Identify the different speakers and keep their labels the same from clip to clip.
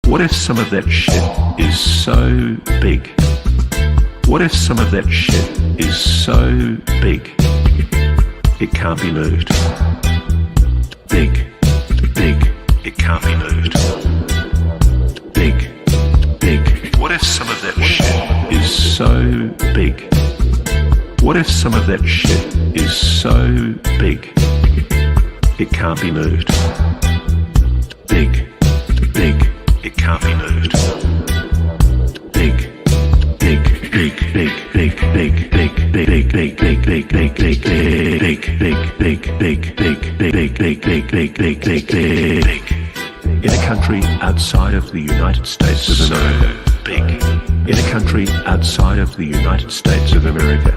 Speaker 1: What if some of that shit is so big? What if some of that shit is so big it can't be moved? Big, it can't be moved. Big. What if some of that shit is so big? What if some of that shit is so big it can't be moved? Big. It can't be moved. Big. In a country outside of the United States of America. Big. In a country outside of the United States of America.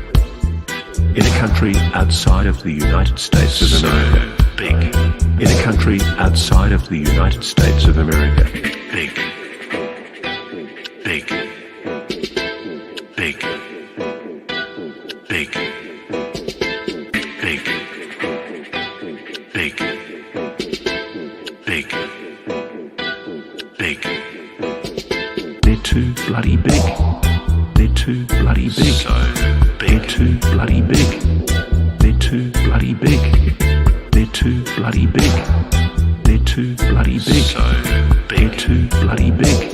Speaker 1: In a country outside of the United States of America. Big. In a country outside of the United States of America. Big. They're too bloody big. They're too bloody big. So big. They're too bloody big. They're too bloody big. They're too bloody big. They're too bloody big. So big. They're too bloody big.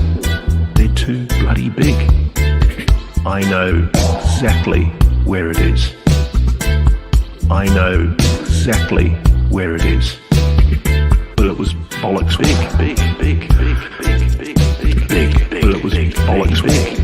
Speaker 1: They're too bloody big. I know exactly where it is. I know exactly where it is. But it was bollocks big. But it was bollocks big.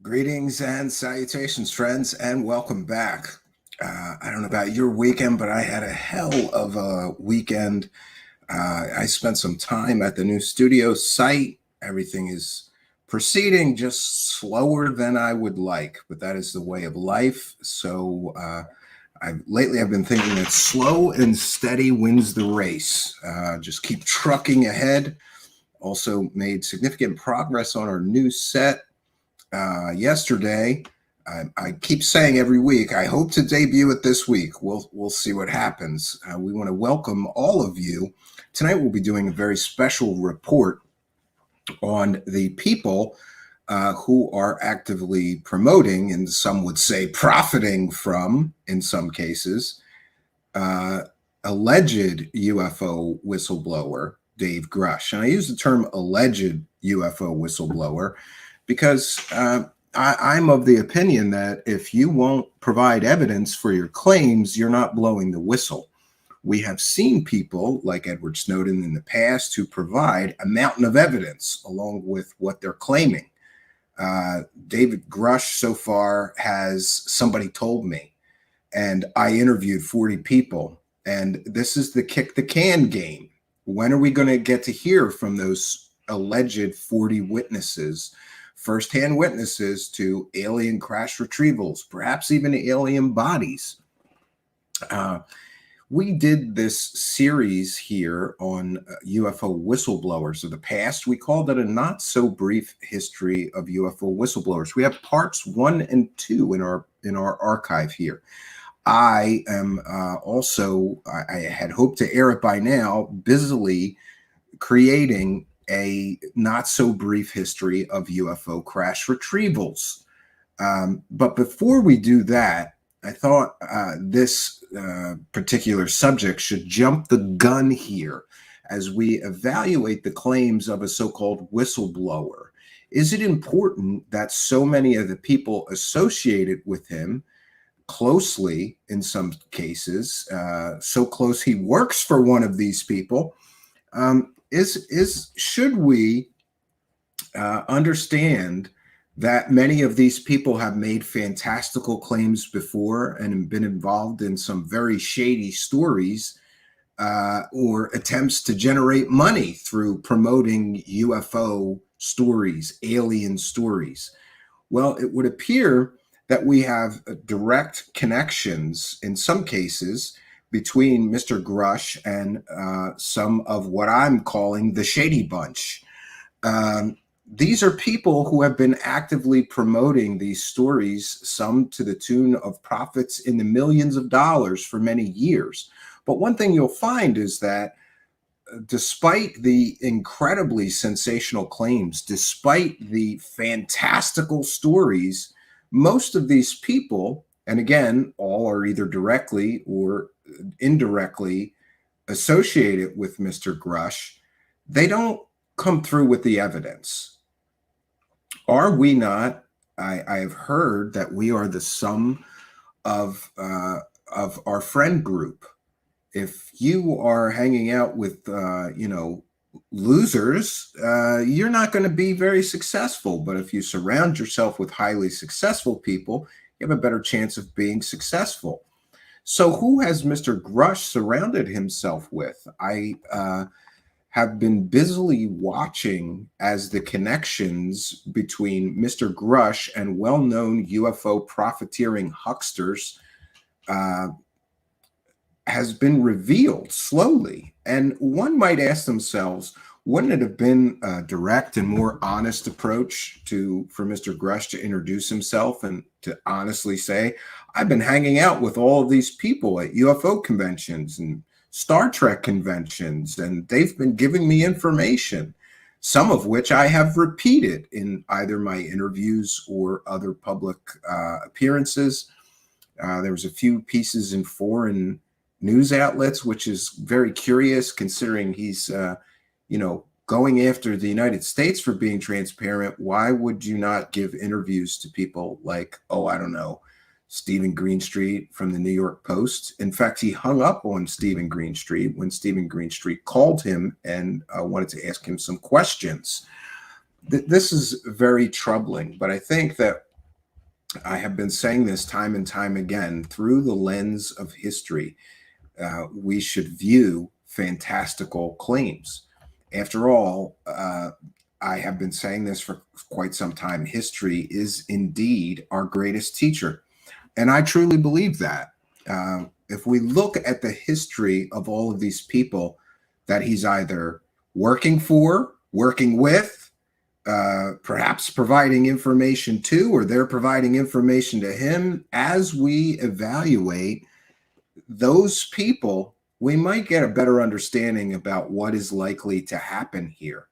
Speaker 2: Greetings and salutations, friends, and welcome back. I don't know about your weekend, but I had a hell of a weekend. I spent some time at the new studio site. Everything is proceeding just slower than I would like, but that is the way of life. So lately I've been thinking that slow and steady wins the race. Just keep trucking ahead. Also made significant progress on our new set. Yesterday, I keep saying every week, I hope to debut it this week. We'll see what happens. We want to welcome all of you. Tonight we'll be doing a very special report on the people who are actively promoting, and some would say profiting from, in some cases, uh, alleged UFO whistleblower Dave Grusch. And I use the term alleged UFO whistleblower because I'm of the opinion that if you won't provide evidence for your claims, you're not blowing the whistle. We have seen people like Edward Snowden in the past who provide a mountain of evidence along with what they're claiming. David Grusch so far has somebody told me, and I interviewed 40 people. And this is the kick the can game. When are we going to get to hear from those alleged 40 witnesses, firsthand witnesses to alien crash retrievals, perhaps even alien bodies? We did this series here on UFO whistleblowers of the past. We called it a not so brief history of UFO whistleblowers. We have parts 1 and 2 in our archive here. I am also, I had hoped to air it by now, busily creating a not so brief history of UFO crash retrievals. But before we do that, I thought this particular subject should jump the gun here as we evaluate the claims of a so-called whistleblower. Is it important that so many of the people associated with him, closely in some cases, so close he works for one of these people, should we understand that many of these people have made fantastical claims before and been involved in some very shady stories or attempts to generate money through promoting UFO stories, alien stories? Well, it would appear that we have direct connections in some cases between Mr. Grusch and some of what I'm calling the Shady Bunch. These are people who have been actively promoting these stories, some to the tune of profits in the millions of dollars for many years. But one thing you'll find is that despite the incredibly sensational claims, despite the fantastical stories, most of these people, and again, all are either directly or indirectly associated with Mr. Grusch, they don't come through with the evidence. Are we not? I have heard that we are the sum of our friend group. If you are hanging out with losers, you're not going to be very successful. But if you surround yourself with highly successful people, you have a better chance of being successful. So who has Mr. Grusch surrounded himself with? I have been busily watching as the connections between Mr. Grusch and well-known UFO profiteering hucksters has been revealed slowly. And one might ask themselves, wouldn't it have been a direct and more honest approach for Mr. Grusch to introduce himself and to honestly say, I've been hanging out with all of these people at UFO conventions and Star Trek conventions, and they've been giving me information, some of which I have repeated in either my interviews or other public appearances. There was a few pieces in foreign news outlets, which is very curious considering he's, going after the United States for being transparent. Why would you not give interviews to people like, Stephen Greenstreet from the New York Post? In fact, he hung up on Stephen Greenstreet when Stephen Greenstreet called him and wanted to ask him some questions. This is very troubling, but I think that I have been saying this time and time again, through the lens of history, we should view fantastical claims. After all, I have been saying this for quite some time. History is indeed our greatest teacher. And I truly believe that. If we look at the history of all of these people that he's either working for, working with, perhaps providing information to, or they're providing information to him, as we evaluate those people, we might get a better understanding about what is likely to happen here.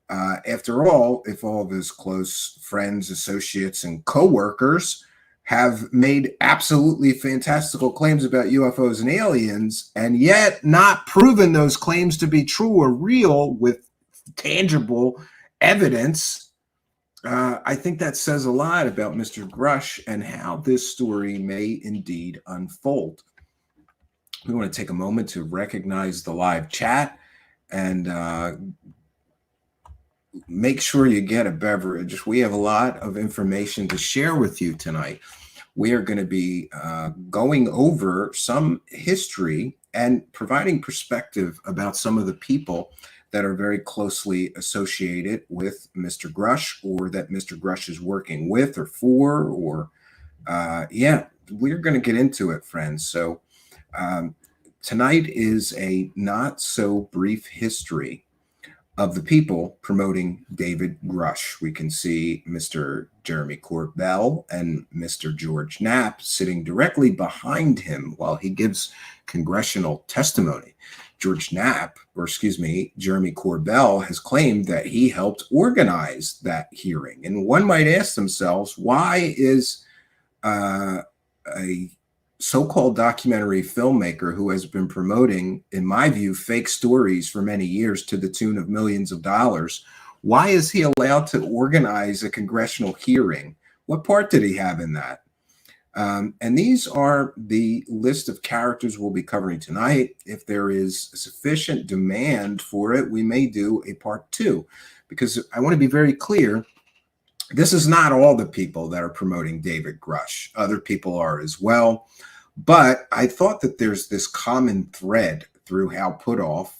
Speaker 2: After all, if all of his close friends, associates, and coworkers have made absolutely fantastical claims about UFOs and aliens, and yet not proven those claims to be true or real with tangible evidence, I think that says a lot about Mr. Grusch and how this story may indeed unfold. We want to take a moment to recognize the live chat and make sure you get a beverage. We have a lot of information to share with you tonight. We are going to be going over some history and providing perspective about some of the people that are very closely associated with Mr. Grusch, or that Mr. Grusch is working with or for, or yeah, we're going to get into it, friends. So tonight is a not so brief history of the people promoting David Grusch. We can see Mr. Jeremy Corbel and Mr. George Knapp sitting directly behind him while he gives congressional testimony. Jeremy Corbel has claimed that he helped organize that hearing. And one might ask themselves, why is a so-called documentary filmmaker who has been promoting, in my view, fake stories for many years to the tune of millions of dollars, why is he allowed to organize a congressional hearing? What part did he have in that? And these are the list of characters we'll be covering tonight. If there is sufficient demand for it, we may do a part 2, because I want to be very clear. This is not all the people that are promoting David Grusch. Other people are as well. But I thought that there's this common thread through how Putoff,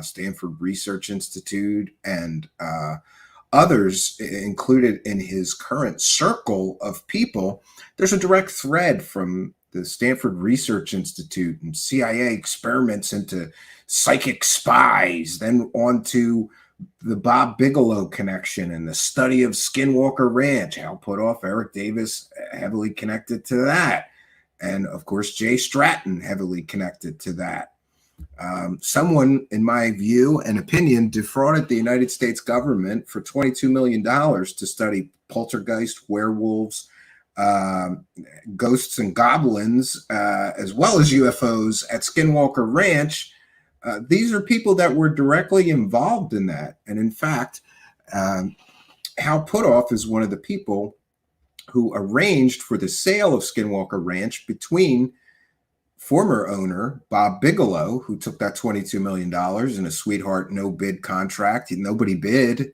Speaker 2: Stanford Research Institute, and others included in his current circle of people. There's a direct thread from the Stanford Research Institute and CIA experiments into psychic spies, then on to the Bob Bigelow connection and the study of Skinwalker Ranch, Hal Putoff, Eric Davis, heavily connected to that. And of course, Jay Stratton, heavily connected to that. Someone, in my view and opinion, defrauded the United States government for $22 million to study poltergeist, werewolves, ghosts and goblins, as well as UFOs at Skinwalker Ranch. These are people that were directly involved in that. And in fact, Hal Putoff is one of the people who arranged for the sale of Skinwalker Ranch between former owner Bob Bigelow, who took that $22 million in a sweetheart no-bid contract. Nobody bid.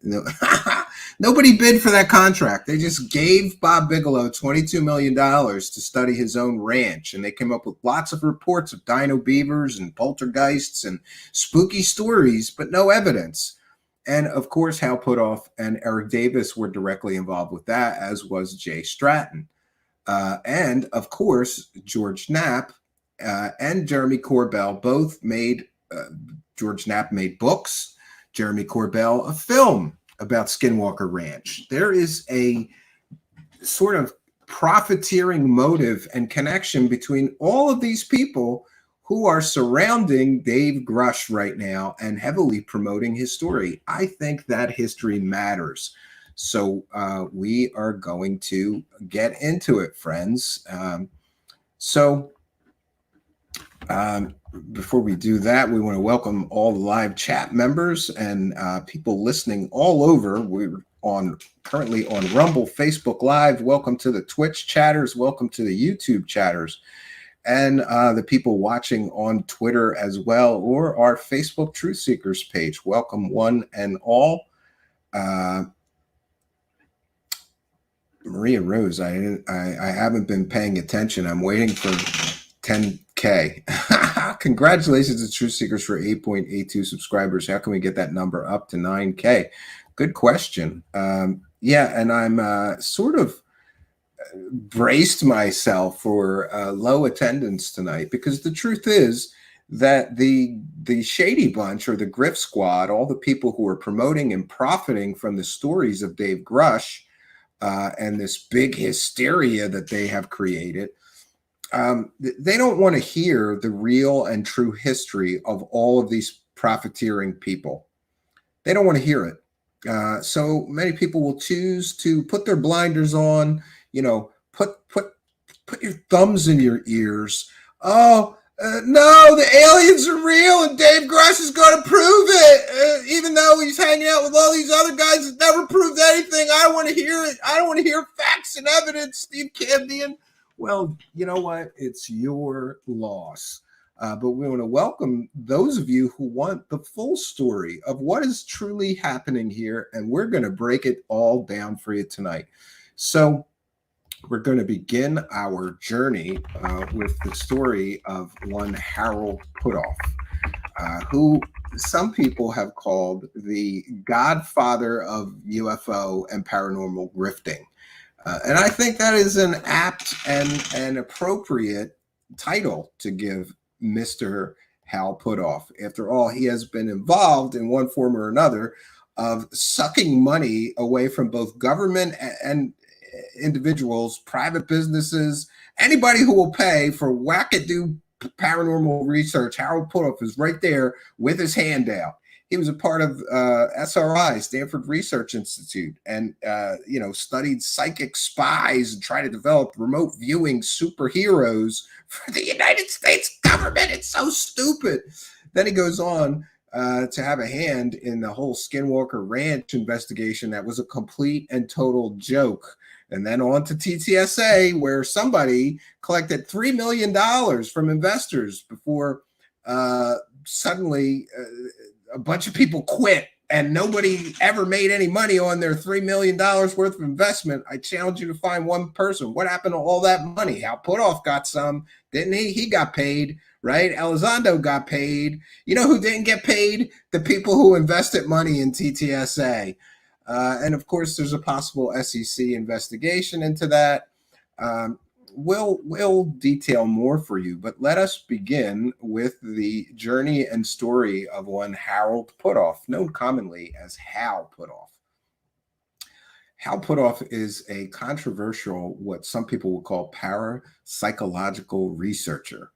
Speaker 2: Nobody bid for that contract. They just gave Bob Bigelow $22 million to study his own ranch. And they came up with lots of reports of dino beavers and poltergeists and spooky stories, but no evidence. And of course, Hal Putoff and Eric Davis were directly involved with that, as was Jay Stratton. And of course, George Knapp and Jeremy Corbel both made, George Knapp made books, Jeremy Corbel a film about Skinwalker Ranch. There is a sort of profiteering motive and connection between all of these people who are surrounding Dave Grusch right now and heavily promoting his story. I think that history matters. So we are going to get into it, friends. Before we do that, we want to welcome all the live chat members and people listening all over. We're currently on Rumble, Facebook Live. Welcome to the Twitch chatters. Welcome to the YouTube chatters. And the people watching on Twitter as well, or our Facebook Truth Seekers page. Welcome one and all. Maria Rose, I haven't been paying attention. I'm waiting for 10K. Congratulations to Truth Seekers for 8.82 subscribers. How can we get that number up to 9K? Good question. Yeah, and I'm sort of braced myself for low attendance tonight, because the truth is that the Shady Bunch, or the Grift Squad, all the people who are promoting and profiting from the stories of Dave Grusch and this big hysteria that they have created, they don't want to hear the real and true history of all of these profiteering people. They don't want to hear it. So many people will choose to put their blinders on, put your thumbs in your ears. Oh, no, the aliens are real, and Dave Grusch is going to prove it. Even though he's hanging out with all these other guys that never proved anything, I don't want to hear it. I don't want to hear facts and evidence, Steve Cambian. Well, you know what? It's your loss. But we want to welcome those of you who want the full story of what is truly happening here, and we're going to break it all down for you tonight. So we're going to begin our journey with the story of one Harold Putoff, who some people have called the godfather of UFO and paranormal grifting. And I think that is an apt and an appropriate title to give Mr. Hal Putoff. After all, he has been involved in one form or another of sucking money away from both government and individuals, private businesses, anybody who will pay for wackadoo paranormal research. Harold Putoff is right there with his hand out. He was a part of SRI, Stanford Research Institute, and studied psychic spies and tried to develop remote viewing superheroes for the United States government. It's so stupid. Then he goes on to have a hand in the whole Skinwalker Ranch investigation that was a complete and total joke. And then on to TTSA, where somebody collected $3 million from investors before suddenly a bunch of people quit and nobody ever made any money on their $3 million worth of investment. I challenge you to find one person. What happened to all that money? Hal Putoff got some, didn't he? He got paid, right? Elizondo got paid. You know who didn't get paid? The people who invested money in TTSA. And of course, there's a possible SEC investigation into that. We'll detail more for you, but let us begin with the journey and story of one Harold Putoff, known commonly as Hal Putoff. Hal Putoff is a controversial, what some people will call parapsychological researcher.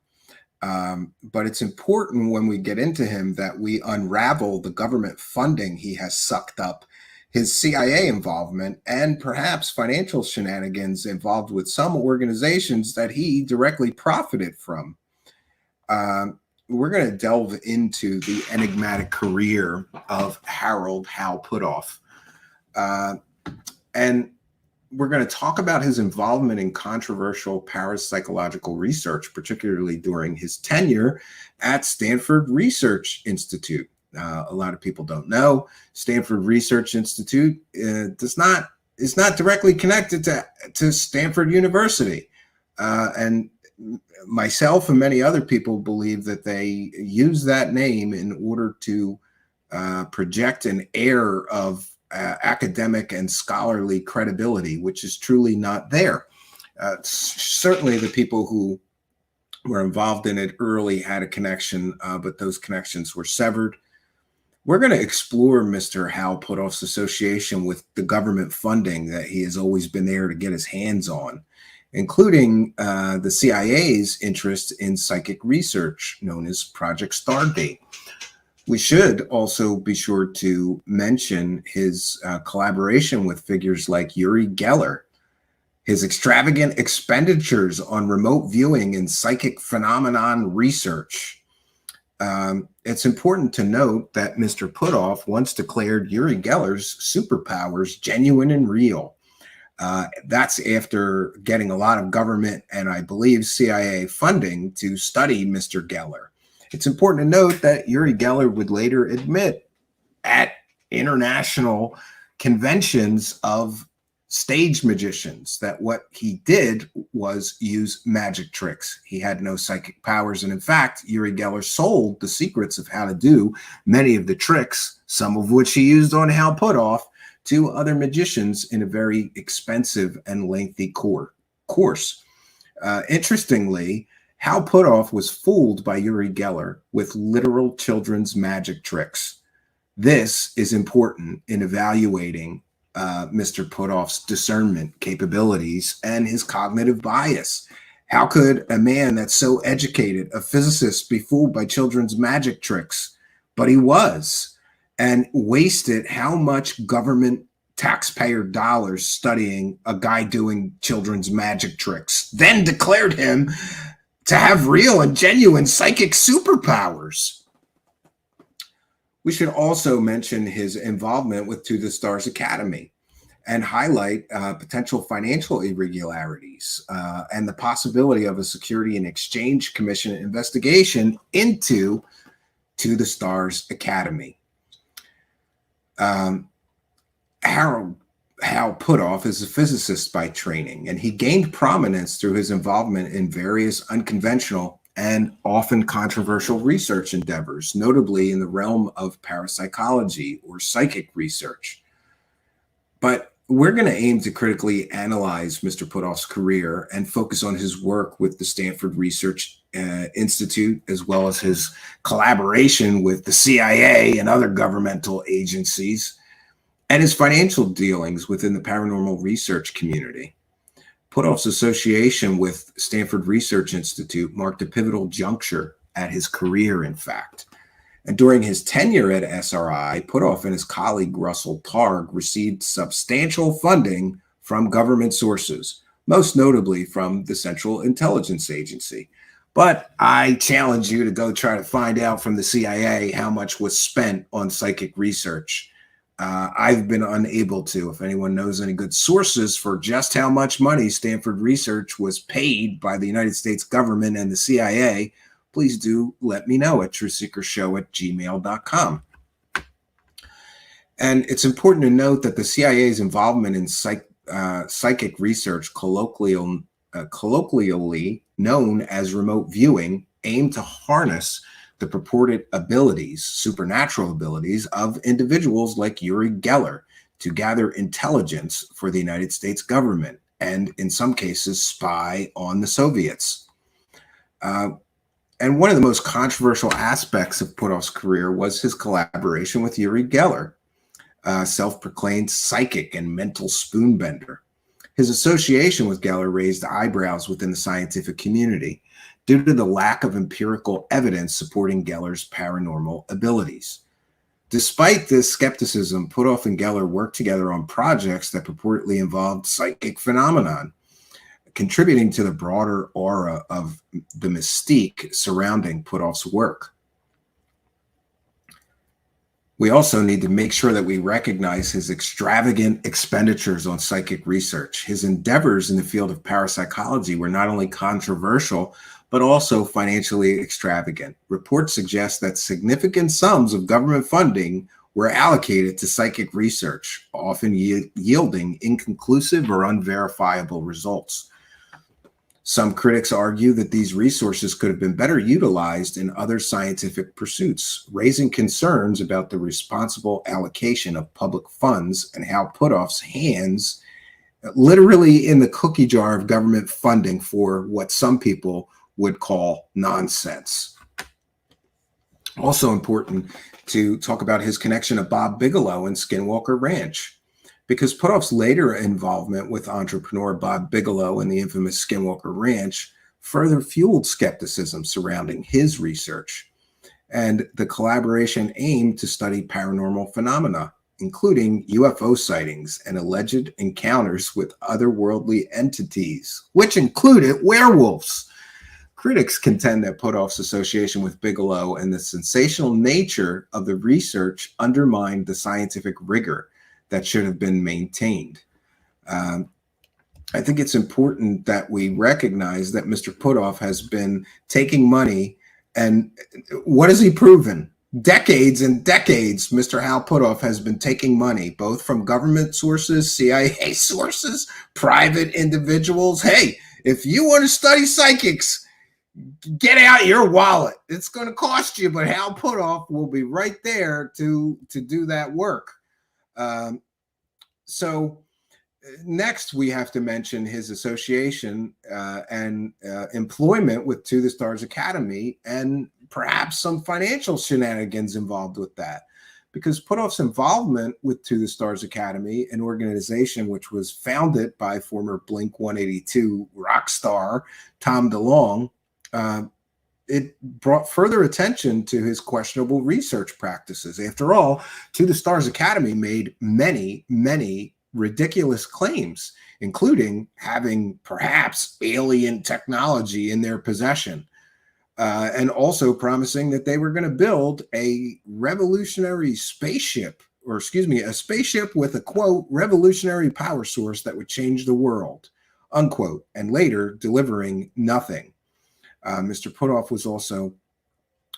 Speaker 2: But it's important when we get into him that we unravel the government funding he has sucked up, his CIA involvement, and perhaps financial shenanigans involved with some organizations that he directly profited from. We're going to delve into the enigmatic career of Hal Putoff. And we're going to talk about his involvement in controversial parapsychological research, particularly during his tenure at Stanford Research Institute. A lot of people don't know Stanford Research Institute is not directly connected to Stanford University. And myself and many other people believe that they use that name in order to project an air of academic and scholarly credibility, which is truly not there. Certainly the people who were involved in it early had a connection, but those connections were severed. We're going to explore Mr. Hal Putoff's association with the government funding that he has always been there to get his hands on, including the CIA's interest in psychic research known as Project Stardate. We should also be sure to mention his collaboration with figures like Uri Geller, his extravagant expenditures on remote viewing and psychic phenomenon research. It's important to note that Mr. Putoff once declared Uri Geller's superpowers genuine and real. That's after getting a lot of government and I believe CIA funding to study Mr. Geller. It's important to note that Uri Geller would later admit at international conventions of stage magicians that what he did was use magic tricks. He had no psychic powers. And in fact, Uri Geller sold the secrets of how to do many of the tricks, some of which he used on Hal Putoff, to other magicians in a very expensive and lengthy course. Interestingly, Hal Putoff was fooled by Uri Geller with literal children's magic tricks. This is important in evaluating Mr. Putoff's discernment capabilities and his cognitive bias. How could a man that's so educated, a physicist, be fooled by children's magic tricks? But he was. and wasted how much government taxpayer dollars studying a guy doing children's magic tricks, then declared him to have real and genuine psychic superpowers. We should also mention his involvement with To the Stars Academy and highlight potential financial irregularities and the possibility of a Security and Exchange Commission investigation into To the Stars Academy. Hal Putoff is a physicist by training, and he gained prominence through his involvement in various unconventional and often controversial research endeavors, notably in the realm of parapsychology or psychic research. But we're going to aim to critically analyze Mr. Putoff's career and focus on his work with the Stanford Research Institute, as well as his collaboration with the CIA and other governmental agencies, and his financial dealings within the paranormal research community. Putoff's association with Stanford Research Institute marked a pivotal juncture at his career, in fact. And during his tenure at SRI, Putoff and his colleague Russell Targ received substantial funding from government sources, most notably from the Central Intelligence Agency. But I challenge you to go try to find out from the CIA how much was spent on psychic research. I've been unable to. If anyone knows any good sources for just how much money Stanford Research was paid by the United States government and the CIA, please do let me know at truthseekershow@gmail.com. And it's important to note that the CIA's involvement in psychic research, colloquially known as remote viewing, aimed to harness the purported abilities, supernatural abilities, of individuals like Uri Geller to gather intelligence for the United States government and, in some cases, spy on the Soviets. And one of the most controversial aspects of Putoff's career was his collaboration with Uri Geller, a self-proclaimed psychic and mental spoonbender. His association with Geller raised eyebrows within the scientific community due to the lack of empirical evidence supporting Geller's paranormal abilities. Despite this skepticism, Putoff and Geller worked together on projects that purportedly involved psychic phenomenon, contributing to the broader aura of the mystique surrounding Putoff's work. We also need to make sure that we recognize his extravagant expenditures on psychic research. His endeavors in the field of parapsychology were not only controversial, but also financially extravagant. Reports suggest that significant sums of government funding were allocated to psychic research, often yielding inconclusive or unverifiable results. Some critics argue that these resources could have been better utilized in other scientific pursuits, raising concerns about the responsible allocation of public funds and how Putoff's hands literally in the cookie jar of government funding for what some people would call nonsense. Also important to talk about his connection to Bob Bigelow and Skinwalker Ranch, because Putoff's later involvement with entrepreneur Bob Bigelow and the infamous Skinwalker Ranch further fueled skepticism surrounding his research. And the collaboration aimed to study paranormal phenomena, including UFO sightings and alleged encounters with otherworldly entities, which included werewolves. Critics contend that Putoff's association with Bigelow and the sensational nature of the research undermined the scientific rigor that should have been maintained. I think it's important that we recognize that Mr. Putoff has been taking money, and what has he proven? Decades and decades, Mr. Hal Putoff has been taking money, both from government sources, CIA sources, private individuals. Hey, if you want to study psychics, get out your wallet. It's going to cost you, but Hal Putoff will be right there to do that work. So next, we have to mention his association and employment with To the Stars Academy, and perhaps some financial shenanigans involved with that. Because Putoff's involvement with To the Stars Academy, an organization which was founded by former Blink-182 rock star Tom DeLonge, it brought further attention to his questionable research practices. After all, To the Stars Academy made many, many ridiculous claims, including having perhaps alien technology in their possession, and also promising that they were going to build a revolutionary spaceship, or excuse me, a spaceship with a, quote, revolutionary power source that would change the world, unquote, and later delivering nothing. Mr. Putoff was also,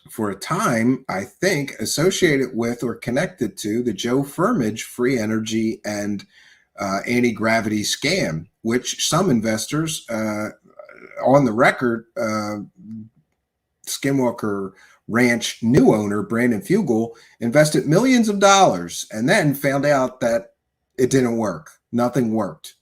Speaker 2: for a time, I think, associated with or connected to the Joe Firmage free energy and anti-gravity scam, which some investors, on the record, Skinwalker Ranch new owner Brandon Fugel invested millions of dollars and then found out that it didn't work. Nothing worked.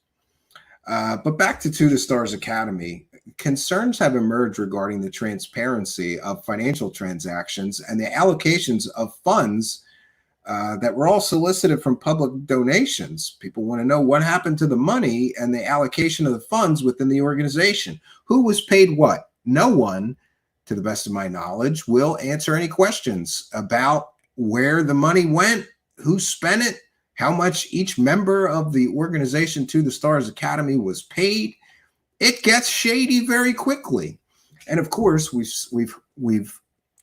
Speaker 2: But back to the Stars Academy, concerns have emerged regarding the transparency of financial transactions and the allocations of funds that were all solicited from public donations. People want to know what happened to the money and the allocation of the funds within the organization. Who was paid what? No one, to the best of my knowledge, will answer any questions about where the money went, who spent it, how much each member of the organization To the Stars Academy was paid. It gets shady very quickly. And of course, we've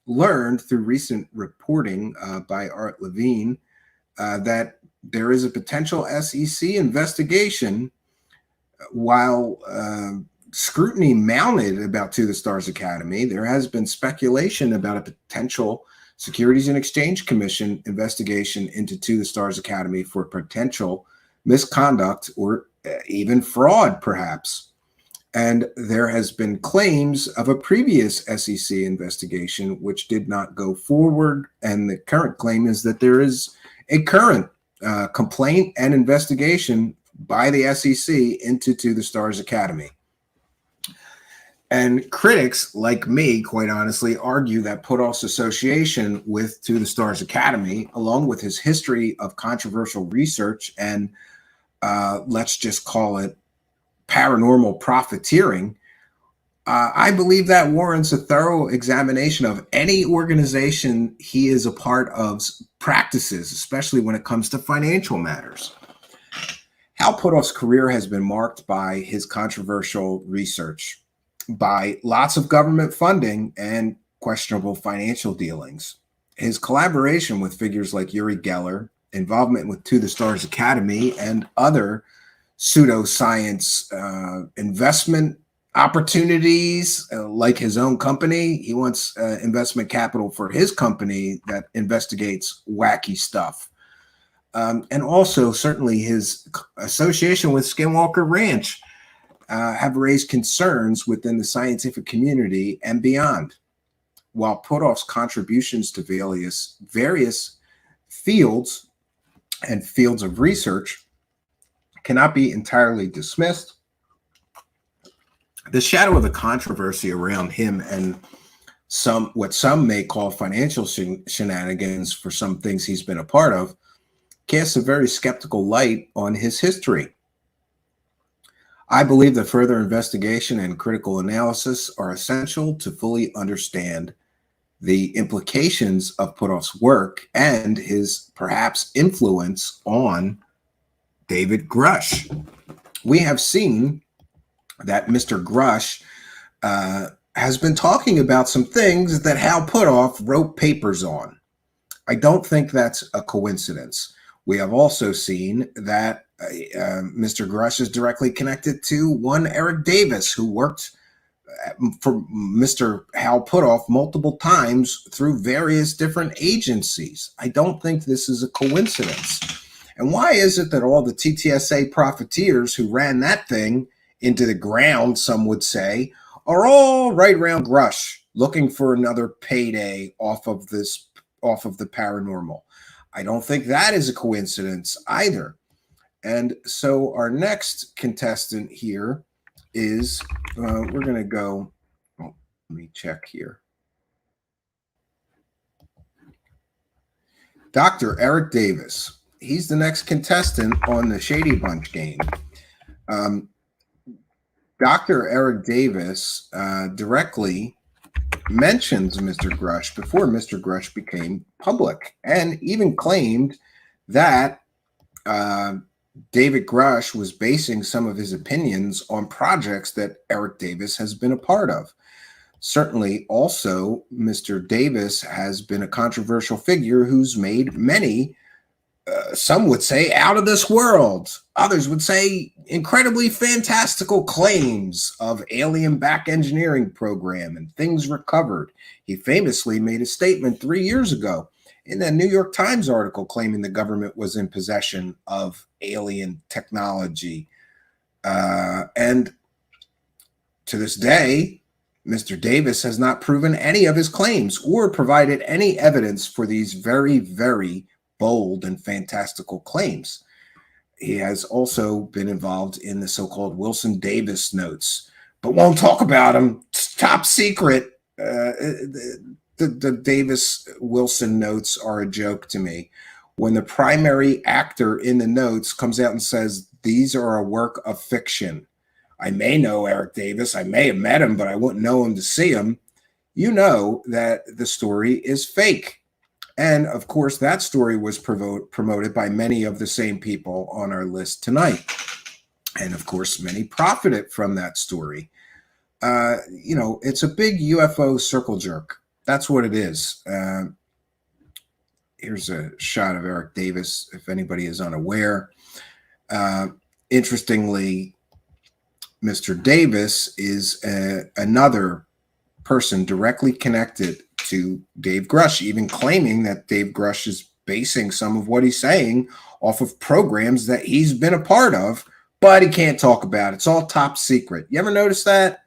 Speaker 2: learned through recent reporting by Art Levine that there is a potential SEC investigation. While scrutiny mounted about To the Stars Academy, there has been speculation about a potential Securities and Exchange Commission investigation into To the Stars Academy for potential misconduct or even fraud, perhaps. And there has been claims of a previous SEC investigation which did not go forward. And the current claim is that there is a current complaint and investigation by the SEC into To the Stars Academy. And critics like me, quite honestly, argue that Putoff's association with To the Stars Academy, along with his history of controversial research and let's just call it paranormal profiteering, I believe that warrants a thorough examination of any organization he is a part of's practices, especially when it comes to financial matters. Hal Putoff's career has been marked by his controversial research, by lots of government funding and questionable financial dealings. His collaboration with figures like Uri Geller, involvement with To the Stars Academy, and other pseudoscience investment opportunities, like his own company. He wants investment capital for his company that investigates wacky stuff. And also, certainly, his association with Skinwalker Ranch have raised concerns within the scientific community and beyond. While Putoff's contributions to various fields and fields of research cannot be entirely dismissed, the shadow of the controversy around him and what some may call financial shenanigans for some things he's been a part of casts a very skeptical light on his history. I believe that further investigation and critical analysis are essential to fully understand the implications of Putoff's work and his perhaps influence on David Grusch. We have seen that Mr. Grusch has been talking about some things that Hal Putoff wrote papers on. I don't think that's a coincidence. We have also seen that Mr. Grusch is directly connected to one Eric Davis, who worked for Mr. Hal Putoff multiple times through various different agencies. I don't think this is a coincidence. And why is it that all the TTSA profiteers who ran that thing into the ground, some would say, are all right around Grusch looking for another payday off of the paranormal? I don't think that is a coincidence either. And so our next contestant here is, we're going to go, let me check here. Dr. Eric Davis. He's the next contestant on the Shady Bunch game. Dr. Eric Davis directly mentions Mr. Grusch before Mr. Grusch became public, and even claimed that David Grusch was basing some of his opinions on projects that Eric Davis has been a part of. Certainly, also, Mr. Davis has been a controversial figure who's made many, some would say, out of this world. Others would say incredibly fantastical claims of alien back engineering program and things recovered. He famously made a statement 3 years ago in that New York Times article claiming the government was in possession of alien technology. And to this day, Mr. Davis has not proven any of his claims or provided any evidence for these very, very bold and fantastical claims. He has also been involved in the so-called Wilson Davis notes, but won't talk about them. It's top secret. The Davis-Wilson notes are a joke to me. When the primary actor in the notes comes out and says, these are a work of fiction, I may know Eric Davis, I may have met him, but I wouldn't know him to see him, you know that the story is fake. And of course, that story was promoted by many of the same people on our list tonight. And of course, many profited from that story. It's a big UFO circle jerk. That's what it is. Here's a shot of Eric Davis, if anybody is unaware. Interestingly, Mr. Davis is another person directly connected to Dave Grusch, even claiming that Dave Grusch is basing some of what he's saying off of programs that he's been a part of, but he can't talk about it. It's all top secret. You ever notice that?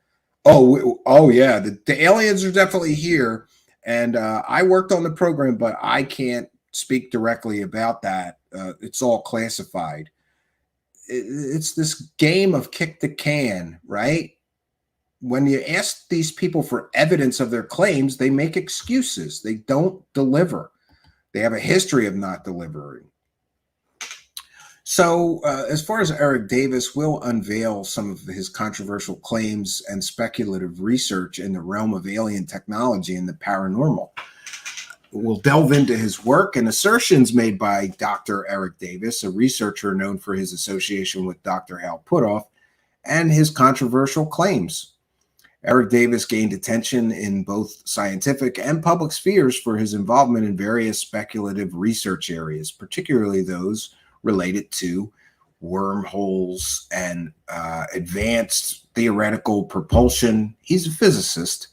Speaker 2: Oh yeah, the aliens are definitely here, and I worked on the program, but I can't speak directly about that. It's all classified. It's this game of kick the can, right? When you ask these people for evidence of their claims, they make excuses. They don't deliver. They have a history of not delivering. So as far as Eric Davis, will unveil some of his controversial claims and speculative research in the realm of alien technology and the paranormal. We'll delve into his work and assertions made by Dr. Eric Davis, a researcher known for his association with Dr. Hal Putoff, and his controversial claims. Eric Davis gained attention in both scientific and public spheres for his involvement in various speculative research areas, particularly those related to wormholes and advanced theoretical propulsion. He's a physicist.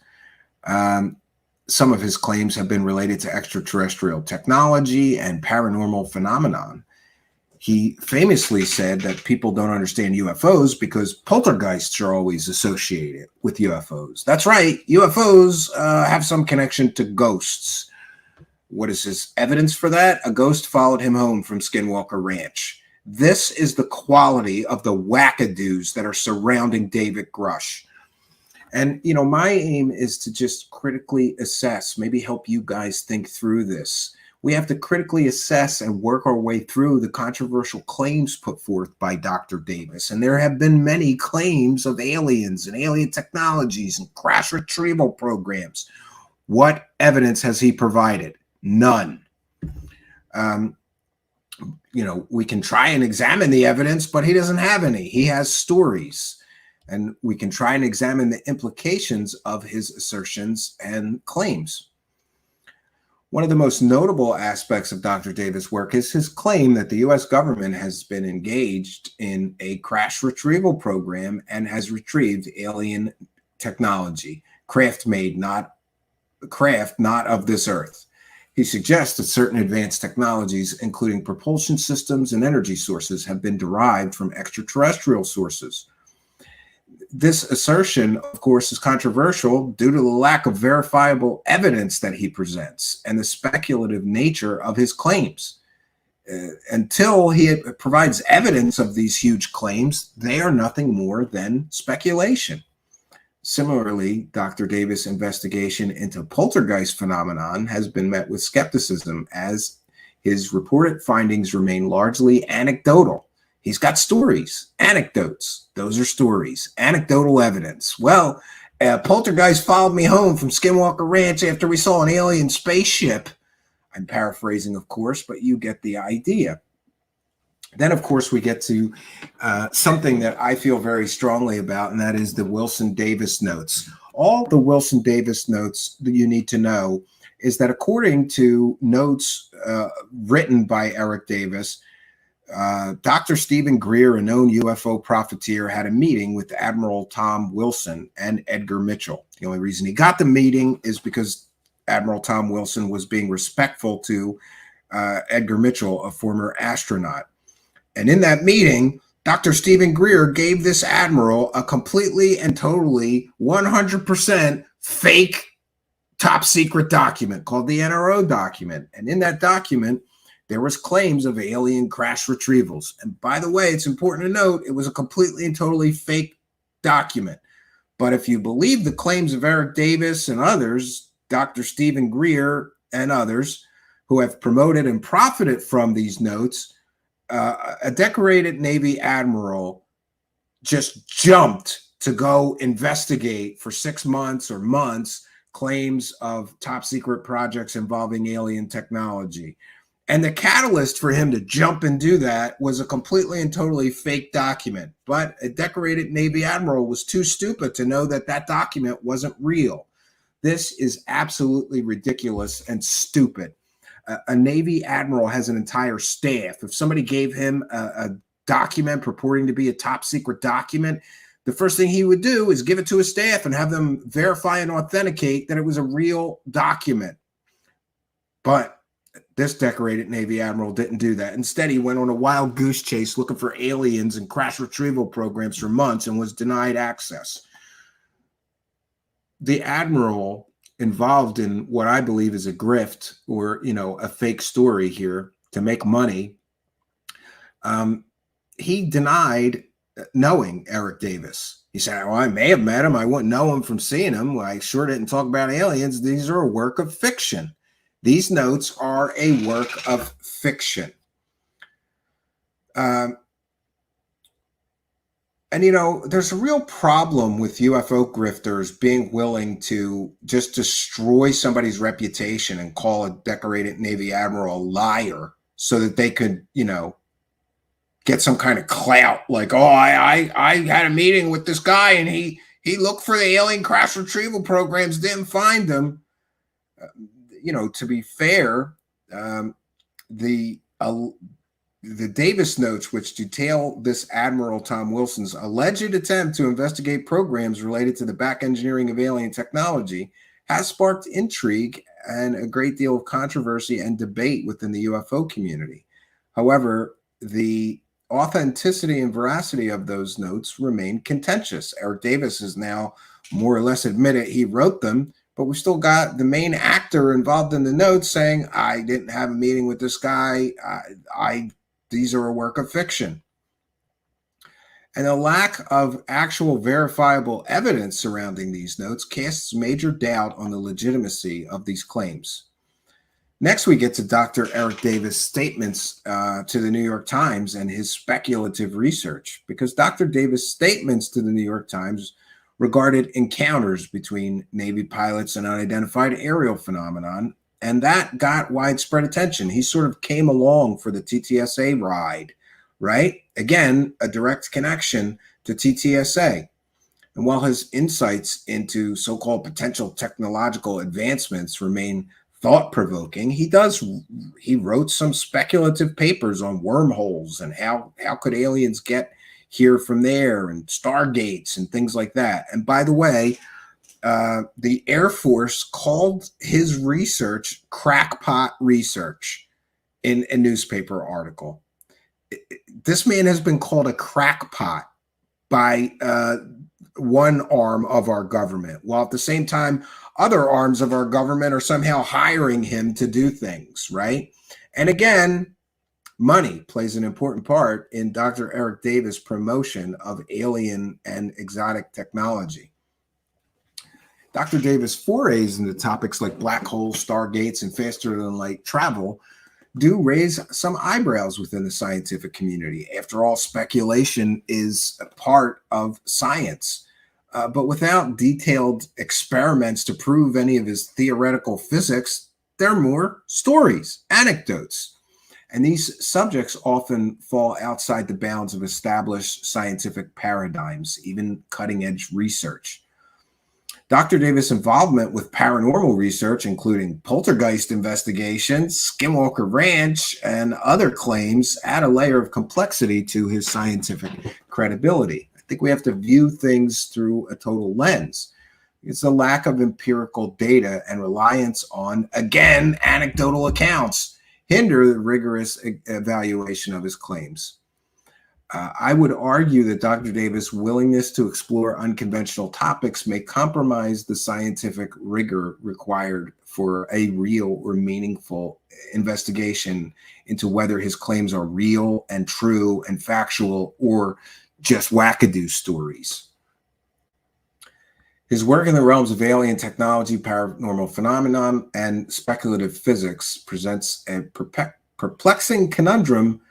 Speaker 2: Some of his claims have been related to extraterrestrial technology and paranormal phenomenon. He famously said that people don't understand UFOs because poltergeists are always associated with UFOs. That's right. UFOs have some connection to ghosts. What is his evidence for that? A ghost followed him home from Skinwalker Ranch. This is the quality of the wackadoos that are surrounding David Grusch. And, my aim is to just critically assess, maybe help you guys think through this. We have to critically assess and work our way through the controversial claims put forth by Dr. Davis. And there have been many claims of aliens and alien technologies and crash retrieval programs. What evidence has he provided? None. We can try and examine the evidence, but he doesn't have any. He has stories. And we can try and examine the implications of his assertions and claims. One of the most notable aspects of Dr. Davis' work is his claim that the U.S. government has been engaged in a crash retrieval program and has retrieved alien technology, craft not of this earth. He suggests that certain advanced technologies, including propulsion systems and energy sources, have been derived from extraterrestrial sources. This assertion, of course, is controversial due to the lack of verifiable evidence that he presents and the speculative nature of his claims. Until he provides evidence of these huge claims, they are nothing more than speculation. Similarly, Dr. Davis' investigation into poltergeist phenomenon has been met with skepticism as his reported findings remain largely anecdotal. He's got stories, anecdotes. Those are stories, anecdotal evidence. Well, Poltergeist followed me home from Skinwalker Ranch after we saw an alien spaceship. I'm paraphrasing, of course, but you get the idea. Then, of course, we get to something that I feel very strongly about, and that is the Wilson Davis notes. All the Wilson Davis notes that you need to know is that according to notes written by Eric Davis, Dr. Stephen Greer, a known UFO profiteer, had a meeting with Admiral Tom Wilson and Edgar Mitchell. The only reason he got the meeting is because Admiral Tom Wilson was being respectful to Edgar Mitchell, a former astronaut. And in that meeting, Dr. Stephen Greer gave this admiral a completely and totally 100% fake top secret document called the NRO document. And in that document, there was claims of alien crash retrievals. And by the way, it's important to note, it was a completely and totally fake document. But if you believe the claims of Eric Davis and others, Dr. Stephen Greer and others who have promoted and profited from these notes, a decorated Navy admiral just jumped to go investigate for 6 months or months claims of top secret projects involving alien technology. And the catalyst for him to jump and do that was a completely and totally fake document. But a decorated Navy admiral was too stupid to know that that document wasn't real. This is absolutely ridiculous and stupid. A Navy admiral has an entire staff. If somebody gave him a document purporting to be a top secret document, the first thing he would do is give it to his staff and have them verify and authenticate that it was a real document. But this decorated Navy admiral didn't do that. Instead, he went on a wild goose chase looking for aliens and crash retrieval programs for months and was denied access. The admiral involved in what I believe is a grift or, a fake story here to make money, he denied knowing Eric Davis. He said, well, I may have met him. I wouldn't know him from seeing him. Well, I sure didn't talk about aliens. These are a work of fiction. These notes are a work of fiction. And, there's a real problem with UFO grifters being willing to just destroy somebody's reputation and call a decorated Navy admiral a liar so that they could, get some kind of clout. Like, oh, I had a meeting with this guy and he looked for the alien crash retrieval programs, didn't find them. To be fair, the Davis notes, which detail this Admiral Tom Wilson's alleged attempt to investigate programs related to the back engineering of alien technology, has sparked intrigue and a great deal of controversy and debate within the UFO community. However, the authenticity and veracity of those notes remain contentious. Eric Davis has now more or less admitted he wrote them, but we still got the main actor involved in the notes saying, I didn't have a meeting with this guy. These are a work of fiction. And the lack of actual verifiable evidence surrounding these notes casts major doubt on the legitimacy of these claims. Next, we get to Dr. Eric Davis' statements to the New York Times and his speculative research, because Dr. Davis' statements to the New York Times regarded encounters between Navy pilots and unidentified aerial phenomenon, and that got widespread attention. He sort of came along for the TTSA ride, right? Again, a direct connection to TTSA. And while his insights into so-called potential technological advancements remain thought-provoking, he wrote some speculative papers on wormholes and how could aliens get here from there and stargates and things like that. And by the way, the Air Force called his research crackpot research in a newspaper article. This man has been called a crackpot by one arm of our government, while at the same time, other arms of our government are somehow hiring him to do things, right? And again, money plays an important part in Dr. Eric Davis' promotion of alien and exotic technology. Dr. Davis' forays into topics like black holes, stargates, and faster-than-light travel do raise some eyebrows within the scientific community. After all, speculation is a part of science. But without detailed experiments to prove any of his theoretical physics, they're more stories, anecdotes. And these subjects often fall outside the bounds of established scientific paradigms, even cutting edge research. Dr. Davis' involvement with paranormal research, including poltergeist investigations, Skinwalker Ranch, and other claims, add a layer of complexity to his scientific credibility. I think we have to view things through a total lens. It's the lack of empirical data and reliance on, again, anecdotal accounts hinder the rigorous evaluation of his claims. I would argue that Dr. Davis' willingness to explore unconventional topics may compromise the scientific rigor required for a real or meaningful investigation into whether his claims are real and true and factual or just wackadoo stories. His work in the realms of alien technology, paranormal phenomenon, and speculative physics presents a perplexing conundrum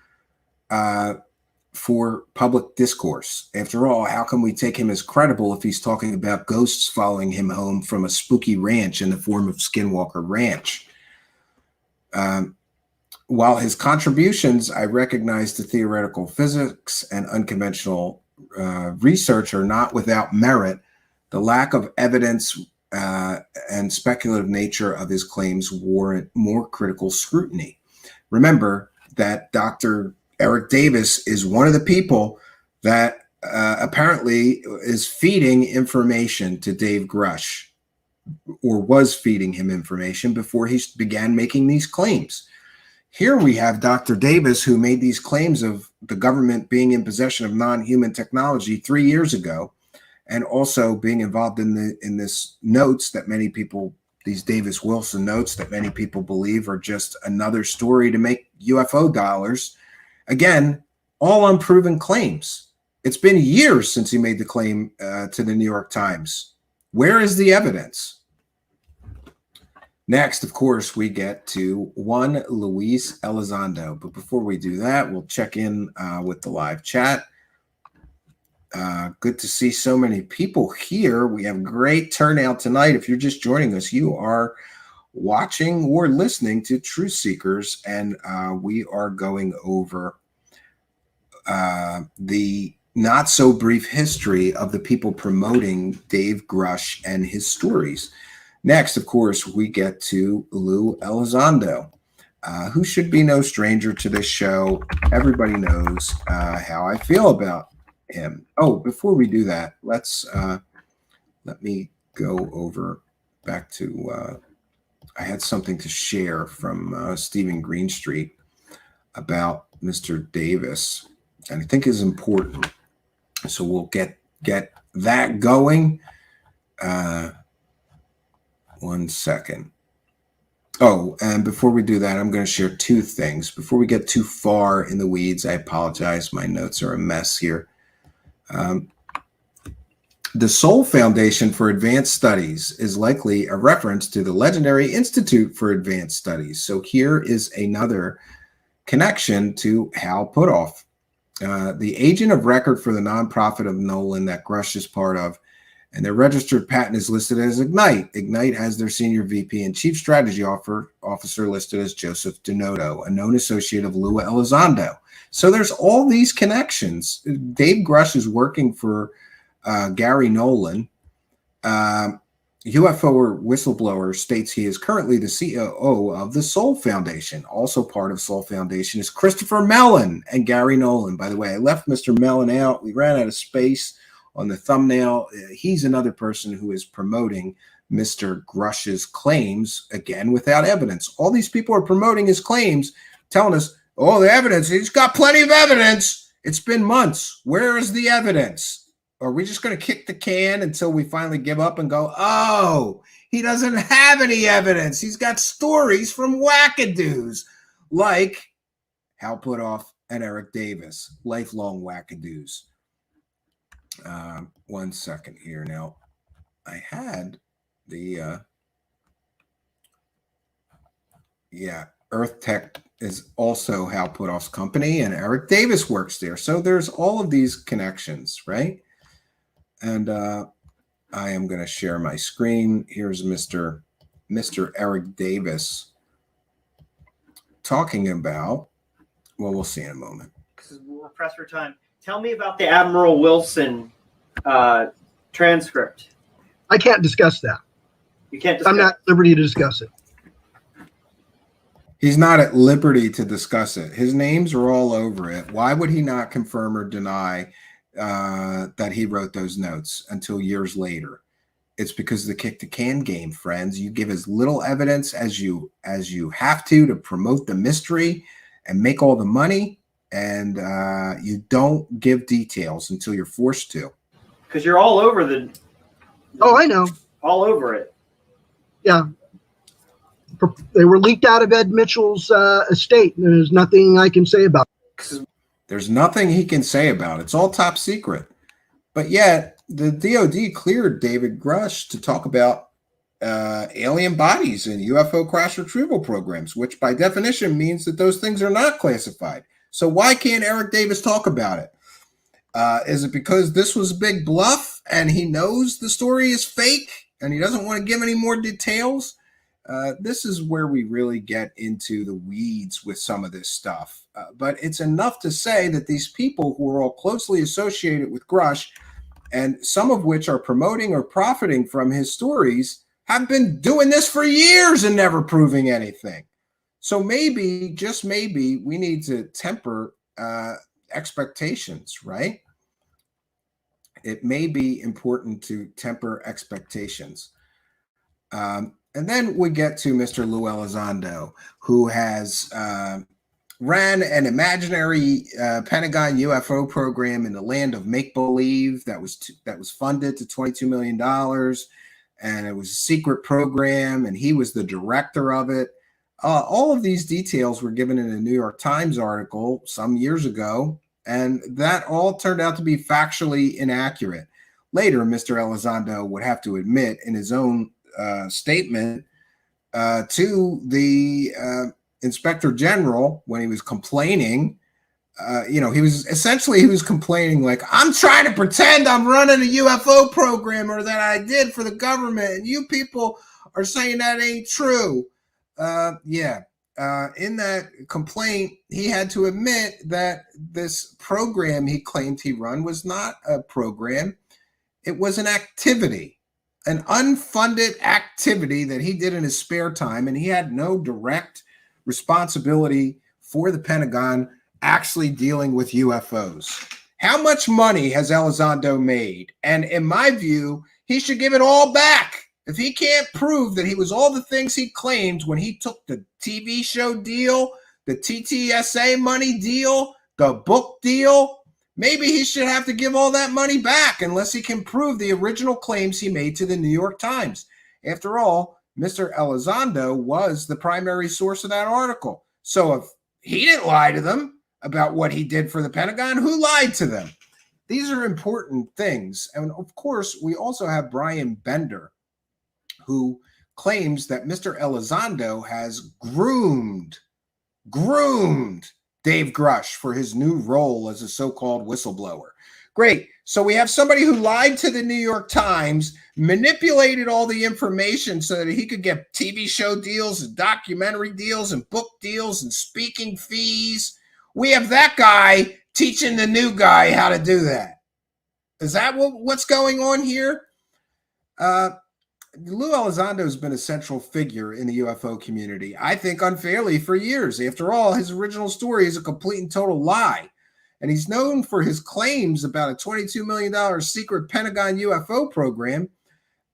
Speaker 2: for public discourse. After all, how can we take him as credible if he's talking about ghosts following him home from a spooky ranch in the form of Skinwalker Ranch? While his contributions, I recognize, to theoretical physics and unconventional research are not without merit, the lack of evidence and speculative nature of his claims warrant more critical scrutiny. Remember that Dr. Eric Davis is one of the people that apparently is feeding information to Dave Grusch, or was feeding him information before he began making these claims. Here we have Dr. Davis, who made these claims of the government being in possession of non-human technology 3 years ago, and also being involved in this notes that many people, these Davis Wilson notes that many people believe are just another story to make UFO dollars. Again, all unproven claims. It's been years since he made the claim to the New York Times. Where is the evidence? Next, of course, we get to one Lue Elizondo. But before we do that, we'll check in with the live chat. Good to see so many people here. We have great turnout tonight. If you're just joining us, you are watching or listening to Truth Seekers, and we are going over the not so brief history of the people promoting Dave Grusch and his stories. Next, of course, we get to Lue Elizondo, who should be no stranger to this show. Everybody knows how I feel about him. Oh, before we do that, let me go over back to I had something to share from Stephen Greenstreet about Mr. Davis, and I think is important. So we'll get that going. 1 second. Oh, and before we do that, I'm going to share two things. Before we get too far in the weeds, I apologize. My notes are a mess here. The Soul Foundation for Advanced Studies is likely a reference to the legendary Institute for Advanced Studies. So here is another connection to Hal Putoff, the agent of record for the nonprofit of Nolan that Grusch is part of, and their registered patent is listed as Ignite. Ignite has their senior VP and chief strategy officer listed as Joseph Donato, a known associate of Lue Elizondo. So there's all these connections. Dave Grusch is working for Gary Nolan. UFO or whistleblower states he is currently the COO of the Soul Foundation. Also part of Soul Foundation is Christopher Mellon and Gary Nolan. By the way, I left Mr. Mellon out. We ran out of space on the thumbnail. He's another person who is promoting Mr. Grusch's claims, again, without evidence. All these people are promoting his claims, telling us, oh, the evidence, he's got plenty of evidence. It's been months. Where is the evidence? Are we just going to kick the can until we finally give up and go, oh, he doesn't have any evidence. He's got stories from wackadoos like Hal Putoff and Eric Davis, lifelong wackadoos. 1 second here. Now, I had the, Earth Tech is also Hal Putoff's company, and Eric Davis works there. So there's all of these connections, right? And I am going to share my screen. Here's Mr. Eric Davis talking about, well, we'll see in a moment.
Speaker 3: Because we're pressed for time. Tell me about the Admiral Wilson transcript.
Speaker 4: I can't discuss that.
Speaker 3: You can't discuss.
Speaker 4: I'm not at liberty to discuss it.
Speaker 2: He's not at liberty to discuss it. His names are all over it. Why would he not confirm or deny that he wrote those notes until years later? It's because of the kick the can game, friends. You give as little evidence as you have to promote the mystery and make all the money, and you don't give details until you're forced to.
Speaker 3: Because you're all over the.
Speaker 4: Oh, I know.
Speaker 3: All over it.
Speaker 4: Yeah. They were leaked out of Ed Mitchell's estate. There's nothing I can say about it.
Speaker 2: There's nothing he can say about it. It's all top secret. But yet, the DOD cleared David Grusch to talk about alien bodies and UFO crash retrieval programs, which by definition means that those things are not classified. So why can't Eric Davis talk about it? Is it because this was a big bluff and he knows the story is fake and he doesn't want to give any more details? This is where we really get into the weeds with some of this stuff. But it's enough to say that these people who are all closely associated with Grusch, and some of which are promoting or profiting from his stories, have been doing this for years and never proving anything. So maybe, just maybe, we need to temper expectations, right? It may be important to temper expectations. And then we get to Mr. Lue Elizondo, who has ran an imaginary Pentagon UFO program in the land of make-believe that was funded to $22 million. And it was a secret program, and he was the director of it. All of these details were given in a New York Times article some years ago, and that all turned out to be factually inaccurate. Later, Mr. Elizondo would have to admit in his own statement to the Inspector General when he was complaining, he was complaining like, I'm trying to pretend I'm running a UFO program or that I did for the government, and you people are saying that ain't true. In that complaint, he had to admit that this program he claimed he run was not a program. It was an activity, an unfunded activity that he did in his spare time, and he had no direct responsibility for the Pentagon actually dealing with UFOs. How much money has Elizondo made? And in my view, he should give it all back. If he can't prove that he was all the things he claimed when he took the TV show deal, the TTSA money deal, the book deal, maybe he should have to give all that money back unless he can prove the original claims he made to the New York Times. After all, Mr. Elizondo was the primary source of that article. So if he didn't lie to them about what he did for the Pentagon, who lied to them? These are important things. And of course, we also have Brian Bender, who claims that Mr. Elizondo has groomed Dave Grusch for his new role as a so-called whistleblower. Great. So we have somebody who lied to the New York Times, manipulated all the information so that he could get TV show deals and documentary deals and book deals and speaking fees. We have that guy teaching the new guy how to do that. Is that what's going on here? Lue Elizondo has been a central figure in the UFO community, I think unfairly, for years. After all, his original story is a complete and total lie. And he's known for his claims about a $22 million secret Pentagon UFO program,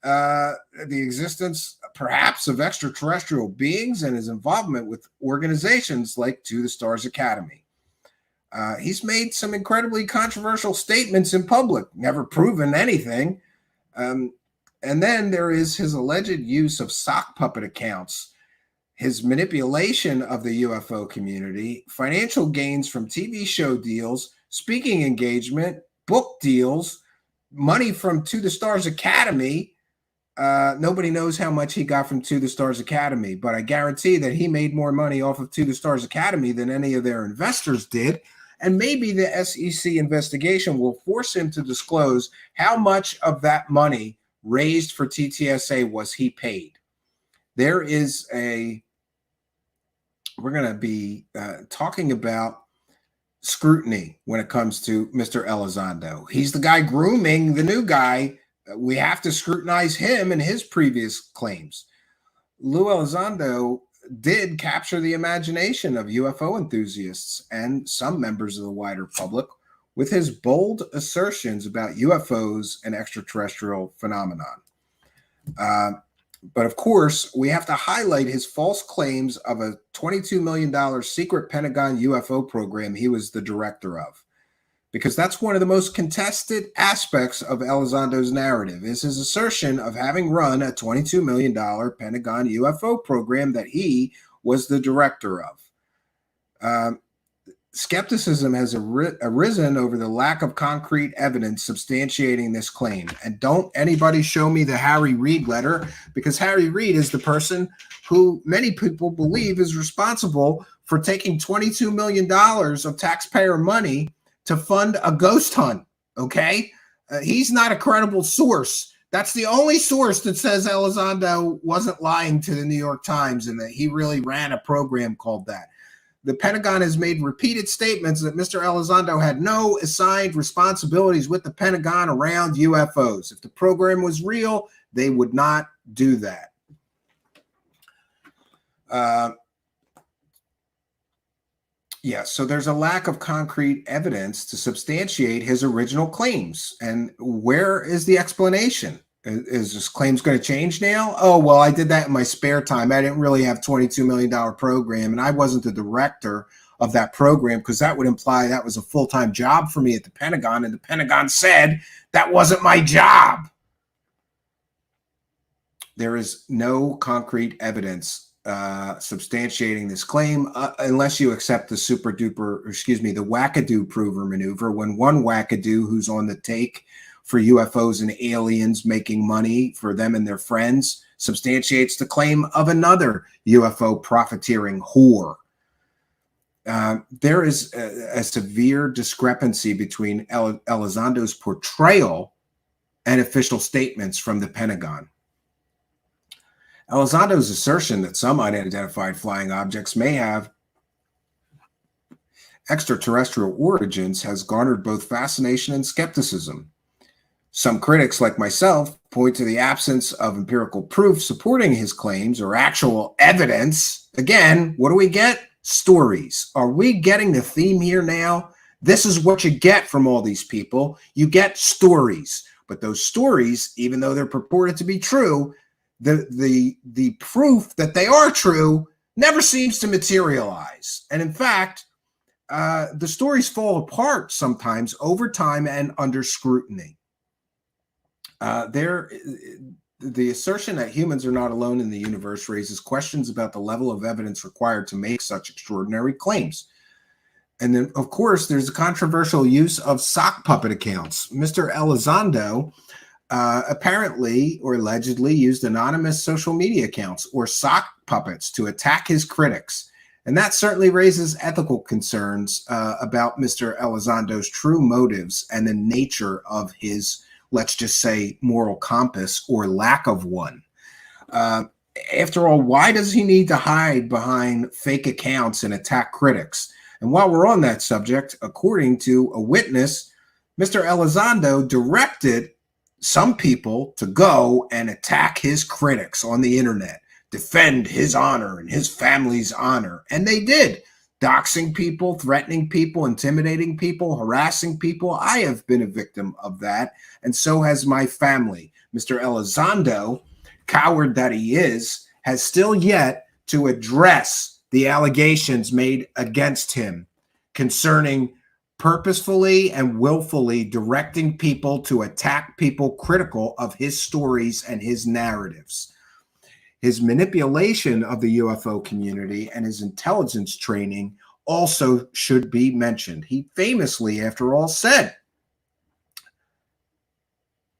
Speaker 2: the existence perhaps of extraterrestrial beings, and his involvement with organizations like To the Stars Academy. He's made some incredibly controversial statements in public, never proven anything. And then there is his alleged use of sock puppet accounts, his manipulation of the UFO community, financial gains from TV show deals, speaking engagement, book deals, money from To the Stars Academy. Nobody knows how much he got from To the Stars Academy, but I guarantee that he made more money off of To the Stars Academy than any of their investors did. And maybe the SEC investigation will force him to disclose how much of that money raised for TTSA was he paid? There is we're going to be talking about scrutiny when it comes to Mr. Elizondo. He's the guy grooming the new guy. We have to scrutinize him and his previous claims. Lue Elizondo did capture the imagination of UFO enthusiasts and some members of the wider public with his bold assertions about UFOs and extraterrestrial phenomenon. But of course, we have to highlight his false claims of a $22 million secret Pentagon UFO program he was the director of, because that's one of the most contested aspects of Elizondo's narrative, is his assertion of having run a $22 million Pentagon UFO program that he was the director of. Skepticism has arisen over the lack of concrete evidence substantiating this claim. And don't anybody show me the Harry Reid letter, because Harry Reid is the person who many people believe is responsible for taking $22 million of taxpayer money to fund a ghost hunt, okay? He's not a credible source. That's the only source that says Elizondo wasn't lying to the New York Times and that he really ran a program called that. The Pentagon has made repeated statements that Mr. Elizondo had no assigned responsibilities with the Pentagon around UFOs. If the program was real, they would not do that. So there's a lack of concrete evidence to substantiate his original claims. And where is the explanation? Is this claims going to change now? Oh, well, I did that in my spare time. I didn't really have $22 million program, and I wasn't the director of that program, because that would imply that was a full-time job for me at the Pentagon, and the Pentagon said that wasn't my job. There is no concrete evidence substantiating this claim unless you accept the the wackadoo prover maneuver, when one wackadoo who's on the take for UFOs and aliens making money for them and their friends substantiates the claim of another UFO profiteering whore. There is a severe discrepancy between Elizondo's portrayal and official statements from the Pentagon. Elizondo's assertion that some unidentified flying objects may have extraterrestrial origins has garnered both fascination and skepticism. Some critics, like myself, point to the absence of empirical proof supporting his claims or actual evidence. Again, what do we get? Stories. Are we getting the theme here now? This is what you get from all these people. You get stories. But those stories, even though they're purported to be true, the proof that they are true never seems to materialize. And in fact, the stories fall apart sometimes over time and under scrutiny. The assertion that humans are not alone in the universe raises questions about the level of evidence required to make such extraordinary claims. And then, of course, there's the controversial use of sock puppet accounts. Mr. Elizondo apparently or allegedly used anonymous social media accounts or sock puppets to attack his critics. And that certainly raises ethical concerns about Mr. Elizondo's true motives and the nature of his, let's just say, moral compass or lack of one. After all, why does he need to hide behind fake accounts and attack critics? And while we're on that subject, according to a witness, Mr. Elizondo directed some people to go and attack his critics on the internet, defend his honor and his family's honor. And they did. Doxing people, threatening people, intimidating people, harassing people. I have been a victim of that, and so has my family. Mr. Elizondo, coward that he is, has still yet to address the allegations made against him concerning purposefully and willfully directing people to attack people critical of his stories and his narratives. His manipulation of the UFO community and his intelligence training also should be mentioned. He famously, after all, said,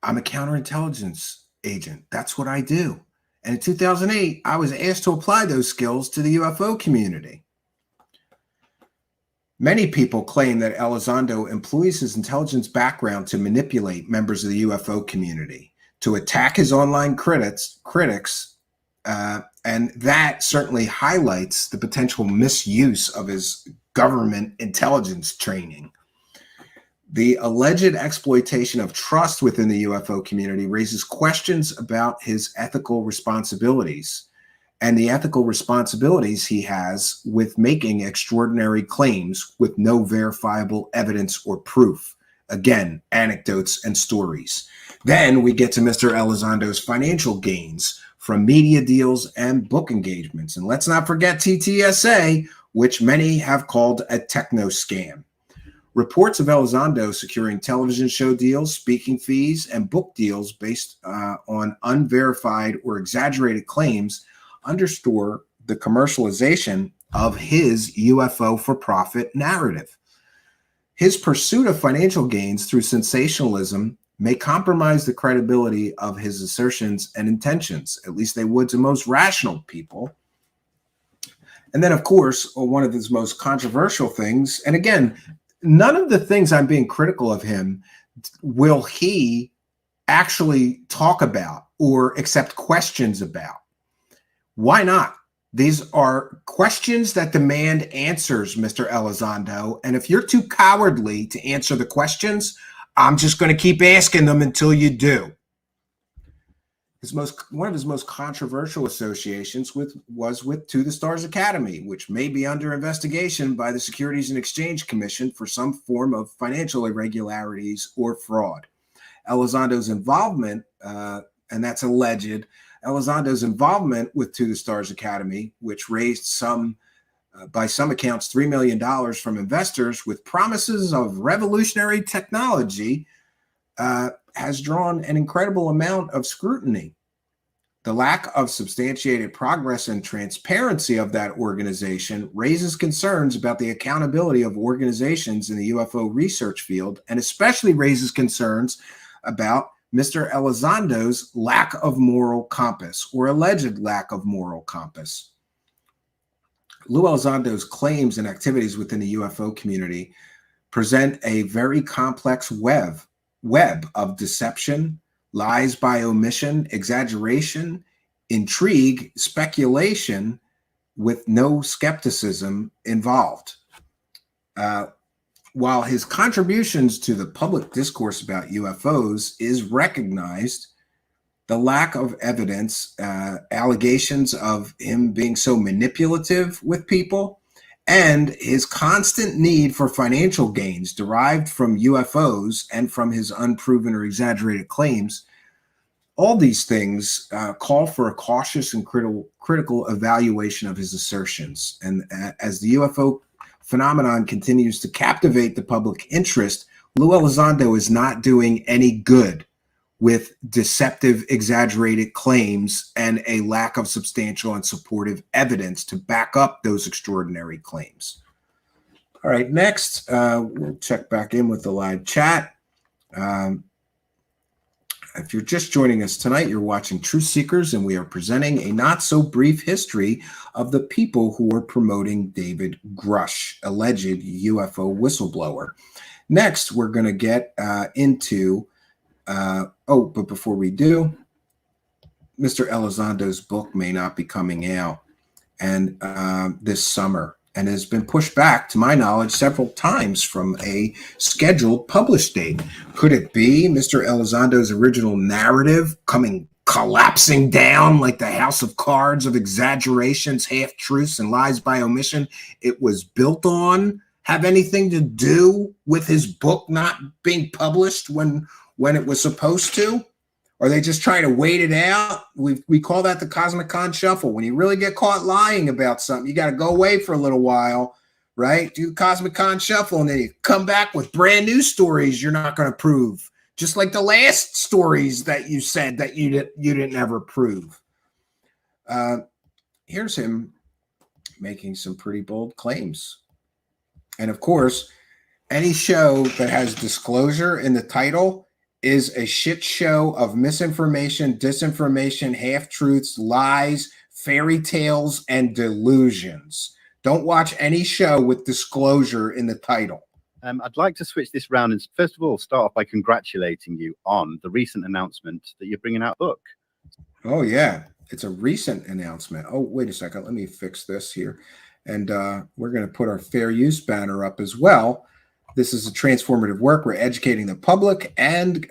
Speaker 2: "I'm a counterintelligence agent. That's what I do." And in 2008, I was asked to apply those skills to the UFO community. Many people claim that Elizondo employs his intelligence background to manipulate members of the UFO community. to attack his online critics, and that certainly highlights the potential misuse of his government intelligence training. The alleged exploitation of trust within the UFO community raises questions about his ethical responsibilities and the ethical responsibilities he has with making extraordinary claims with no verifiable evidence or proof. Again, anecdotes and stories. Then we get to Mr. Elizondo's financial gains from media deals and book engagements. And let's not forget TTSA, which many have called a techno scam. Reports of Elizondo securing television show deals, speaking fees, and book deals based on unverified or exaggerated claims underscore the commercialization of his UFO for-profit narrative. His pursuit of financial gains through sensationalism may compromise the credibility of his assertions and intentions. At least they would to most rational people. And then, of course, one of his most controversial things, and again, none of the things I'm being critical of him will he actually talk about or accept questions about. Why not? These are questions that demand answers, Mr. Elizondo. And if you're too cowardly to answer the questions, I'm just going to keep asking them until you do. One of his most controversial associations was with To the Stars Academy, which may be under investigation by the Securities and Exchange Commission for some form of financial irregularities or fraud. Elizondo's involvement, and that's alleged, Elizondo's involvement with To the Stars Academy, which raised by some accounts, $3 million from investors with promises of revolutionary technology, has drawn an incredible amount of scrutiny. The lack of substantiated progress and transparency of that organization raises concerns about the accountability of organizations in the UFO research field, and especially raises concerns about Mr. Elizondo's lack of moral compass, or alleged lack of moral compass. Lue Elizondo's claims and activities within the UFO community present a very complex web of deception, lies by omission, exaggeration, intrigue, speculation, with no skepticism involved. While his contributions to the public discourse about UFOs is recognized, the lack of evidence, allegations of him being so manipulative with people, and his constant need for financial gains derived from UFOs and from his unproven or exaggerated claims, all these things call for a cautious and critical evaluation of his assertions. And as the UFO phenomenon continues to captivate the public interest, Lue Elizondo is not doing any good with deceptive, exaggerated claims and a lack of substantial and supportive evidence to back up those extraordinary claims. All right, next, we'll check back in with the live chat. If you're just joining us tonight, you're watching Truth Seekers, and we are presenting a not-so-brief history of the people who are promoting David Grusch, alleged UFO whistleblower. Next, we're going to get into, but before we do, Mr. Elizondo's book may not be coming out and this summer, and has been pushed back, to my knowledge, several times from a scheduled publish date. Could it be Mr. Elizondo's original narrative collapsing down like the house of cards of exaggerations, half-truths, and lies by omission it was built on have anything to do with his book not being published when it was supposed to? Are they just trying to wait it out? We call that the Cosmic Con Shuffle. When you really get caught lying about something, you got to go away for a little while, right? Do Cosmic Con Shuffle, and then you come back with brand new stories you're not going to prove. Just like the last stories that you said that you didn't ever prove. Here's him making some pretty bold claims. And of course, any show that has disclosure in the title is a shit show of misinformation, disinformation, half-truths, lies, fairy tales, and delusions. Don't watch any show with disclosure in the title,
Speaker 5: I'd like to switch this round and first of all start off by congratulating you on the recent announcement that you're bringing out a book.
Speaker 2: Oh, yeah. It's a recent announcement. Oh, wait a second. Let me fix this here. And we're going to put our fair use banner up as well. This is a transformative work. We're educating the public and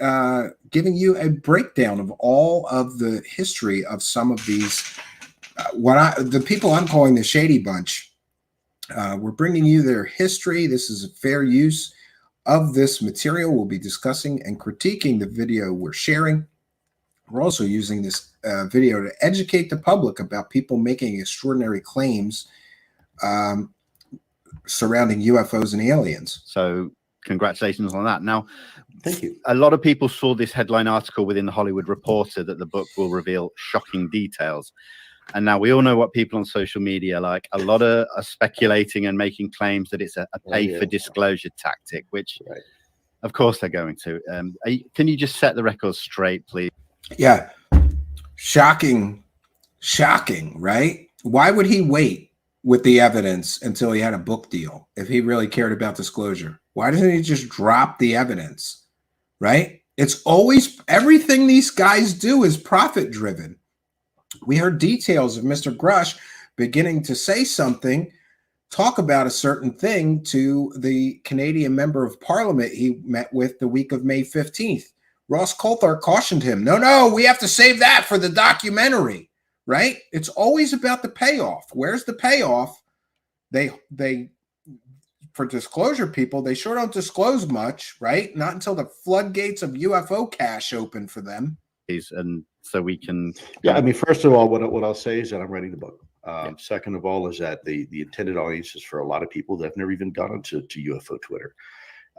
Speaker 2: giving you a breakdown of all of the history of some of these, the people I'm calling the Shady Bunch. We're bringing you their history. This is a fair use of this material. We'll be discussing and critiquing the video we're sharing. We're also using this video to educate the public about people making extraordinary claims surrounding UFOs and aliens.
Speaker 5: So congratulations on that. Now,
Speaker 6: thank you.
Speaker 5: A lot of people saw this headline article within the Hollywood Reporter that the book will reveal shocking details. And now we all know what people on social media like. A lot of are speculating and making claims that it's a pay for disclosure tactic, which of course they're going to. Can you just set the record straight, please?
Speaker 2: Yeah. Shocking, right? Why would he wait with the evidence until he had a book deal if he really cared about disclosure? Why doesn't he just drop the evidence, right? It's always, everything these guys do is profit driven. We heard details of Mr. Grusch beginning to say something, talk about a certain thing to the Canadian member of parliament he met with the week of May 15th. Ross Coulthart cautioned him, no, we have to save that for the documentary, right? It's always about the payoff. Where's the payoff? They for disclosure people, they sure don't disclose much, right? Not until the floodgates of UFO cash open for them.
Speaker 5: And so we can...
Speaker 6: Yeah, I mean, first of all, what I'll say is that I'm writing the book. Second of all is that the intended audience is for a lot of people that have never even gone to UFO Twitter.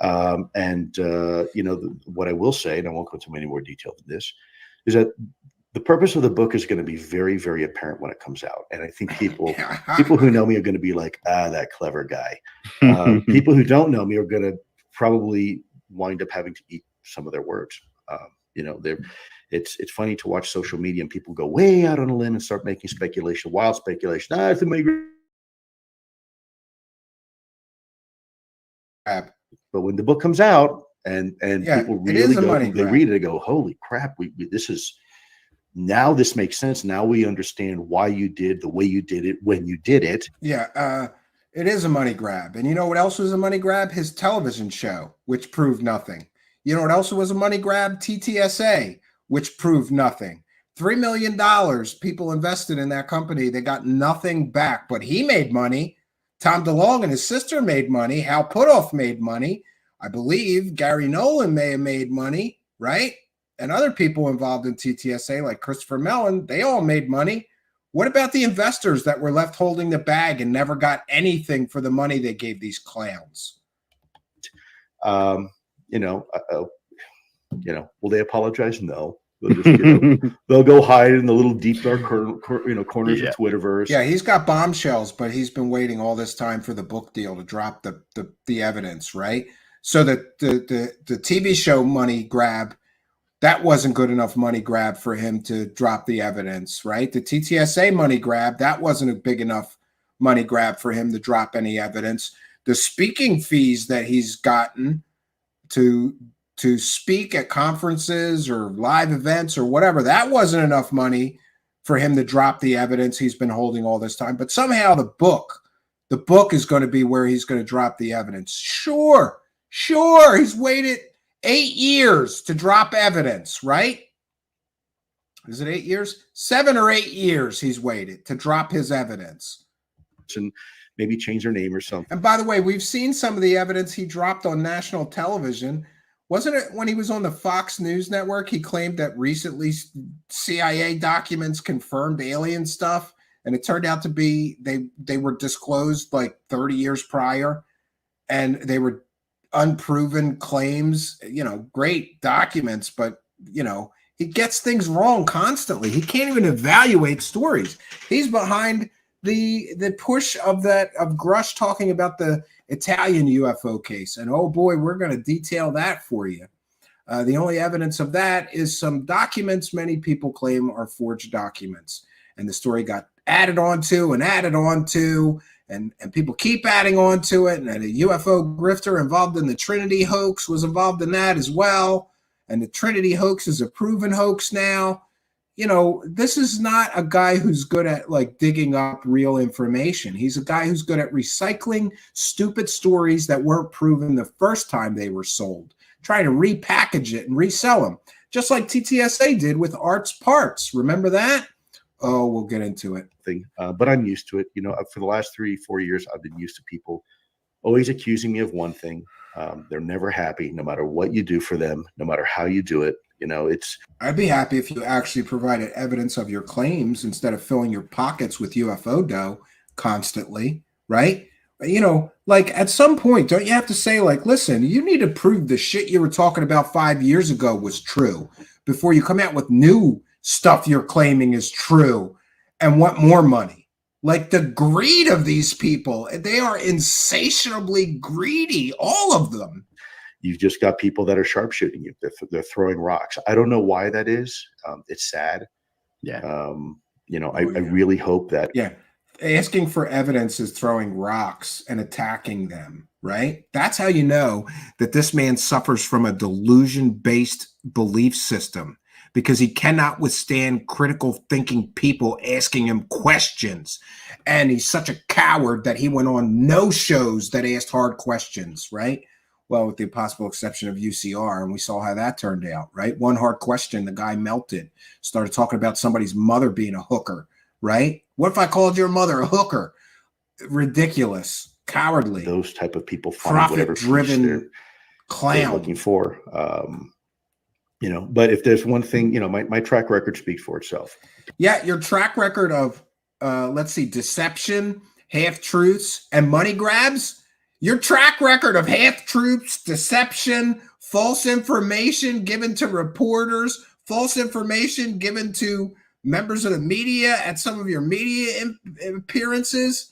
Speaker 6: You know, what I will say, and I won't go into many more detail than this, is that the purpose of the book is going to be very, very apparent when it comes out. And I think people who know me are going to be like, that clever guy. People who don't know me are going to probably wind up having to eat some of their words. You know, it's funny to watch social media and people go way out on a limb and start making speculation, wild speculation. It's a But when the book comes out and people really they read it and go, holy crap, this is, now this makes sense. Now we understand why you did the way you did it when you did it.
Speaker 2: Yeah, it is a money grab. And you know what else was a money grab? His television show, which proved nothing. You know what else was a money grab? TTSA, which proved nothing. $3 million people invested in that company. They got nothing back, but he made money. Tom DeLonge and his sister made money. Hal Putoff made money. I believe Gary Nolan may have made money, right? And other people involved in TTSA like Christopher Mellon, they all made money. What about the investors that were left holding the bag and never got anything for the money they gave these clowns?
Speaker 6: Will they apologize? No. They'll just, they'll go hide in the little deep dark corners of Twitterverse.
Speaker 2: Yeah, he's got bombshells, but he's been waiting all this time for the book deal to drop the evidence, right? So that the TV show money grab, that wasn't good enough money grab for him to drop the evidence, right? The TTSA money grab, that wasn't a big enough money grab for him to drop any evidence. The speaking fees that he's gotten to speak at conferences or live events or whatever, that wasn't enough money for him to drop the evidence he's been holding all this time. But somehow the book is going to be where he's going to drop the evidence. Sure. He's waited 8 years to drop evidence, right? Is it 8 years? 7 or 8 years he's waited to drop his evidence.
Speaker 6: And maybe change their name or something.
Speaker 2: And by the way, we've seen some of the evidence he dropped on national television. Wasn't it when he was on the Fox News network, he claimed that recently CIA documents confirmed alien stuff, and it turned out to be they were disclosed like 30 years prior, and they were unproven claims, great documents, but, he gets things wrong constantly. He can't even evaluate stories. He's behind the push of Grusch talking about the Italian UFO case. And oh boy, we're going to detail that for you. The only evidence of that is some documents many people claim are forged documents. And the story got added on to and added on to, and people keep adding on to it. And a UFO grifter involved in the Trinity hoax was involved in that as well. And the Trinity hoax is a proven hoax now. You know, this is not a guy who's good at like digging up real information. He's a guy who's good at recycling stupid stories that weren't proven the first time they were sold, trying to repackage it and resell them, just like TTSA did with Art's Parts. Remember that? Oh, we'll get into it.
Speaker 6: But I'm used to it. You know, for the last 3-4 years, I've been used to people always accusing me of one thing. They're never happy, no matter what you do for them, no matter how you do it. You know,
Speaker 2: I'd be happy if you actually provided evidence of your claims instead of filling your pockets with UFO dough constantly, right? You know, like at some point, don't you have to say, like, listen, you need to prove the shit you were talking about 5 years ago was true before you come out with new stuff you're claiming is true and want more money. Like the greed of these people, they are insatiably greedy, all of them.
Speaker 6: You've just got people that are sharpshooting you. They're throwing rocks. I don't know why that is. It's sad.
Speaker 5: Yeah.
Speaker 6: You know, I really hope that.
Speaker 2: Yeah. Asking for evidence is throwing rocks and attacking them, right? That's how you know that this man suffers from a delusion-based belief system, because he cannot withstand critical thinking people asking him questions. And he's such a coward that he went on no shows that asked hard questions, right? Well, with the possible exception of UCR, and we saw how that turned out, right? One hard question, the guy melted, started talking about somebody's mother being a hooker, right? What if I called your mother a hooker? Ridiculous, cowardly.
Speaker 6: Those type of people find whatever
Speaker 2: profit-driven clown
Speaker 6: they're looking for. You know, but if there's one thing, you know, my track record speaks for itself.
Speaker 2: Yeah, your track record of, let's see, deception, half-truths, and money grabs. Your track record of half-truths, deception, false information given to reporters, false information given to members of the media at some of your media appearances,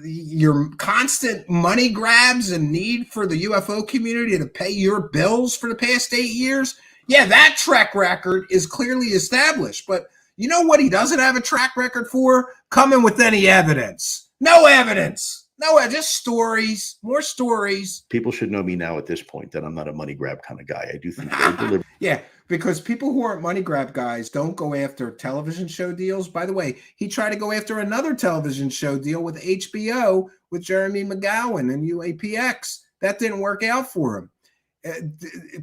Speaker 2: your constant money grabs and need for the UFO community to pay your bills for the past 8 years. Yeah, that track record is clearly established. But you know what he doesn't have a track record for? Coming with any evidence. No evidence. No, just stories, more stories.
Speaker 6: People should know me now at this point that I'm not a money grab kind of guy. I do think very deliberate.
Speaker 2: Yeah, because people who aren't money grab guys don't go after television show deals. By the way, he tried to go after another television show deal with HBO with Jeremy McGowan and UAPX. That didn't work out for him.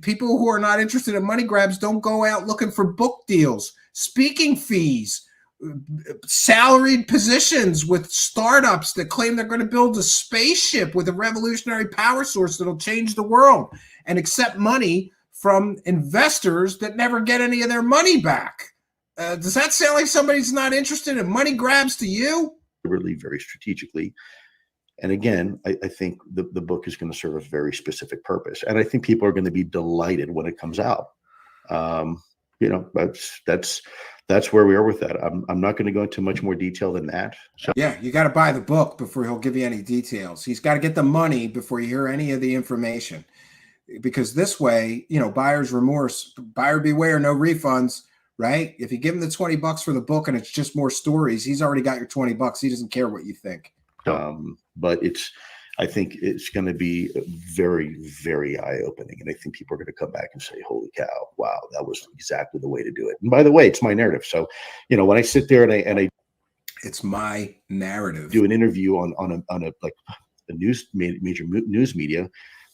Speaker 2: People who are not interested in money grabs don't go out looking for book deals, speaking fees, salaried positions with startups that claim they're going to build a spaceship with a revolutionary power source that'll change the world, and accept money from investors that never get any of their money back. Does that sound like somebody's not interested in money grabs to you?
Speaker 6: Really, very strategically. And again, I think the book is going to serve a very specific purpose. And I think people are going to be delighted when it comes out. You know, that's where we are with that. I'm not going to go into much more detail than that.
Speaker 2: Yeah, you got to buy the book before he'll give you any details. He's got to get the money before you hear any of the information, because this way, you know, buyer's remorse, buyer beware, no refunds, right? If you give him the $20 for the book and it's just more stories, he's already got your $20. He doesn't care what you think.
Speaker 6: But I think it's going to be very, very eye-opening. And I think people are going to come back and say, holy cow, wow, that was exactly the way to do it. And by the way, it's my narrative. So, you know, when I sit there and I
Speaker 2: it's my narrative,
Speaker 6: do an interview on a like a major news media,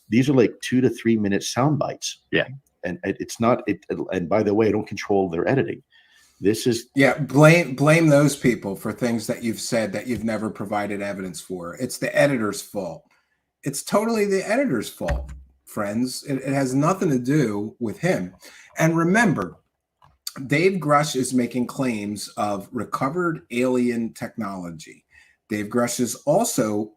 Speaker 6: these are like 2 to 3 minute sound bites.
Speaker 5: Yeah.
Speaker 6: And it's not it. And by the way, I don't control their editing. This is
Speaker 2: blame those people for things that you've said that you've never provided evidence for. It's the editor's fault. It's totally the editor's fault, friends. It has nothing to do with him. And remember, Dave Grusch is making claims of recovered alien technology. Dave Grusch is also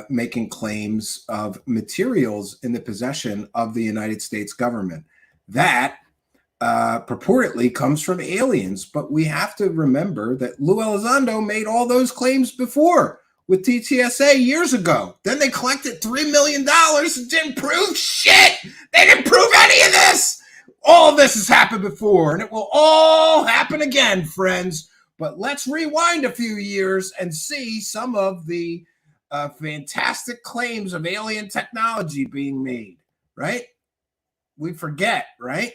Speaker 2: making claims of materials in the possession of the United States government that purportedly comes from aliens. But we have to remember that Lue Elizondo made all those claims before with TTSA years ago. Then they collected $3 million and didn't prove shit. They didn't prove any of this. All of this has happened before, and it will all happen again, friends. But let's rewind a few years and see some of the fantastic claims of alien technology being made, right? We forget, right?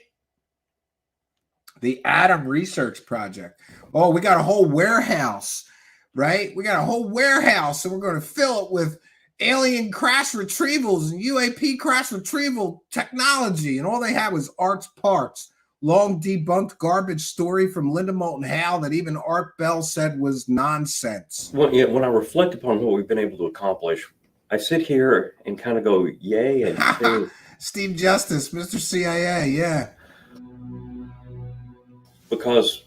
Speaker 2: The Atom Research Project. Oh, we got a whole warehouse, right? We got a whole warehouse, and we're going to fill it with alien crash retrievals and UAP crash retrieval technology. And all they had was Art's parts. Long debunked garbage story from Linda Moulton Howe that even Art Bell said was nonsense.
Speaker 7: Well, yeah, when I reflect upon what we've been able to accomplish, I sit here and kind of go, yay, and say,
Speaker 2: Steve Justice, Mr. CIA, yeah.
Speaker 7: Because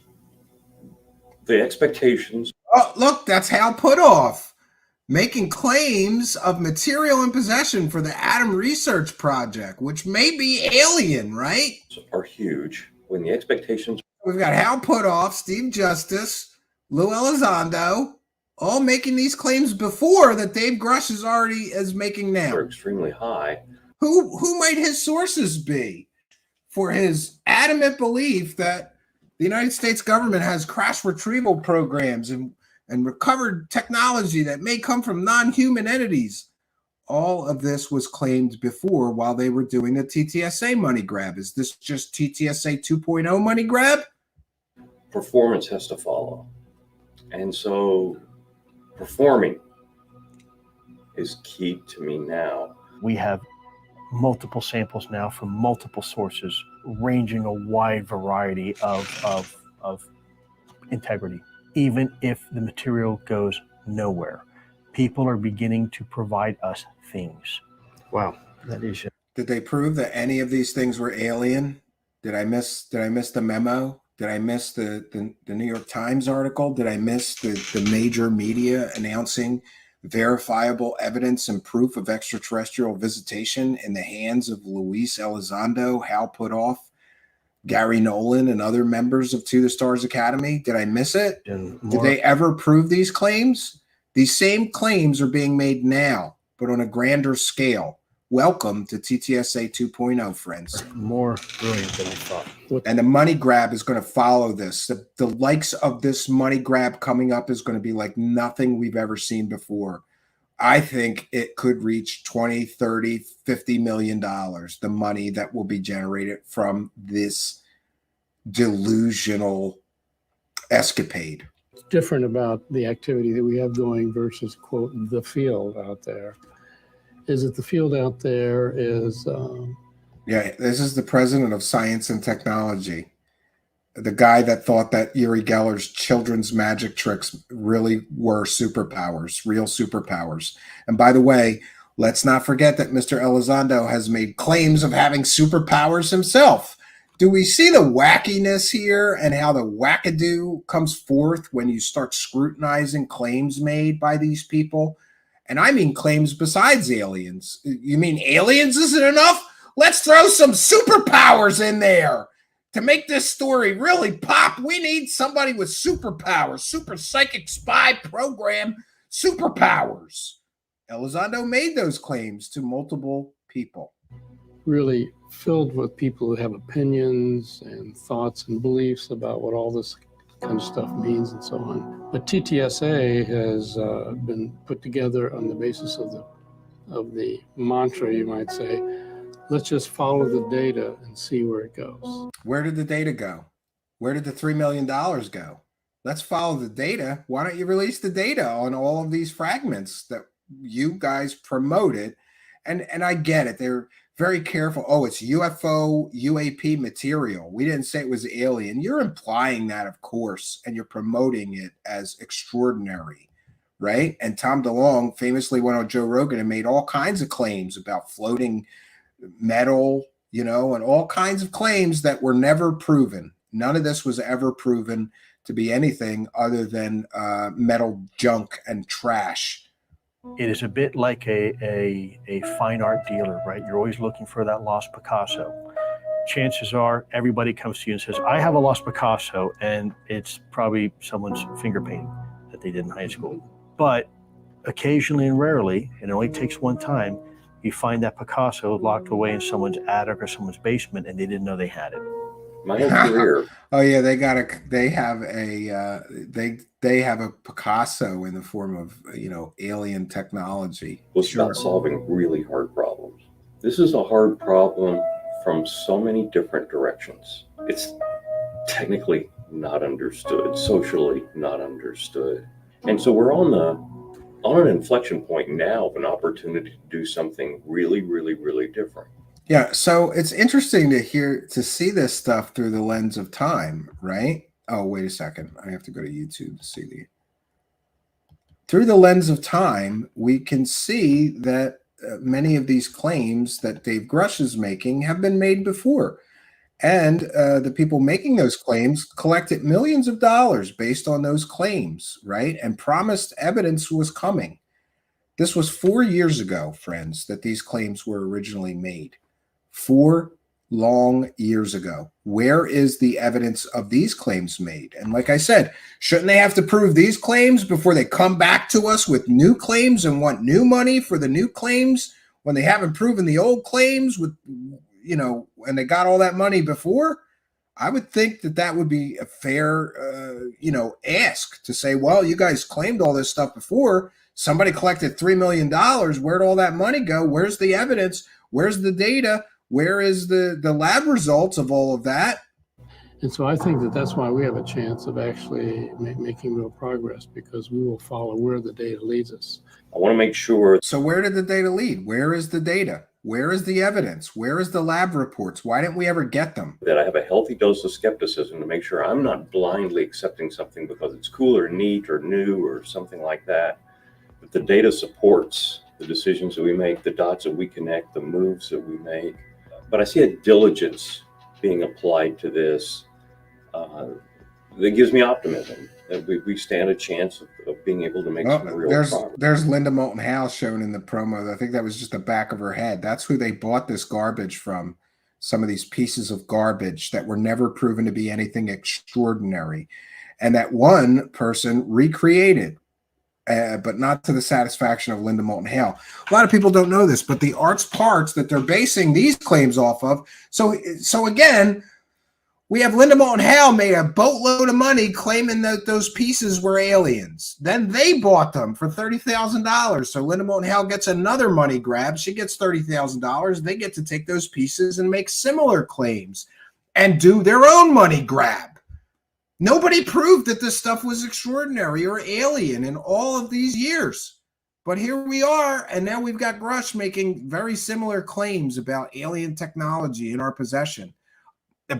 Speaker 7: the expectations.
Speaker 2: Oh, look, that's Hal Putoff making claims of material in possession for the Atom Research Project, which may be alien, right?
Speaker 7: Are huge when the expectations.
Speaker 2: We've got Hal Putoff, Steve Justice, Lue Elizondo, all making these claims before that Dave Grusch is making now.
Speaker 7: Are extremely high.
Speaker 2: Who might his sources be for his adamant belief that the United States government has crash retrieval programs and recovered technology that may come from non-human entities? All of this was claimed before while they were doing the TTSA money grab. Is this just TTSA 2.0 money grab?
Speaker 7: Performance has to follow. And so performing is key to me now.
Speaker 8: We have multiple samples now from multiple sources, ranging a wide variety of integrity. Even if the material goes nowhere, people are beginning to provide us things.
Speaker 6: Wow, that is.
Speaker 2: Did they prove that any of these things were alien? Did I miss the memo? Did I miss the New York Times article? Did I miss the major media announcing verifiable evidence and proof of extraterrestrial visitation in the hands of Lue Elizondo, Hal Putoff, Gary Nolan, and other members of To the Stars Academy? Did I miss it? Did they ever prove these claims? These same claims are being made now, but on a grander scale. Welcome to TTSA 2.0, friends.
Speaker 8: More brilliant than we thought.
Speaker 2: And the money grab is going to follow this. The likes of this money grab coming up is going to be like nothing we've ever seen before. I think it could reach 20, 30, 50 million dollars, the money that will be generated from this delusional escapade.
Speaker 9: What's different about the activity that we have going versus, quote, the field out there is that the field out there is...
Speaker 2: Yeah, this is the president of science and technology. The guy that thought that Uri Geller's children's magic tricks really were superpowers, real superpowers. And by the way, let's not forget that Mr. Elizondo has made claims of having superpowers himself. Do we see the wackiness here and how the wackadoo comes forth when you start scrutinizing claims made by these people? And I mean claims besides aliens. You mean aliens isn't enough? Let's throw some superpowers in there. To make this story really pop, we need somebody with superpowers, super psychic spy program superpowers. Elizondo made those claims to multiple people.
Speaker 9: really filled with people who have opinions and thoughts and beliefs about what all this kind of stuff means and so on. But TTSA has been put together on the basis of the mantra, you might say, let's just follow the data and see where it goes.
Speaker 2: Where did the data go? Where did the $3 million go? Let's follow the data. Why don't you release the data on all of these fragments that you guys promoted? And I get it. They're very careful. Oh, it's UFO, UAP material. We didn't say it was alien. You're implying that, of course, and you're promoting it as extraordinary, right? And Tom DeLonge famously went on Joe Rogan and made all kinds of claims about floating metal, you know, and all kinds of claims that were never proven. None of this was ever proven to be anything other than metal junk and trash.
Speaker 8: It is a bit like a fine art dealer, right? You're always looking for that lost Picasso. Chances are everybody comes to you and says, I have a lost Picasso, and it's probably someone's finger painting that they did in high school. But occasionally and rarely, and it only takes one time, you find that Picasso locked away in someone's attic or someone's basement and they didn't know they had it.
Speaker 7: my whole career.
Speaker 2: Oh yeah, they have a Picasso in the form of alien technology.
Speaker 7: Was about solving really hard problems. This is a hard problem from so many different directions. It's technically not understood, socially not understood. And so we're on an inflection point now of an opportunity to do something really, really, really different.
Speaker 2: Yeah, so it's interesting to see this stuff through the lens of time, right? Oh, wait a second. I have to go to YouTube to see through the lens of time, we can see that many of these claims that Dave Grusch is making have been made before. And the people making those claims collected millions of dollars based on those claims, right? And promised evidence was coming. This was 4 years ago, friends, that these claims were originally made. 4 long years ago. Where is the evidence of these claims made? And like I said, shouldn't they have to prove these claims before they come back to us with new claims and want new money for the new claims when they haven't proven the old claims with, and they got all that money before? I would think that would be a fair, ask to say, well, you guys claimed all this stuff before. Somebody collected $3 million. Where'd all that money go? Where's the evidence? Where's the data? Where is the lab results of all of that?
Speaker 9: And so I think that's why we have a chance of actually making real progress, because we will follow where the data leads us.
Speaker 7: I want to make sure.
Speaker 2: So where did the data lead? Where is the data? Where is the evidence? Where is the lab reports? Why didn't we ever get them?
Speaker 7: That I have a healthy dose of skepticism to make sure I'm not blindly accepting something because it's cool or neat or new or something like that. But the data supports the decisions that we make, the dots that we connect, the moves that we make. But I see a diligence being applied to this that gives me optimism that we stand a chance of being able to make some real progress.
Speaker 2: There's Linda Moulton Howe shown in the promo. I think that was just the back of her head. That's who they bought this garbage from. Some of these pieces of garbage that were never proven to be anything extraordinary. And that one person recreated. But not to the satisfaction of Linda Moulton Howe. A lot of people don't know this, but the arts parts that they're basing these claims off of. So again, we have Linda Moulton Howe made a boatload of money claiming that those pieces were aliens. Then they bought them for $30,000. So Linda Moulton Howe gets another money grab. She gets $30,000. They get to take those pieces and make similar claims and do their own money grab. Nobody proved that this stuff was extraordinary or alien in all of these years. But here we are, and now we've got Grusch making very similar claims about alien technology in our possession.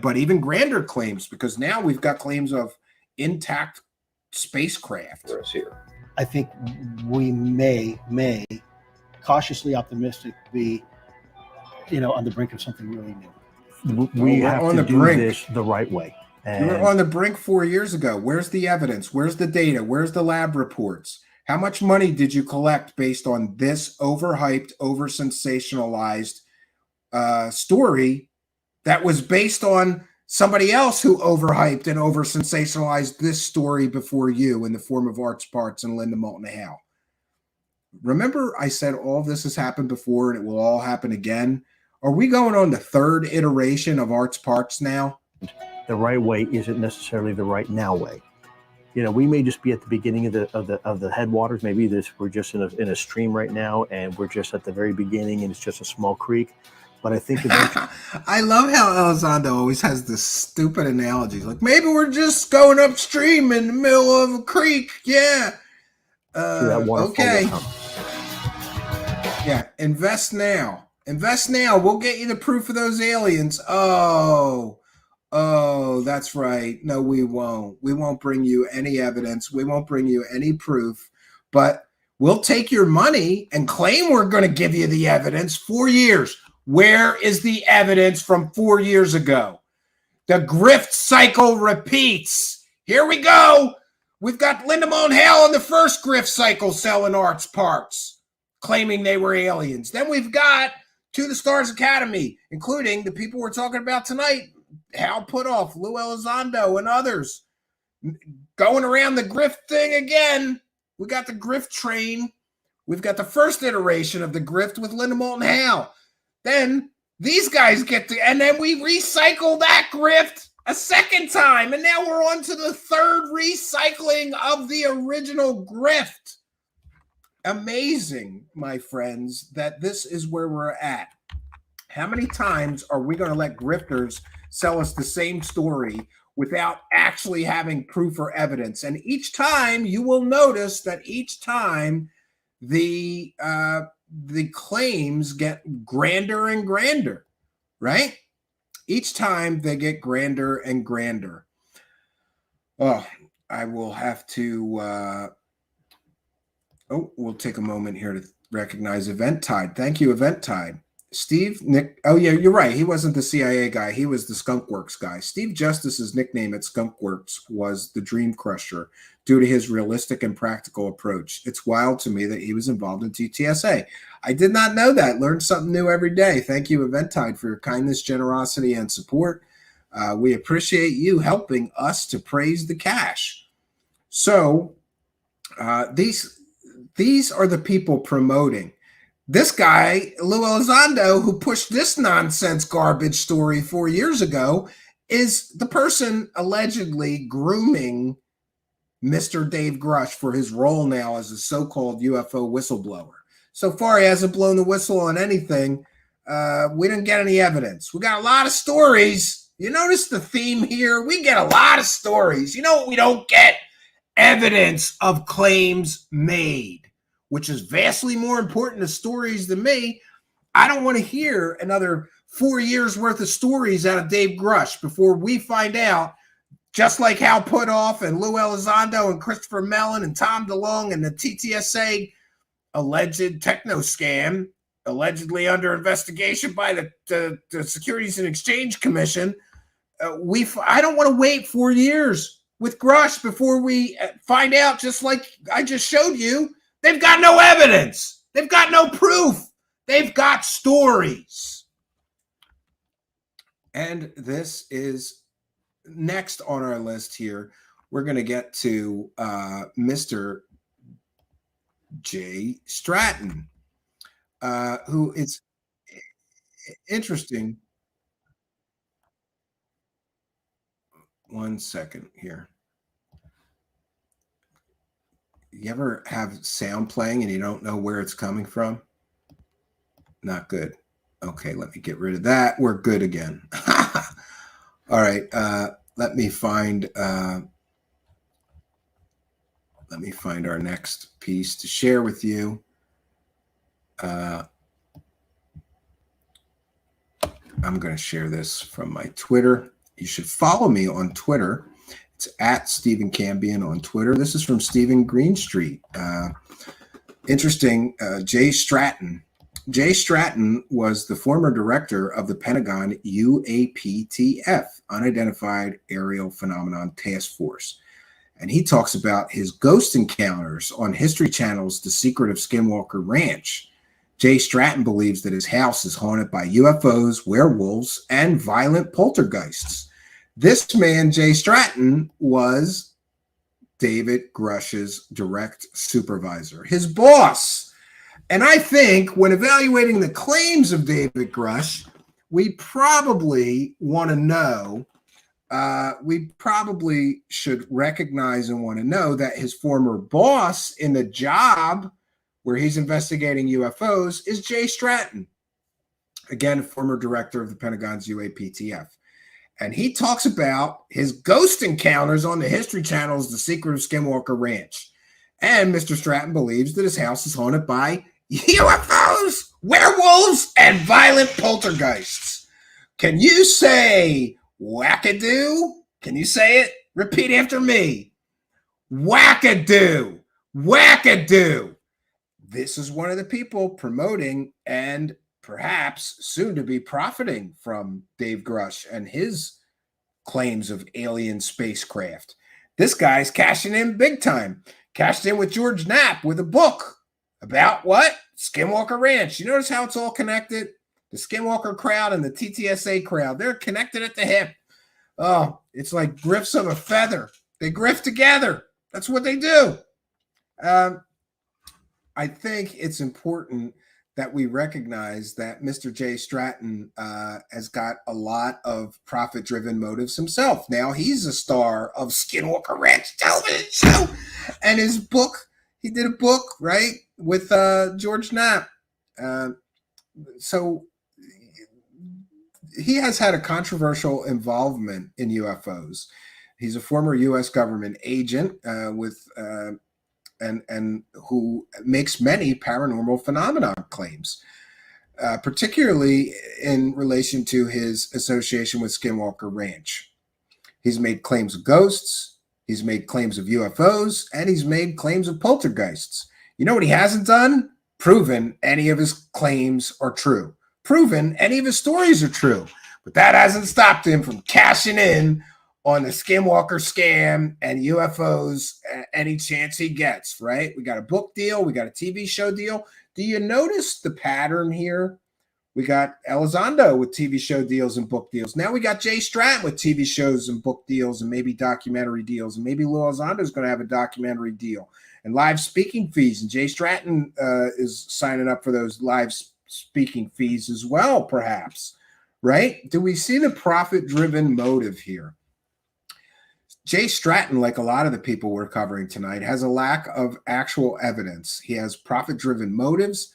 Speaker 2: But even grander claims, because now we've got claims of intact spacecraft.
Speaker 10: I think we may cautiously optimistic be, on the brink of something really new.
Speaker 8: We have to do this the right way.
Speaker 2: You were on the brink 4 years ago. Where's the evidence? Where's the data? Where's the lab reports? How much money did you collect based on this overhyped, over-sensationalized story that was based on somebody else who overhyped and over-sensationalized this story before you in the form of Arts Parts and Linda Moulton Howe? Remember I said all of this has happened before and it will all happen again? Are we going on the third iteration of Arts Parts now?
Speaker 8: The right way isn't necessarily the right now way. We may just be at the beginning of the headwaters. Maybe we're just in a stream right now, and we're just at the very beginning, and it's just a small creek. But I think eventually,
Speaker 2: I love how Elizondo always has this stupid analogy. Like, maybe we're just going upstream in the middle of a creek. Yeah. Okay. Yeah. Invest now. Invest now. We'll get you the proof of those aliens. Oh, that's right. No, we won't. We won't bring you any evidence. We won't bring you any proof, but we'll take your money and claim we're going to give you the evidence. 4 years. Where is the evidence from 4 years ago? The grift cycle repeats. Here we go. We've got Linda Moulton Howe in the first grift cycle selling Arts Parts, claiming they were aliens. Then we've got To the Stars Academy, including the people we're talking about tonight, Hal Putoff, Lue Elizondo, and others going around the grift thing again. We got the grift train. We've got the first iteration of the grift with Linda Moulton Howe. Then these guys and then we recycle that grift a second time. And now we're on to the third recycling of the original grift. Amazing, my friends, that this is where we're at. How many times are we going to let grifters sell us the same story without actually having proof or evidence? And each time you will notice that each time the claims get grander and grander, right? Each time they get grander and grander. Oh, I will have to, we'll take a moment here to recognize Event-Tide. Thank you, Event-Tide. Steve, Nick, oh yeah, you're right. He wasn't the CIA guy. He was the Skunk Works guy. Steve Justice's nickname at Skunk Works was the Dream Crusher due to his realistic and practical approach. It's wild to me that he was involved in TTSA. I did not know that. Learn something new every day. Thank you, Event-Tide, for your kindness, generosity, and support. We appreciate you helping us to praise the cash. So these are the people promoting. This guy, Lue Elizondo, who pushed this nonsense garbage story 4 years ago, is the person allegedly grooming Mr. Dave Grusch for his role now as a so-called UFO whistleblower. So far, he hasn't blown the whistle on anything. We didn't get any evidence. We got a lot of stories. You notice the theme here? We get a lot of stories. You know what we don't get? Evidence of claims made, which is vastly more important to stories than me. I don't want to hear another 4 years worth of stories out of Dave Grusch before we find out, just like how Putoff and Lue Elizondo and Christopher Mellon and Tom DeLonge and the TTSA alleged techno scam, allegedly under investigation by the Securities and Exchange Commission. I don't want to wait 4 years with Grusch before we find out, just like I just showed you. They've got no evidence. They've got no proof. They've got stories. And this is next on our list here. We're going to get to Mr. J. Stratton, who is interesting. 1 second here. You ever have sound playing and you don't know where it's coming from? Not good. Okay, let me get rid of that. We're good again. All right, let me find our next piece to share with you. I'm going to share this from my Twitter. You should follow me on Twitter. It's at Stephen Cambion on Twitter. This is from Stephen Greenstreet. Interesting. Jay Stratton. Jay Stratton was the former director of the Pentagon UAPTF, Unidentified Aerial Phenomenon Task Force. And he talks about his ghost encounters on History Channel's The Secret of Skinwalker Ranch. Jay Stratton believes that his house is haunted by UFOs, werewolves, and violent poltergeists. This man, Jay Stratton, was David Grusch's direct supervisor, his boss. And I think when evaluating the claims of David Grusch, we probably want to know, we probably should recognize and want to know that his former boss in the job where he's investigating UFOs is Jay Stratton, again, former director of the Pentagon's UAPTF. And he talks about his ghost encounters on the History Channel's The Secret of Skinwalker Ranch. And Mr. Stratton believes that his house is haunted by UFOs, werewolves, and violent poltergeists. Can you say wackadoo? Can you say it? Repeat after me. Wackadoo. Wackadoo. This is one of the people promoting and perhaps soon to be profiting from Dave Grusch and his claims of alien spacecraft. This guy's cashing in big time. Cashed in with George Knapp with a book about what? Skinwalker Ranch. You notice how it's all connected? The Skinwalker crowd and the TTSA crowd, they're connected at the hip. Oh, it's like grifts of a feather. They grift together. That's what they do. I think it's important that we recognize that Mr. J. Stratton has got a lot of profit-driven motives himself. Now he's a star of Skinwalker Ranch television show, and his book, he did a book, right, with George Knapp. So he has had a controversial involvement in UFOs. He's a former U.S. government agent and who makes many paranormal phenomenon claims, particularly in relation to his association with Skinwalker Ranch. He's made claims of ghosts, he's made claims of UFOs, and he's made claims of poltergeists. You know what he hasn't done? Proven any of his claims are true. Proven any of his stories are true. But that hasn't stopped him from cashing in on the Skinwalker scam and UFOs any chance he gets, right? We got a book deal. We got a TV show deal. Do you notice the pattern here? We got Elizondo with TV show deals and book deals. Now we got Jay Stratton with TV shows and book deals and maybe documentary deals. And maybe Lue Elizondo is going to have a documentary deal and live speaking fees. And Jay Stratton is signing up for those live speaking fees as well, perhaps, right? Do we see the profit-driven motive here? Jay Stratton, like a lot of the people we're covering tonight, has a lack of actual evidence. He has profit-driven motives,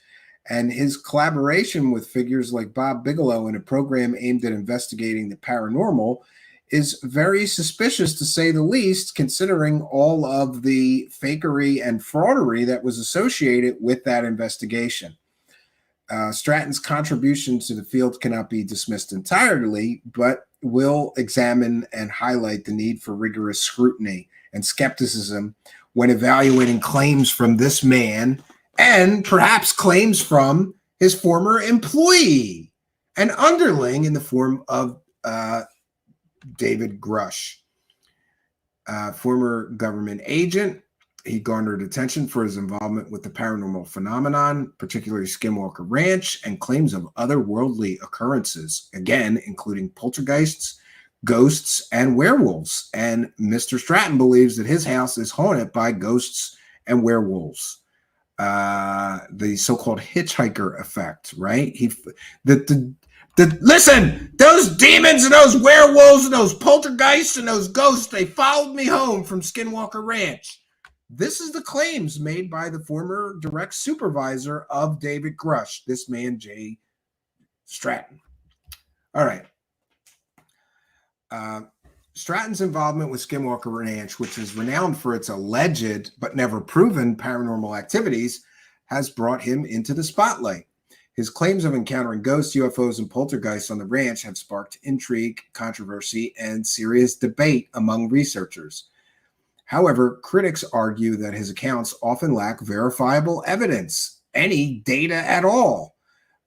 Speaker 2: and his collaboration with figures like Bob Bigelow in a program aimed at investigating the paranormal is very suspicious, to say the least, considering all of the fakery and fraudery that was associated with that investigation. Stratton's contribution to the field cannot be dismissed entirely, but will examine and highlight the need for rigorous scrutiny and skepticism when evaluating claims from this man and perhaps claims from his former employee and underling in the form of David Grusch, former government agent. He garnered attention for his involvement with the paranormal phenomenon, particularly Skinwalker Ranch, and claims of otherworldly occurrences, again, including poltergeists, ghosts, and werewolves. And Mr. Stratton believes that his house is haunted by ghosts and werewolves. The so-called hitchhiker effect, right? Listen, those demons and those werewolves and those poltergeists and those ghosts, they followed me home from Skinwalker Ranch. This is the claims made by the former direct supervisor of David Grusch, this man, Jay Stratton. All right. Stratton's involvement with Skinwalker Ranch, which is renowned for its alleged but never proven paranormal activities, has brought him into the spotlight. His claims of encountering ghosts, UFOs, and poltergeists on the ranch have sparked intrigue, controversy, and serious debate among researchers. However, critics argue that his accounts often lack verifiable evidence, any data at all,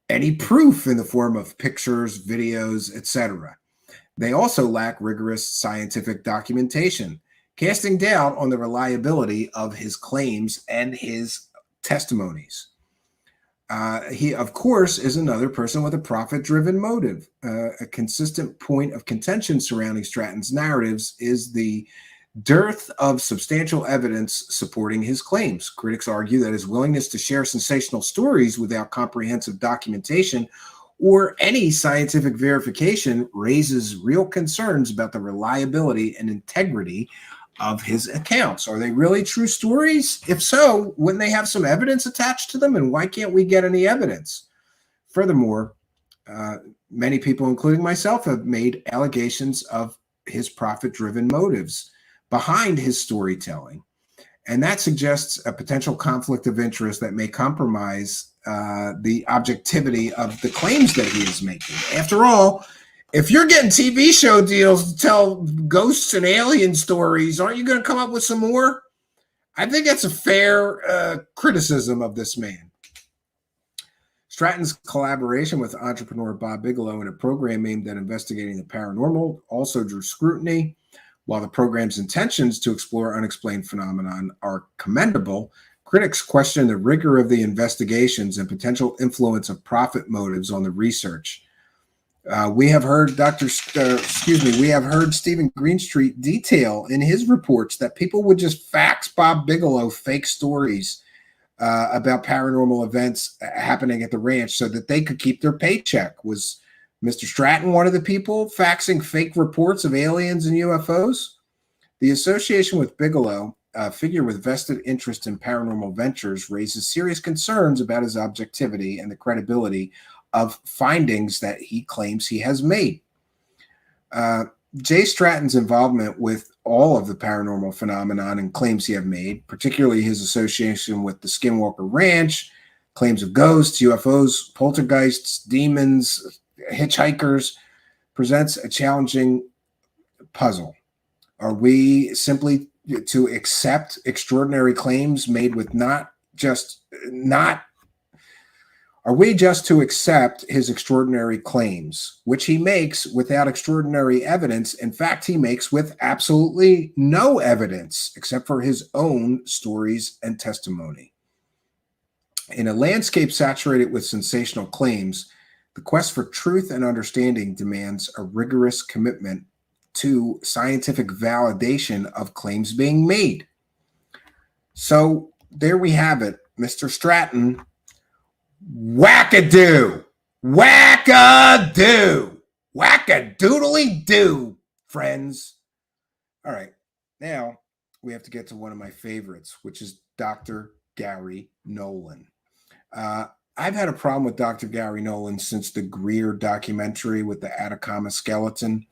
Speaker 2: any proof in the form of pictures, videos, etc. They also lack rigorous scientific documentation, casting doubt on the reliability of his claims and his testimonies. He, of course, is another person with a profit-driven motive. A consistent point of contention surrounding Stratton's narratives is the dearth of substantial evidence supporting his claims. Critics argue that his willingness to share sensational stories without comprehensive documentation or any scientific verification raises real concerns about the reliability and integrity of his accounts. Are they really true stories? If so, wouldn't they have some evidence attached to them? And why can't we get any evidence? Furthermore, many people, including myself, have made allegations of his profit-driven motives behind his storytelling. And that suggests a potential conflict of interest that may compromise the objectivity of the claims that he is making. After all, if you're getting TV show deals to tell ghosts and alien stories, aren't you going to come up with some more? I think that's a fair criticism of this man. Stratton's collaboration with entrepreneur Bob Bigelow in a program aimed at investigating the paranormal also drew scrutiny. While the program's intentions to explore unexplained phenomenon are commendable, critics question the rigor of the investigations and potential influence of profit motives on the research. We have heard Stephen Greenstreet detail in his reports that people would just fax Bob Bigelow fake stories about paranormal events happening at the ranch so that they could keep their paycheck. Was Mr. Stratton one of the people faxing fake reports of aliens and UFOs? The association with Bigelow, a figure with vested interest in paranormal ventures, raises serious concerns about his objectivity and the credibility of findings that he claims he has made. Jay Stratton's involvement with all of the paranormal phenomenon and claims he have made, particularly his association with the Skinwalker Ranch, claims of ghosts, UFOs, poltergeists, demons, hitchhikers, presents a challenging puzzle. Are we simply to accept extraordinary claims made with are we just to accept his extraordinary claims, which he makes without extraordinary evidence? In fact, he makes with absolutely no evidence except for his own stories and testimony. In a landscape saturated with sensational claims, the quest for truth and understanding demands a rigorous commitment to scientific validation of claims being made. So there we have it, Mr. Stratton. Wackadoo, wackadoo, wackadoodly-doo, friends. All right, now we have to get to one of my favorites, which is Dr. Gary Nolan. I've had a problem with Dr. Gary Nolan since the Greer documentary with the Atacama skeleton.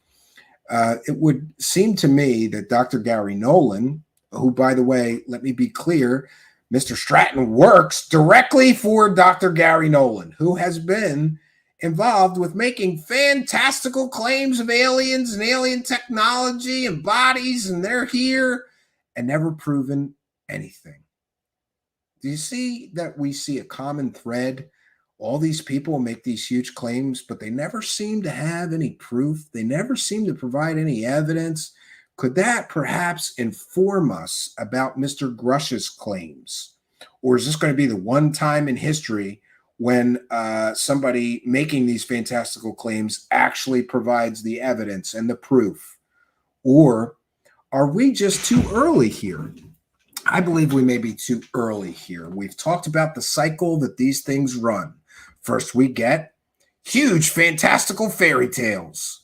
Speaker 2: It would seem to me that Dr. Gary Nolan, who, by the way, let me be clear, Mr. Stratton works directly for Dr. Gary Nolan, who has been involved with making fantastical claims of aliens and alien technology and bodies, and they're here, and never proven anything. Do you see that we see a common thread? All these people make these huge claims, but they never seem to have any proof. They never seem to provide any evidence. Could that perhaps inform us about Mr. Grusch's claims? Or is this going to be the one time in history when somebody making these fantastical claims actually provides the evidence and the proof? Or are we just too early here? I believe we may be too early here. We've talked about the cycle that these things run. First, we get huge fantastical fairy tales.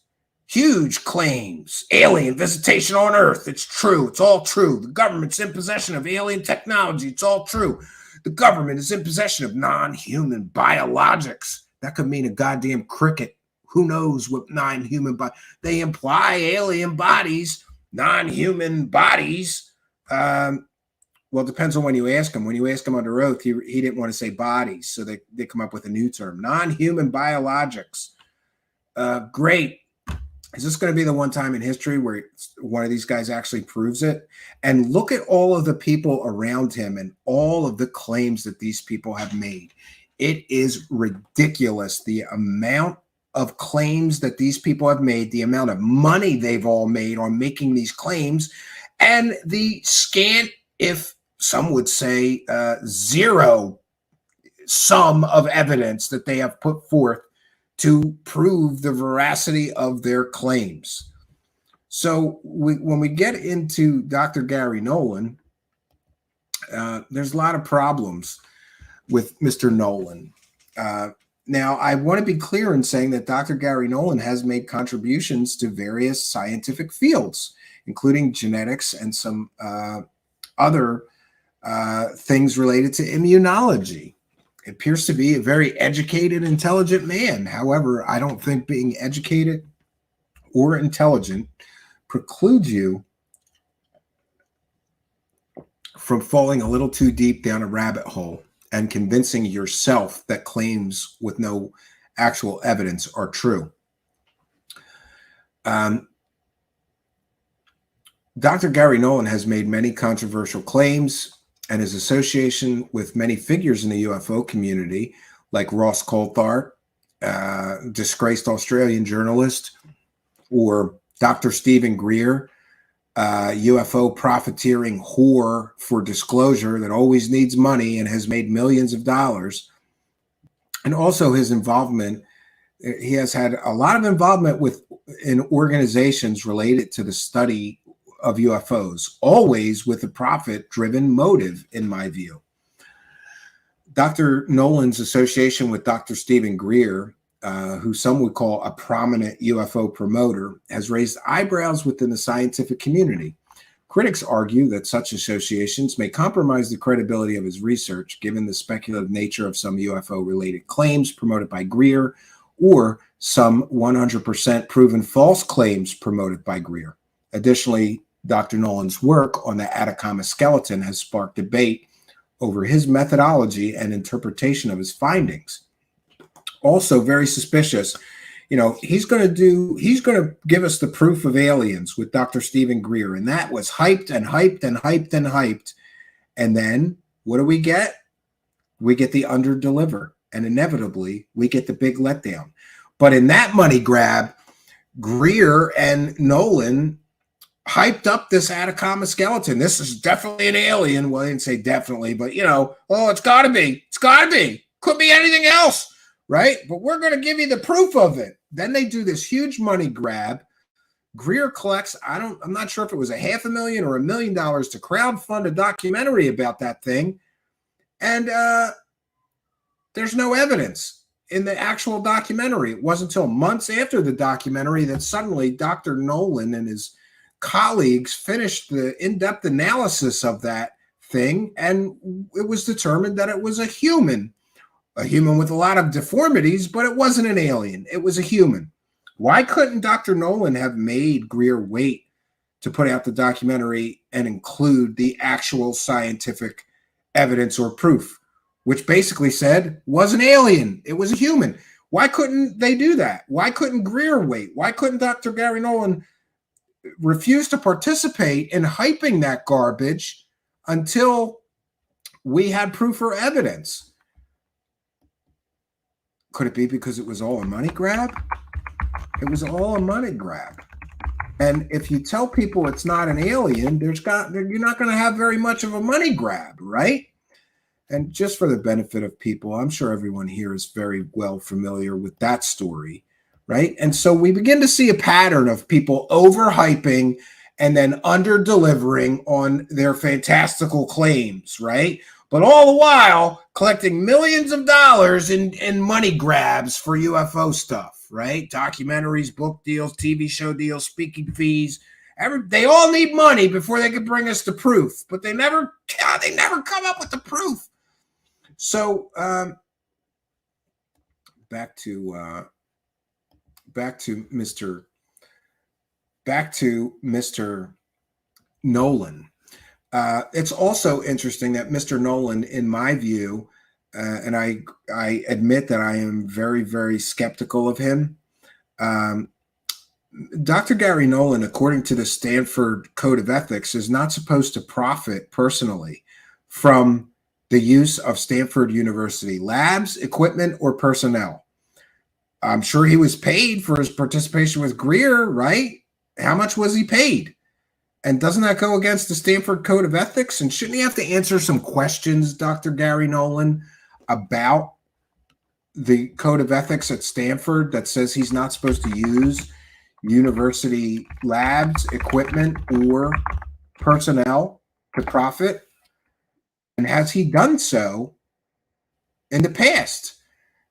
Speaker 2: Huge claims, alien visitation on Earth. It's true. It's all true. The government's in possession of alien technology. It's all true. The government is in possession of non-human biologics. That could mean a goddamn cricket. Who knows what non-human body? They imply alien bodies, non-human bodies. Well, it depends on when you ask him. When you ask him under oath, he didn't want to say bodies, so they come up with a new term, non-human biologics. Great. Is this going to be the one time in history where one of these guys actually proves it? And look at all of the people around him and all of the claims that these people have made. It is ridiculous, the amount of claims that these people have made, the amount of money they've all made on making these claims, and the scant, if some would say zero sum of evidence that they have put forth to prove the veracity of their claims. So when we get into Dr. Gary Nolan, there's a lot of problems with Mr. Nolan. Now, I want to be clear in saying that Dr. Gary Nolan has made contributions to various scientific fields, including genetics and some other things related to immunology. It appears to be a very educated, intelligent man. However, I don't think being educated or intelligent precludes you from falling a little too deep down a rabbit hole and convincing yourself that claims with no actual evidence are true. Dr. Gary Nolan has made many controversial claims, and his association with many figures in the UFO community, like Ross Coulthart, disgraced Australian journalist, or Dr. Stephen Greer, UFO profiteering whore for disclosure that always needs money and has made millions of dollars. And also his involvement, he has had a lot of involvement in organizations related to the study of UFOs, always with a profit-driven motive, in my view. Dr. Nolan's association with Dr. Stephen Greer, who some would call a prominent UFO promoter, has raised eyebrows within the scientific community. Critics argue that such associations may compromise the credibility of his research, given the speculative nature of some UFO-related claims promoted by Greer, or some 100% proven false claims promoted by Greer. Additionally, Dr. Nolan's work on the Atacama skeleton has sparked debate over his methodology and interpretation of his findings. Also very suspicious, he's going to give us the proof of aliens with Dr. Stephen Greer, and that was hyped and hyped and hyped and hyped. And then what do we get? We get the under-deliver, and inevitably we get the big letdown. But in that money grab, Greer and Nolan hyped up this Atacama skeleton. This is definitely an alien. Well, they didn't say definitely, but it's got to be. It's got to be. Could be anything else, right? But we're going to give you the proof of it. Then they do this huge money grab. Greer collects, I'm not sure if it was $500,000 or $1 million to crowdfund a documentary about that thing. And there's no evidence in the actual documentary. It wasn't until months after the documentary that suddenly Dr. Nolan and his colleagues finished the in-depth analysis of that thing, and it was determined that it was a human with a lot of deformities, but it wasn't an alien. It was a human. Why couldn't Dr. Nolan have made Greer wait to put out the documentary and include the actual scientific evidence or proof, which basically said was an alien? It was a human. Why couldn't they do that? Why couldn't Greer wait? Why couldn't Dr. Gary Nolan refuse to participate in hyping that garbage until we had proof or evidence? Could it be because it was all a money grab? It was all a money grab. And if you tell people it's not an alien, you're not going to have very much of a money grab, right? And just for the benefit of people, I'm sure everyone here is very well familiar with that story, right? And so we begin to see a pattern of people overhyping and then under-delivering on their fantastical claims, right? But all the while collecting millions of dollars in money grabs for UFO stuff, right? Documentaries, book deals, TV show deals, speaking fees. They all need money before they can bring us the proof, but they never come up with the proof. So back to Mr. Nolan. It's also interesting that Mr. Nolan, in my view, and I admit that I am very, very skeptical of him. Dr. Gary Nolan, according to the Stanford Code of Ethics, is not supposed to profit personally from the use of Stanford University labs, equipment, or personnel. I'm sure he was paid for his participation with Greer, right? How much was he paid? And doesn't that go against the Stanford Code of Ethics? And shouldn't he have to answer some questions, Dr. Gary Nolan, about the Code of Ethics at Stanford that says he's not supposed to use university labs, equipment, or personnel to profit? And has he done so in the past?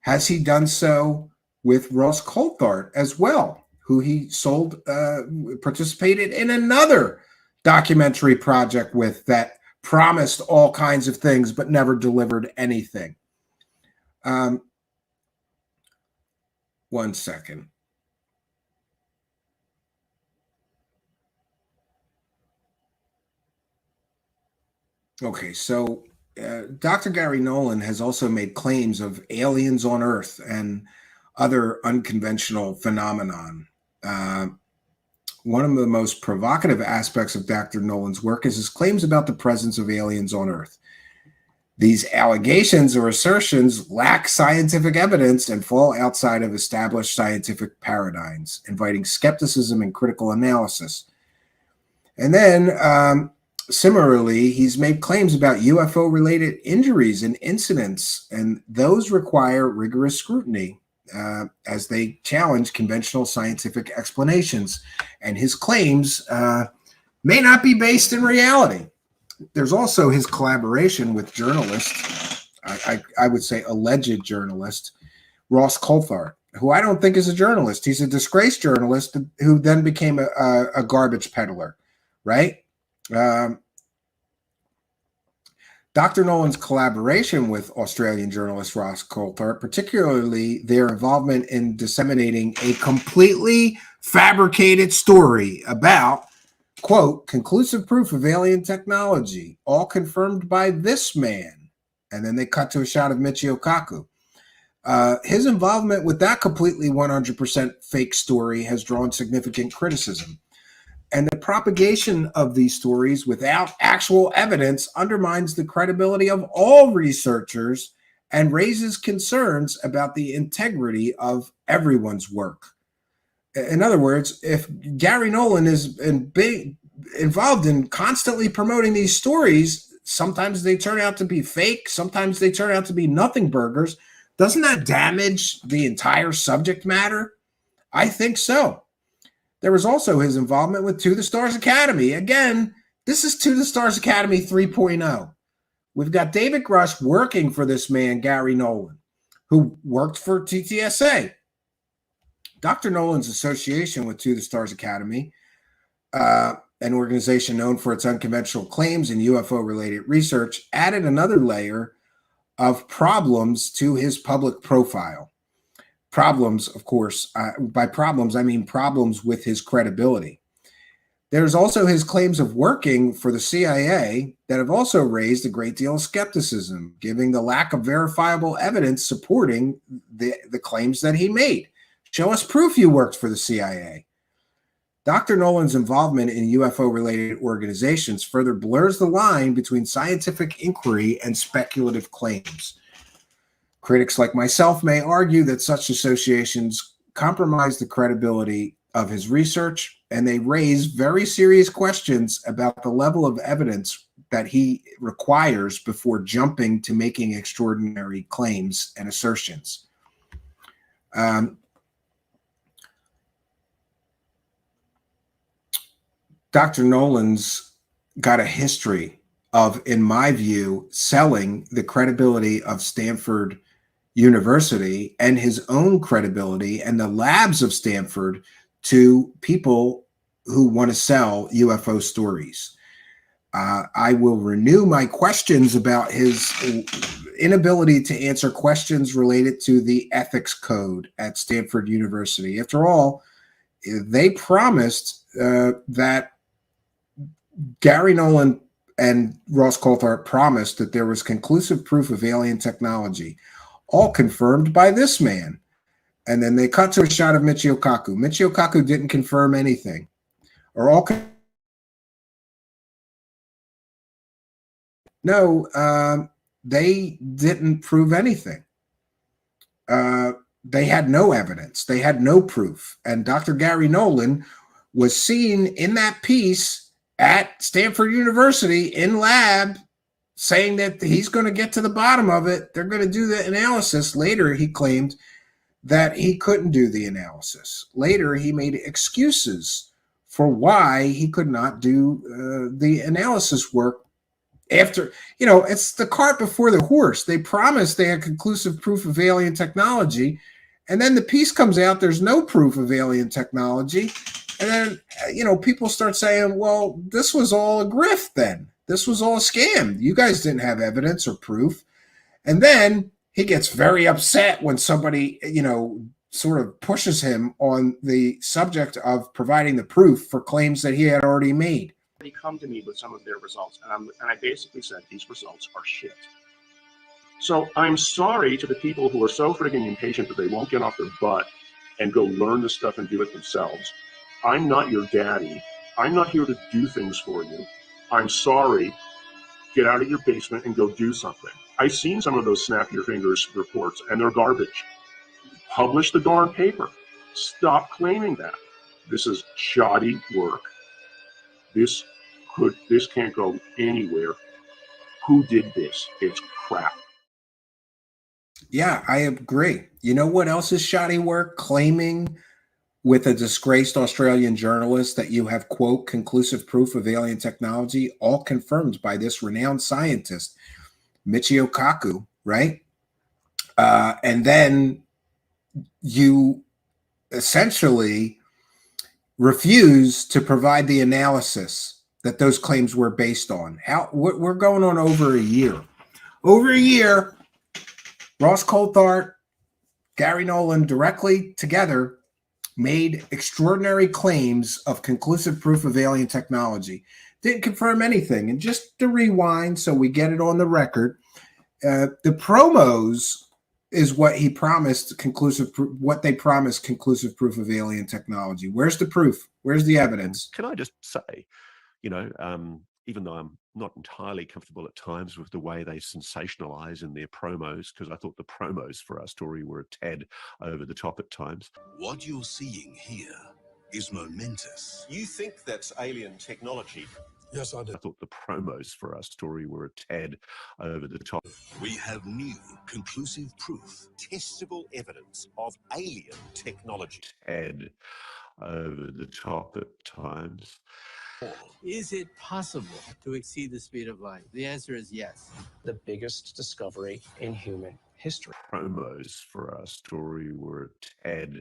Speaker 2: Has he done so with Ross Coulthart as well, who he participated in another documentary project with that promised all kinds of things but never delivered anything? One second. Okay, so Dr. Gary Nolan has also made claims of aliens on Earth and other unconventional phenomenon. One of the most provocative aspects of Dr. Nolan's work is his claims about the presence of aliens on Earth. These allegations or assertions lack scientific evidence and fall outside of established scientific paradigms, inviting skepticism and critical analysis. And then, similarly, he's made claims about UFO-related injuries and incidents, and those require rigorous scrutiny as they challenge conventional scientific explanations. And his claims may not be based in reality. There's also his collaboration with journalist I would say alleged journalist, Ross Coulthart, who I don't think is a journalist. He's a disgraced journalist who then became a garbage peddler, right? Dr. Nolan's collaboration with Australian journalist Ross Coulthart, particularly their involvement in disseminating a completely fabricated story about, quote, conclusive proof of alien technology, all confirmed by this man. And then they cut to a shot of Michio Kaku. His involvement with that completely 100% fake story has drawn significant criticism. And the propagation of these stories without actual evidence undermines the credibility of all researchers and raises concerns about the integrity of everyone's work. In other words, if Gary Nolan is involved in constantly promoting these stories, sometimes they turn out to be fake, sometimes they turn out to be nothing burgers. Doesn't that damage the entire subject matter? I think so. There was also his involvement with To the Stars Academy. Again, this is To the Stars Academy 3.0. We've got David Grusch working for this man, Gary Nolan, who worked for TTSA. Dr. Nolan's association with To the Stars Academy, an organization known for its unconventional claims and UFO-related research, added another layer of problems to his public profile. Problems, of course, by problems, I mean problems with his credibility. There's also his claims of working for the CIA that have also raised a great deal of skepticism, given the lack of verifiable evidence supporting the claims that he made. Show us proof you worked for the CIA. Dr. Nolan's involvement in UFO-related organizations further blurs the line between scientific inquiry and speculative claims. Critics like myself may argue that such associations compromise the credibility of his research, and they raise very serious questions about the level of evidence that he requires before jumping to making extraordinary claims and assertions. Dr. Nolan's got a history of, in my view, selling the credibility of Stanford University and his own credibility and the labs of Stanford to people who want to sell UFO stories. I will renew my questions about his inability to answer questions related to the ethics code at Stanford University. After all, they promised that Gary Nolan and Ross Coulthart promised that there was conclusive proof of alien technology, all confirmed by this man. And then they cut to a shot of Michio Kaku. Michio Kaku didn't confirm anything. They didn't prove anything. They had no evidence. They had no proof. And Dr. Gary Nolan was seen in that piece at Stanford University in lab saying that he's going to get to the bottom of it. They're going to do the analysis. Later, he claimed that he couldn't do the analysis. Later, he made excuses for why he could not do the analysis work after, it's the cart before the horse. They promised they had conclusive proof of alien technology, and then the piece comes out, there's no proof of alien technology. And then, people start saying, well, this was all a grift then. This was all a scam. You guys didn't have evidence or proof. And then he gets very upset when somebody, sort of pushes him on the subject of providing the proof for claims that he had already made.
Speaker 11: They come to me with some of their results, and I basically said, these results are shit. So I'm sorry to the people who are so friggin' impatient that they won't get off their butt and go learn this stuff and do it themselves. I'm not your daddy. I'm not here to do things for you. I'm sorry. Get out of your basement and go do something. I've seen some of those snap your fingers reports, and they're garbage. Publish the darn paper. Stop claiming that. This is shoddy work. This can't go anywhere. Who did this? It's crap.
Speaker 2: Yeah, I agree. You know what else is shoddy work? Claiming with a disgraced Australian journalist that you have, quote, conclusive proof of alien technology, all confirmed by this renowned scientist, Michio Kaku, right? And then you essentially refuse to provide the analysis that those claims were based on. We're going on over a year. Over a year, Ross Coulthart, Gary Nolan directly together made extraordinary claims of conclusive proof of alien technology. Didn't confirm anything. And just to rewind so we get it on the record, the promos is what he promised what they promised conclusive proof of alien technology. Where's the proof? Where's the evidence?
Speaker 1: Can I just say, even though I'm not entirely comfortable at times with the way they sensationalize in their promos, because I thought the promos for our story were a tad over the top at times.
Speaker 12: What you're seeing here is momentous.
Speaker 13: You think that's alien technology?
Speaker 12: Yes, I do.
Speaker 1: I thought the promos for our story were a tad over the top.
Speaker 12: We have new conclusive proof.
Speaker 13: Testable evidence of alien technology.
Speaker 1: Tad over the top at times.
Speaker 14: Is it possible to exceed the speed of light? The answer is yes.
Speaker 15: The biggest discovery in human history.
Speaker 1: Promos for our story were a tad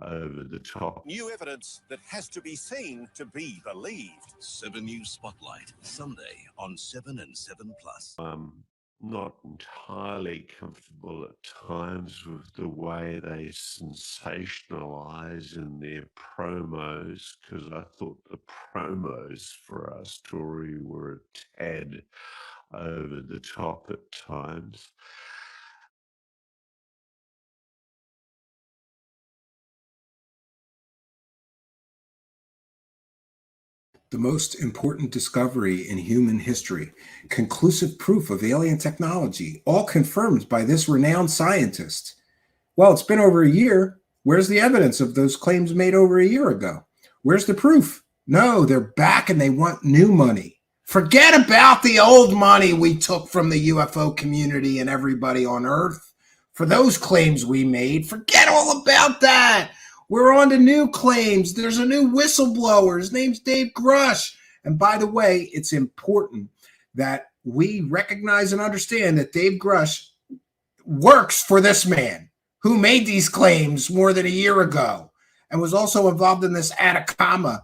Speaker 1: over the top.
Speaker 13: New evidence that has to be seen to be believed.
Speaker 12: 7 News Spotlight, Sunday on 7 and 7 Plus.
Speaker 1: Not entirely comfortable at times with the way they sensationalize in their promos, because I thought the promos for our story were a tad over the top at times.
Speaker 2: The most important discovery in human history, conclusive proof of alien technology, all confirmed by this renowned scientist. Well, it's been over a year. Where's the evidence of those claims made over a year ago? Where's the proof? No, they're back and they want new money. Forget about the old money we took from the UFO community and everybody on Earth for those claims we made. Forget all about that. We're on to new claims. There's a new whistleblower. His name's David Grusch. And by the way, it's important that we recognize and understand that Dave Grusch works for this man who made these claims more than a year ago and was also involved in this Atacama,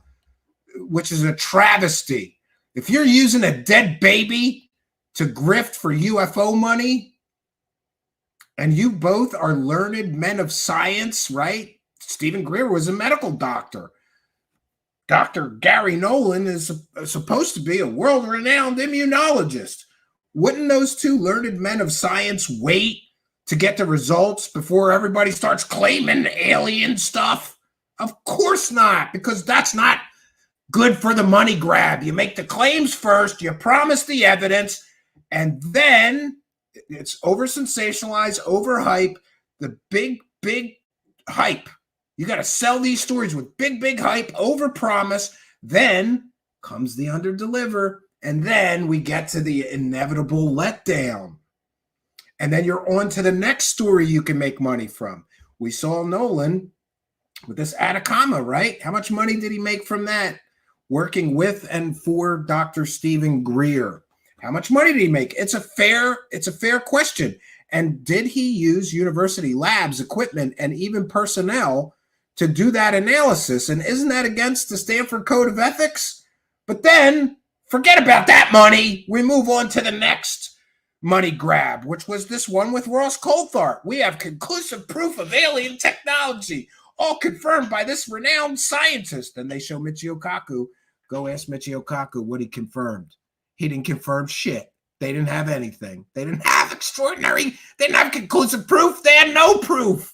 Speaker 2: which is a travesty. If you're using a dead baby to grift for UFO money, and you both are learned men of science, right? Stephen Greer was a medical doctor. Dr. Gary Nolan is supposed to be a world-renowned immunologist. Wouldn't those two learned men of science wait to get the results before everybody starts claiming alien stuff? Of course not, because that's not good for the money grab. You make the claims first, you promise the evidence, and then it's over-sensationalized, over-hype, the big hype. You got to sell these stories with big hype, over-promise. Then comes the under-deliver, and then we get to the inevitable letdown. And then you're on to the next story you can make money from. We saw Nolan with this Atacama, right? How much money did he make from that? Working with and for Dr. Stephen Greer. How much money did he make? It's a fair question. And did he use university labs, equipment, and even personnel to do that analysis? And isn't that against the Stanford Code of Ethics? But then forget about that money. We move on to the next money grab, which was this one with Ross Coulthart. We have conclusive proof of alien technology, all confirmed by this renowned scientist. And they show Michio Kaku. Go ask Michio Kaku what he confirmed. He didn't confirm shit. They didn't have anything. They didn't have they didn't have conclusive proof. They had no proof,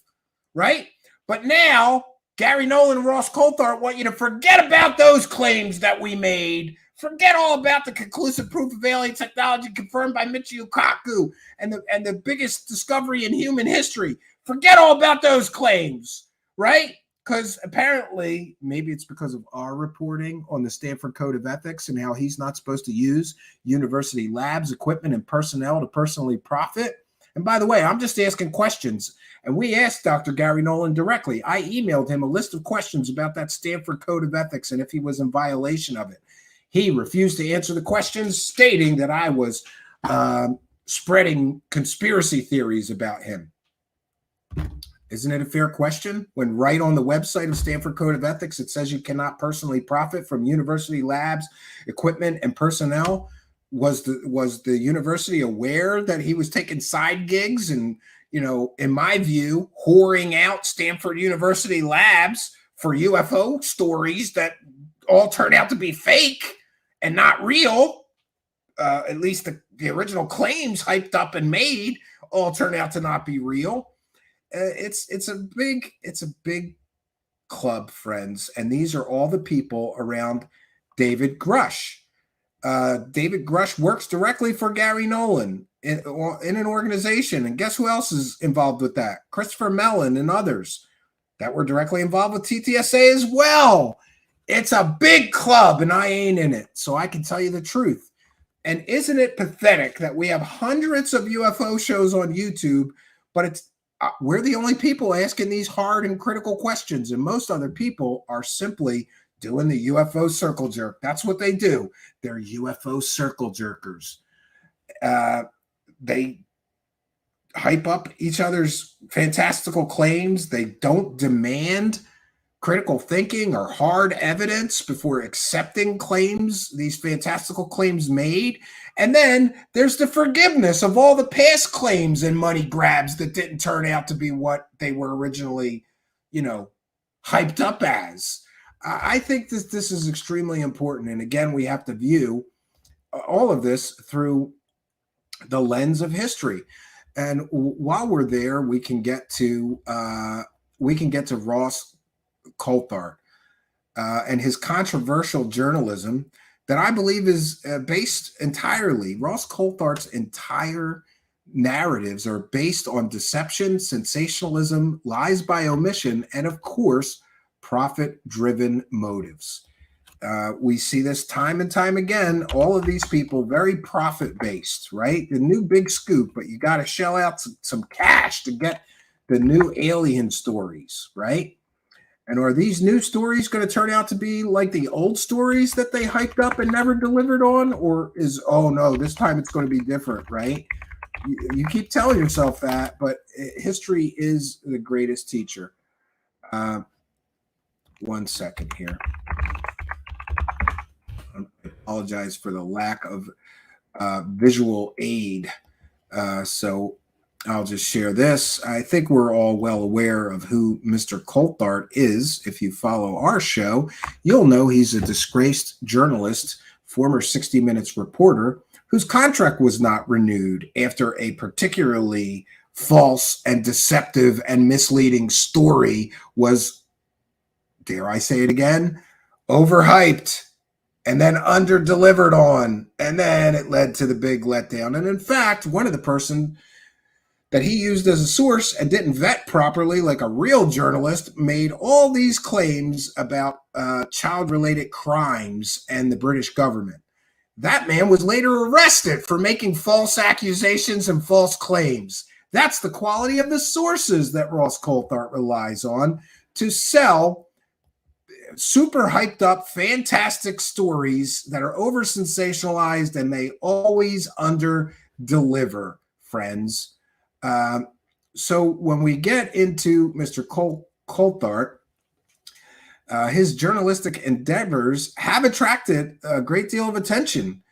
Speaker 2: right? But now Gary Nolan and Ross Coulthart want you to forget about those claims that we made. Forget all about the conclusive proof of alien technology confirmed by Michio Kaku and the biggest discovery in human history. Forget all about those claims, right? Because apparently, maybe it's because of our reporting on the Stanford Code of Ethics and how he's not supposed to use university labs, equipment, and personnel to personally profit. And by the way, I'm just asking questions. And we asked Dr. Gary Nolan directly. I emailed him a list of questions about that Stanford Code of Ethics and if he was in violation of it. He refused to answer the questions, stating that I was spreading conspiracy theories about him? Isn't it a fair question when right on the website of Stanford Code of Ethics, it says you cannot personally profit from university labs, equipment, and personnel? Was the university aware that he was taking side gigs and, in my view, whoring out Stanford University labs for UFO stories that all turned out to be fake and not real? At least the original claims hyped up and made all turned out to not be real. It's a big club, friends, and these are all the people around David Grusch. David Grusch works directly for Gary Nolan in an organization, and guess who else is involved with that? Christopher Mellon and others that were directly involved with TTSA as well. It's a big club, and I ain't in it, so I can tell you the truth. And isn't it pathetic that we have hundreds of UFO shows on YouTube, but we're the only people asking these hard and critical questions, and most other people are simply doing the UFO circle jerk. That's what they do. They're UFO circle jerkers. They hype up each other's fantastical claims. They don't demand critical thinking or hard evidence before accepting claims, these fantastical claims made. And then there's the forgiveness of all the past claims and money grabs that didn't turn out to be what they were originally, hyped up as. I think this is extremely important. And again, we have to view all of this through the lens of history. And while we're there, we can get to Ross Coulthart and his controversial journalism that I believe is based entirely. Ross Coulthart's entire narratives are based on deception, sensationalism, lies by omission, and of course, profit-driven motives. We see this time and time again. All of these people very profit-based, right? The new big scoop, but you got to shell out some cash to get the new alien stories, right? And are these new stories going to turn out to be like the old stories that they hyped up and never delivered on? Or is, oh no, this time it's going to be different, right? You keep telling yourself that, but history is the greatest teacher. 1 second here. I apologize for the lack of visual aid. So I'll just share this. I think we're all well aware of who Mr. Coulthart is. If you follow our show, you'll know he's a disgraced journalist, former 60 Minutes reporter, whose contract was not renewed after a particularly false and deceptive and misleading story was, dare I say it again, overhyped and then under-delivered on. And then it led to the big letdown. And in fact, one of the person that he used as a source and didn't vet properly like a real journalist made all these claims about child-related crimes and the British government. That man was later arrested for making false accusations and false claims. That's the quality of the sources that Ross Coulthart relies on to sell super hyped up, fantastic stories that are over sensationalized, and they always under deliver, friends. So when we get into Mr. Coulthart, his journalistic endeavors have attracted a great deal of attention.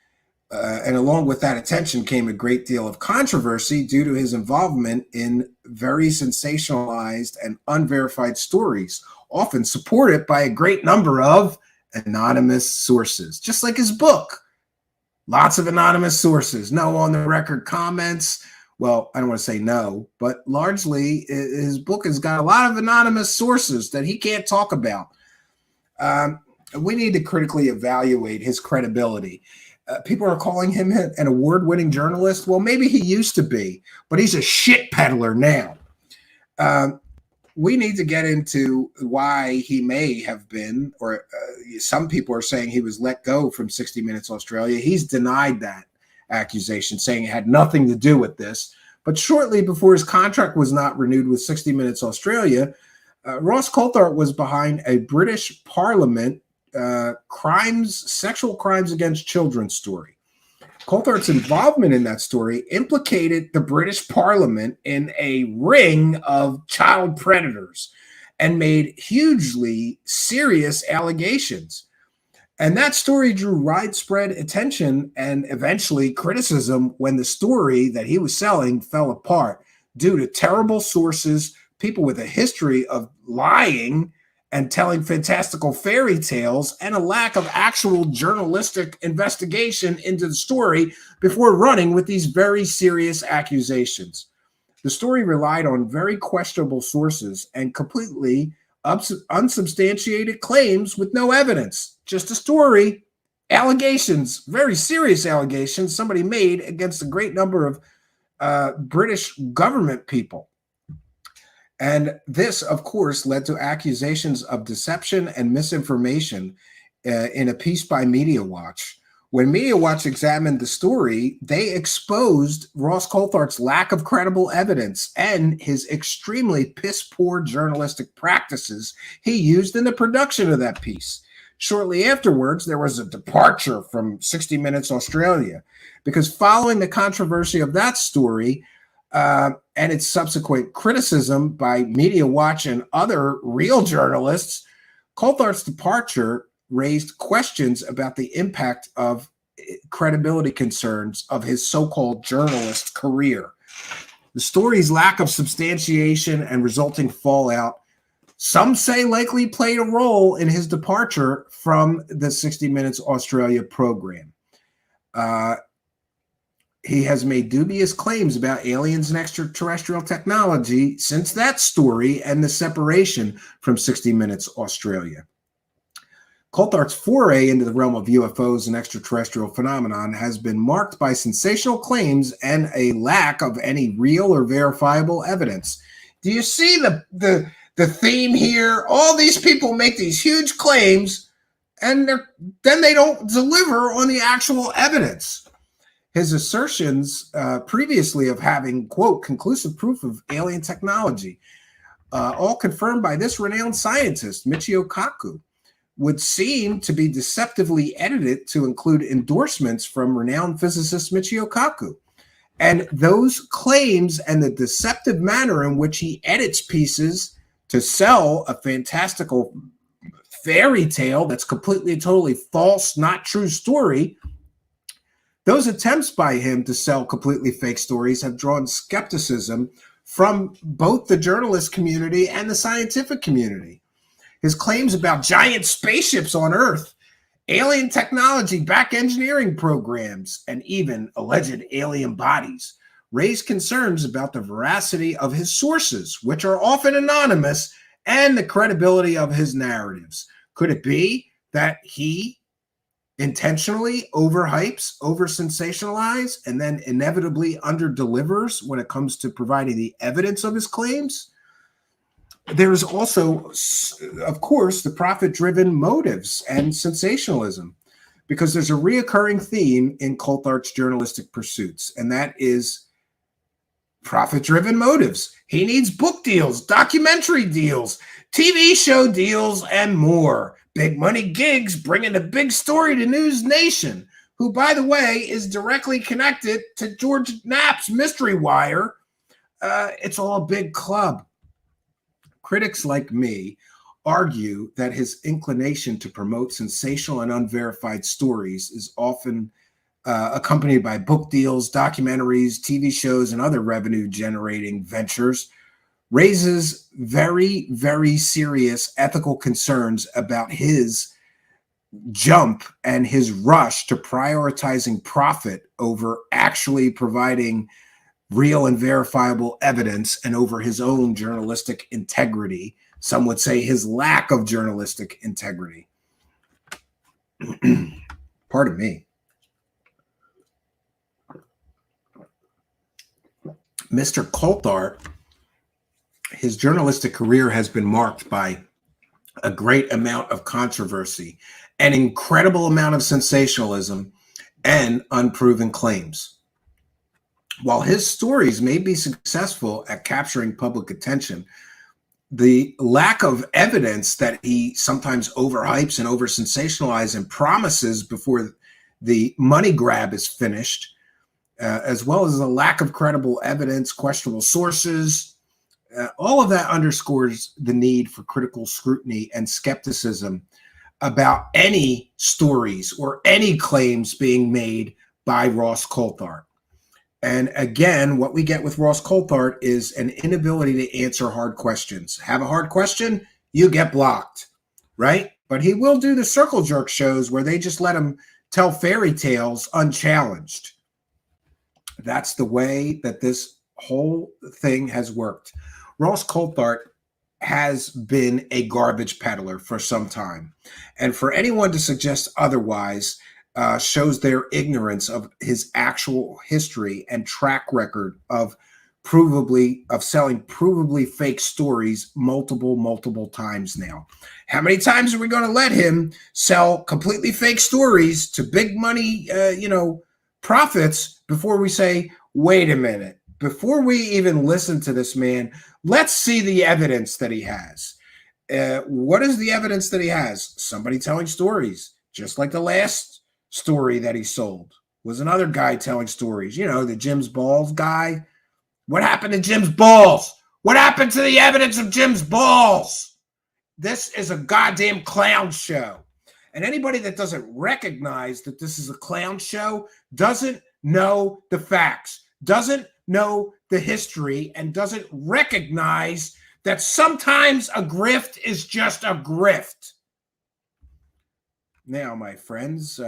Speaker 2: And along with that attention came a great deal of controversy due to his involvement in very sensationalized and unverified stories, often supported by a great number of anonymous sources, just like his book. Lots of anonymous sources, no on-the-record comments. Well, I don't want to say no, but largely his book has got a lot of anonymous sources that he can't talk about. We need to critically evaluate his credibility. People are calling him an award-winning journalist. Well, maybe he used to be, but he's a shit peddler now. We need to get into why he may have been, or some people are saying he was let go from 60 Minutes Australia. He's denied that accusation, saying it had nothing to do with this. But shortly before his contract was not renewed with 60 Minutes Australia, Ross Coulthart was behind a British Parliament sexual crimes against children story. Coulthart's involvement in that story implicated the British Parliament in a ring of child predators and made hugely serious allegations. And that story drew widespread attention and eventually criticism when the story that he was selling fell apart due to terrible sources, people with a history of lying and telling fantastical fairy tales, and a lack of actual journalistic investigation into the story before running with these very serious accusations. The story relied on very questionable sources and completely unsubstantiated claims with no evidence. Just a story, allegations, very serious allegations somebody made against a great number of British government people. And this, of course, led to accusations of deception and misinformation in a piece by Media Watch. When Media Watch examined the story, they exposed Ross Coulthart's lack of credible evidence and his extremely piss-poor journalistic practices he used in the production of that piece. Shortly afterwards, there was a departure from 60 Minutes Australia, because following the controversy of that story, and its subsequent criticism by Media Watch and other real journalists, Coulthart's departure raised questions about the impact of credibility concerns of his so-called journalist career. The story's lack of substantiation and resulting fallout, some say, likely played a role in his departure from the 60 Minutes Australia program. He has made dubious claims about aliens and extraterrestrial technology since that story and the separation from 60 Minutes Australia. Coulthart's foray into the realm of UFOs and extraterrestrial phenomenon has been marked by sensational claims and a lack of any real or verifiable evidence. Do you see the theme here? All these people make these huge claims, and then they don't deliver on the actual evidence. His assertions previously of having, quote, conclusive proof of alien technology, all confirmed by this renowned scientist, Michio Kaku, would seem to be deceptively edited to include endorsements from renowned physicist Michio Kaku. And those claims and the deceptive manner in which he edits pieces to sell a fantastical fairy tale that's completely and totally false, not true story, those attempts by him to sell completely fake stories have drawn skepticism from both the journalist community and the scientific community. His claims about giant spaceships on Earth, alien technology, back engineering programs, and even alleged alien bodies raise concerns about the veracity of his sources, which are often anonymous, and the credibility of his narratives. Could it be that he intentionally overhypes, over-sensationalizes, and then inevitably under-delivers when it comes to providing the evidence of his claims? There's also, of course, the profit-driven motives and sensationalism, because there's a reoccurring theme in Coulthart's journalistic pursuits, and that is profit-driven motives. He needs book deals, documentary deals, TV show deals, and more. Big money gigs bringing a big story to News Nation, who, by the way, is directly connected to George Knapp's Mystery Wire. It's all a big club. Critics like me argue that his inclination to promote sensational and unverified stories is often accompanied by book deals, documentaries, TV shows, and other revenue-generating ventures, raises very, very serious ethical concerns about his jump and his rush to prioritizing profit over actually providing real and verifiable evidence, and over his own journalistic integrity. Some would say his lack of journalistic integrity. Pardon me. Mr. Coulthart, his journalistic career has been marked by a great amount of controversy, an incredible amount of sensationalism, and unproven claims. While his stories may be successful at capturing public attention, the lack of evidence that he sometimes overhypes and over-sensationalizes and promises before the money grab is finished, as well as the lack of credible evidence, questionable sources. All of that underscores the need for critical scrutiny and skepticism about any stories or any claims being made by Ross Coulthart. And again, what we get with Ross Coulthart is an inability to answer hard questions. Have a hard question, you get blocked, right? But he will do the circle jerk shows where they just let him tell fairy tales unchallenged. That's the way that this whole thing has worked. Ross Coulthart has been a garbage peddler for some time. And for anyone to suggest otherwise shows their ignorance of his actual history and track record of selling provably fake stories multiple times now. How many times are we going to let him sell completely fake stories to big money, profits before we say, wait a minute, before we even listen to this man, let's see the evidence that he has. What is the evidence that he has? Somebody telling stories, just like the last story that he sold was another guy telling stories. The Jim's balls guy. What happened to Jim's balls? What happened to the evidence of Jim's balls? This is a goddamn clown show. And anybody that doesn't recognize that this is a clown show doesn't know the facts, doesn't know the history, and doesn't recognize that sometimes a grift is just a grift. Now, my friends,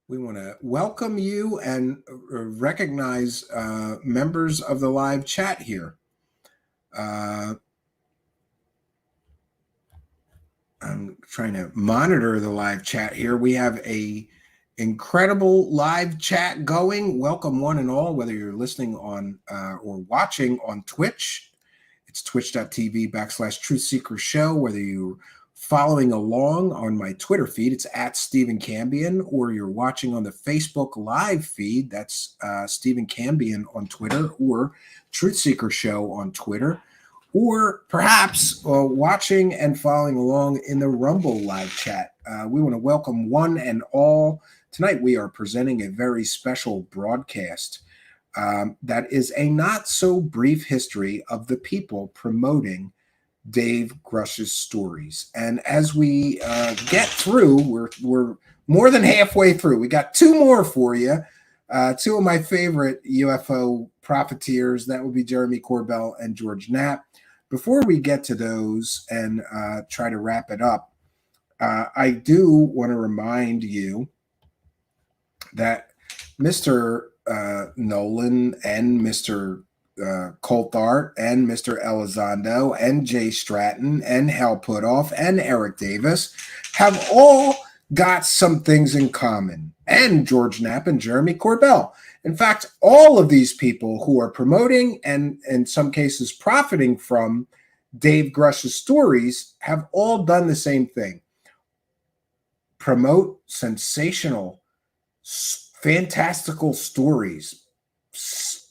Speaker 2: we want to welcome you and recognize members of the live chat here. I'm trying to monitor the live chat here. We have a incredible live chat going. Welcome one and all, whether you're listening on or watching on Twitch. It's twitch.tv/Truth Seeker Show. Whether you're following along on my Twitter feed, it's @Stephen Cambion, or you're watching on the Facebook live feed, that's Stephen Cambion on Twitter, or Truth Seeker Show on Twitter, or perhaps watching and following along in the Rumble live chat. We want to welcome one and all. Tonight we are presenting a very special broadcast that is a not so brief history of the people promoting Dave Grusch's stories. And as we get through, we're more than halfway through. We got two more for you. Two of my favorite UFO profiteers, that would be Jeremy Corbell and George Knapp. Before we get to those and try to wrap it up, I do want to remind you that Mr. Nolan and Mr. Coulthart and Mr. Elizondo and Jay Stratton and Hal Putoff and Eric Davis have all got some things in common, and George Knapp and Jeremy Corbell. In fact, all of these people who are promoting and in some cases profiting from Dave Grusch's stories have all done the same thing. Promote sensational, fantastical stories,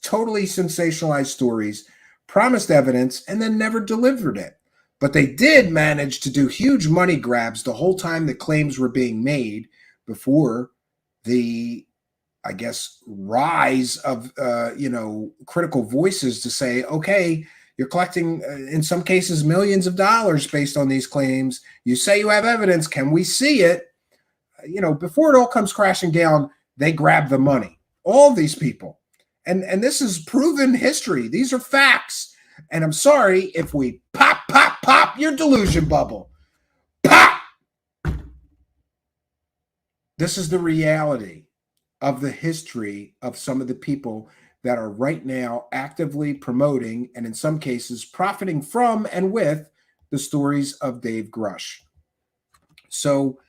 Speaker 2: totally sensationalized stories, promised evidence, and then never delivered it. But they did manage to do huge money grabs the whole time the claims were being made before the, I guess, rise of, critical voices to say, okay, you're collecting, in some cases, millions of dollars based on these claims. You say you have evidence. Can we see it? Before it all comes crashing down, they grab the money. All these people. And this is proven history. These are facts. And I'm sorry if we pop your delusion bubble. Pop! This is the reality of the history of some of the people that are right now actively promoting and in some cases profiting from and with the stories of Dave Grusch. So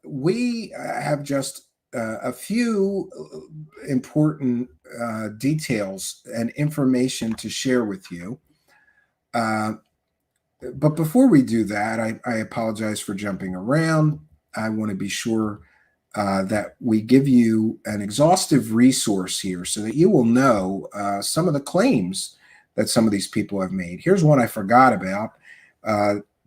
Speaker 2: we have just a few important details and information to share with you. But before we do that, I apologize for jumping around. I want to be sure that we give you an exhaustive resource here so that you will know some of the claims that some of these people have made. Here's one I forgot about.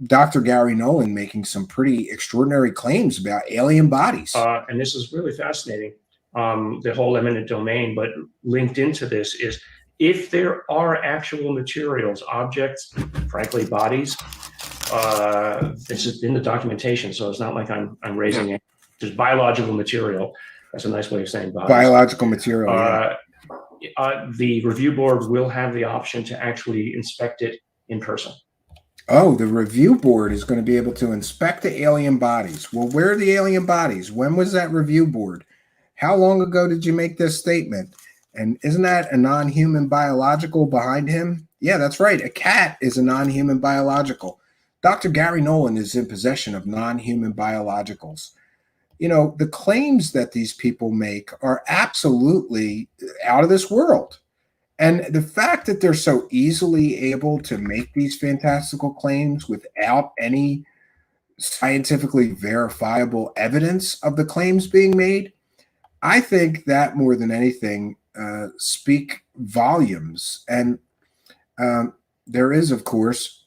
Speaker 2: Dr. Gary Nolan making some pretty extraordinary claims about alien bodies.
Speaker 11: And this is really fascinating, the whole eminent domain, but linked into this is if there are actual materials, objects, frankly, bodies, this is in the documentation, so it's not like I'm raising it. There's biological material. That's a nice way of saying bodies.
Speaker 2: Biological material.
Speaker 11: The review board will have the option to actually inspect it in person.
Speaker 2: Oh, the review board is going to be able to inspect the alien bodies. Well, where are the alien bodies? When was that review board? How long ago did you make this statement? And isn't that a non-human biological behind him? Yeah, that's right. A cat is a non-human biological. Dr. Gary Nolan is in possession of non-human biologicals. You know, the claims that these people make are absolutely out of this world. And the fact that they're so easily able to make these fantastical claims without any scientifically verifiable evidence of the claims being made, I think that more than anything speak volumes. And there is, of course,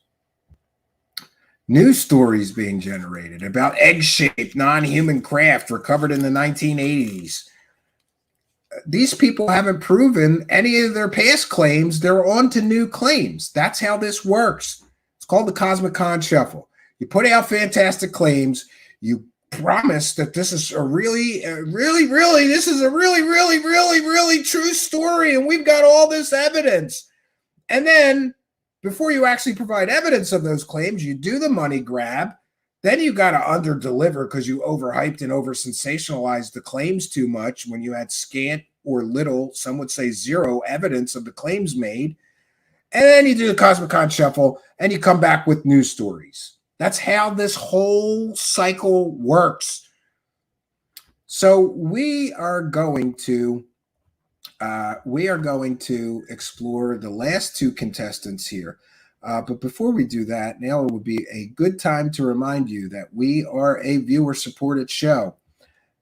Speaker 2: news stories being generated about egg-shaped non-human craft recovered in the 1980s. These people haven't proven any of their past claims. They're on to new claims. That's how this works. It's called the Cosmic Con Shuffle. You put out fantastic claims. You promise that this is a really true story, and we've got all this evidence. And then before you actually provide evidence of those claims, you do the money grab. Then you got to under-deliver because you overhyped and over-sensationalized the claims too much when you had scant or little, some would say zero, evidence of the claims made. And then you do the Cosmic Con Shuffle, and you come back with news stories. That's how this whole cycle works. So we are going to explore the last two contestants here. But before we do that, now it would be a good time to remind you that we are a viewer-supported show.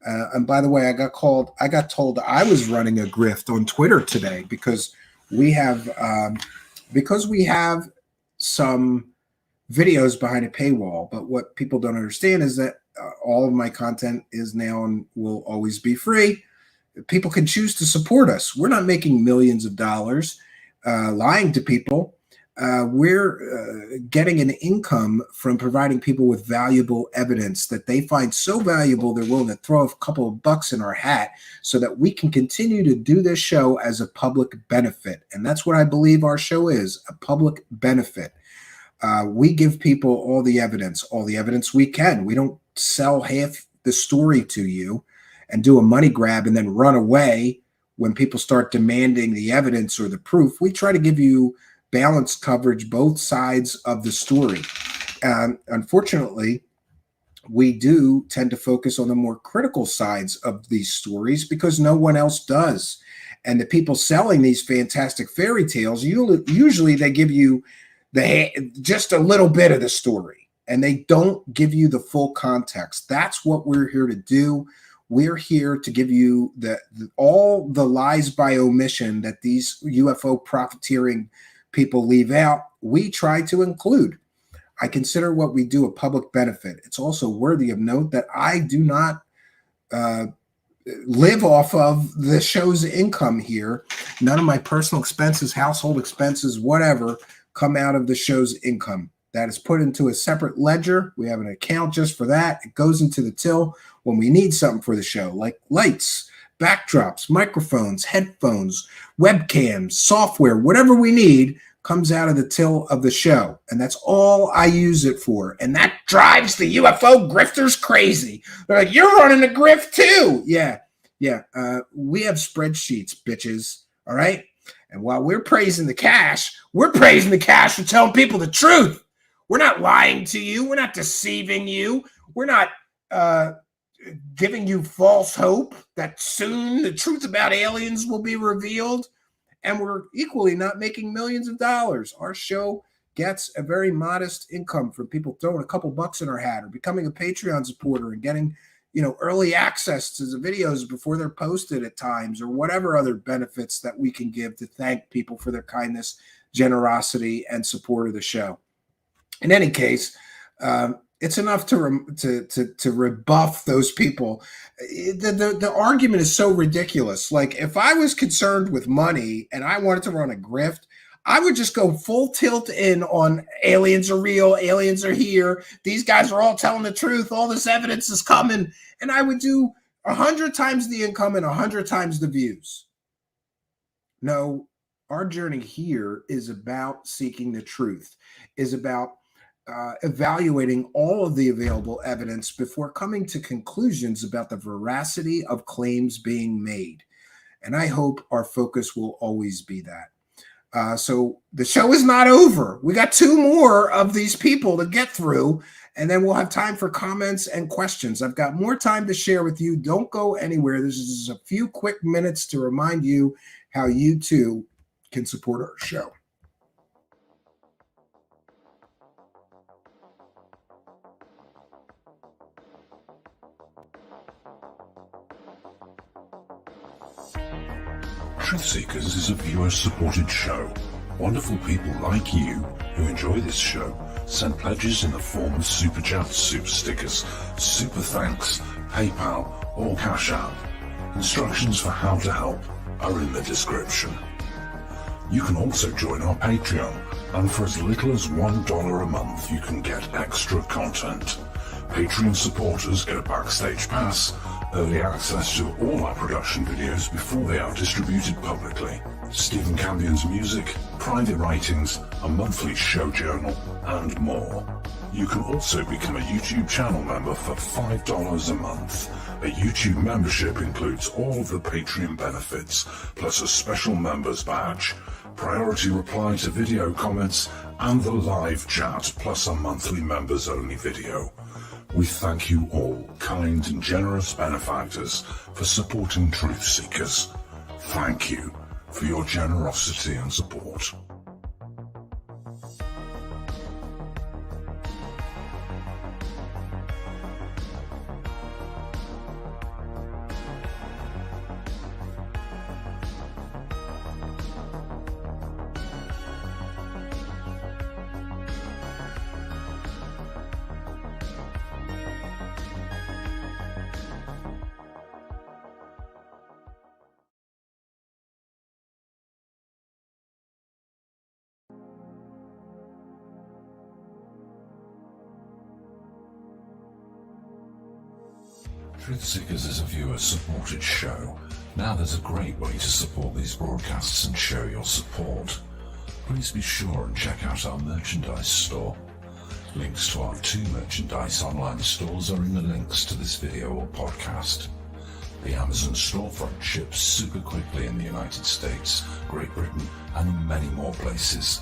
Speaker 2: And by the way, I got told I was running a grift on Twitter today because we have some videos behind a paywall. But what people don't understand is that all of my content is now and will always be free. People can choose to support us. We're not making millions of dollars lying to people. We're getting an income from providing people with valuable evidence that they find so valuable they're willing to throw a couple of bucks in our hat so that we can continue to do this show as a public benefit. And that's what I believe our show is, a public benefit. We give people all the evidence we can. We don't sell half the story to you and do a money grab and then run away when people start demanding the evidence or the proof. We try to give you balanced coverage, both sides of the story. Unfortunately, we do tend to focus on the more critical sides of these stories because no one else does. And the people selling these fantastic fairy tales, usually they give you just a little bit of the story, and they don't give you the full context. That's what we're here to do. We're here to give you all the lies by omission that these UFO profiteering people leave out. We try to include. I consider what we do a public benefit. It's also worthy of note that I do not live off of the show's income here. None of my personal expenses, household expenses, whatever, come out of the show's income. That is put into a separate ledger. We have an account just for that. It goes into the till when we need something for the show, like lights, backdrops, microphones, headphones, webcams, software, whatever we need comes out of the till of the show. And that's all I use it for. And that drives the UFO grifters crazy. They're like, you're running a grift too. Yeah. We have spreadsheets, bitches. All right. And while we're praising the cash for telling people the truth. We're not lying to you. We're not deceiving you. We're not giving you false hope that soon the truth about aliens will be revealed. And we're equally not making millions of dollars. Our show gets a very modest income from people throwing a couple bucks in our hat or becoming a Patreon supporter and getting, early access to the videos before they're posted at times, or whatever other benefits that we can give to thank people for their kindness, generosity, and support of the show. In any case, It's enough to rebuff those people. The argument is so ridiculous. Like, if I was concerned with money and I wanted to run a grift, I would just go full tilt in on aliens are real, aliens are here, these guys are all telling the truth, all this evidence is coming, and I would do 100 times the income and 100 times the views. No, our journey here is about seeking the truth, is about evaluating all of the available evidence before coming to conclusions about the veracity of claims being made. And I hope our focus will always be that. So the show is not over. We got 2 more of these people to get through, and then we'll have time for comments and questions. I've got more time to share with you. Don't go anywhere. This is a few quick minutes to remind you how you too can support our show.
Speaker 16: Truth Seekers is a viewer-supported show. Wonderful people like you who enjoy this show send pledges in the form of super chats, super stickers, super thanks, PayPal, or Cash App. Instructions for how to help are in the description. You can also join our Patreon, and for as little as $1 a month you can get extra content. Patreon supporters get a backstage pass, early access to all our production videos before they are distributed publicly, Stephen Campion's music, private writings, a monthly show journal, and more. You can also become a YouTube channel member for $5 a month. A YouTube membership includes all of the Patreon benefits, plus a special members badge, priority reply to video comments, and the live chat, plus a monthly members-only video. We thank you all, kind and generous benefactors, for supporting Truth Seekers. Thank you for your generosity and support. Truth Seekers is a viewer-supported show. Now there's a great way to support these broadcasts and show your support. Please be sure and check out our merchandise store. Links to our 2 merchandise online stores are in the links to this video or podcast. The Amazon storefront ships super quickly in the United States, Great Britain, and in many more places.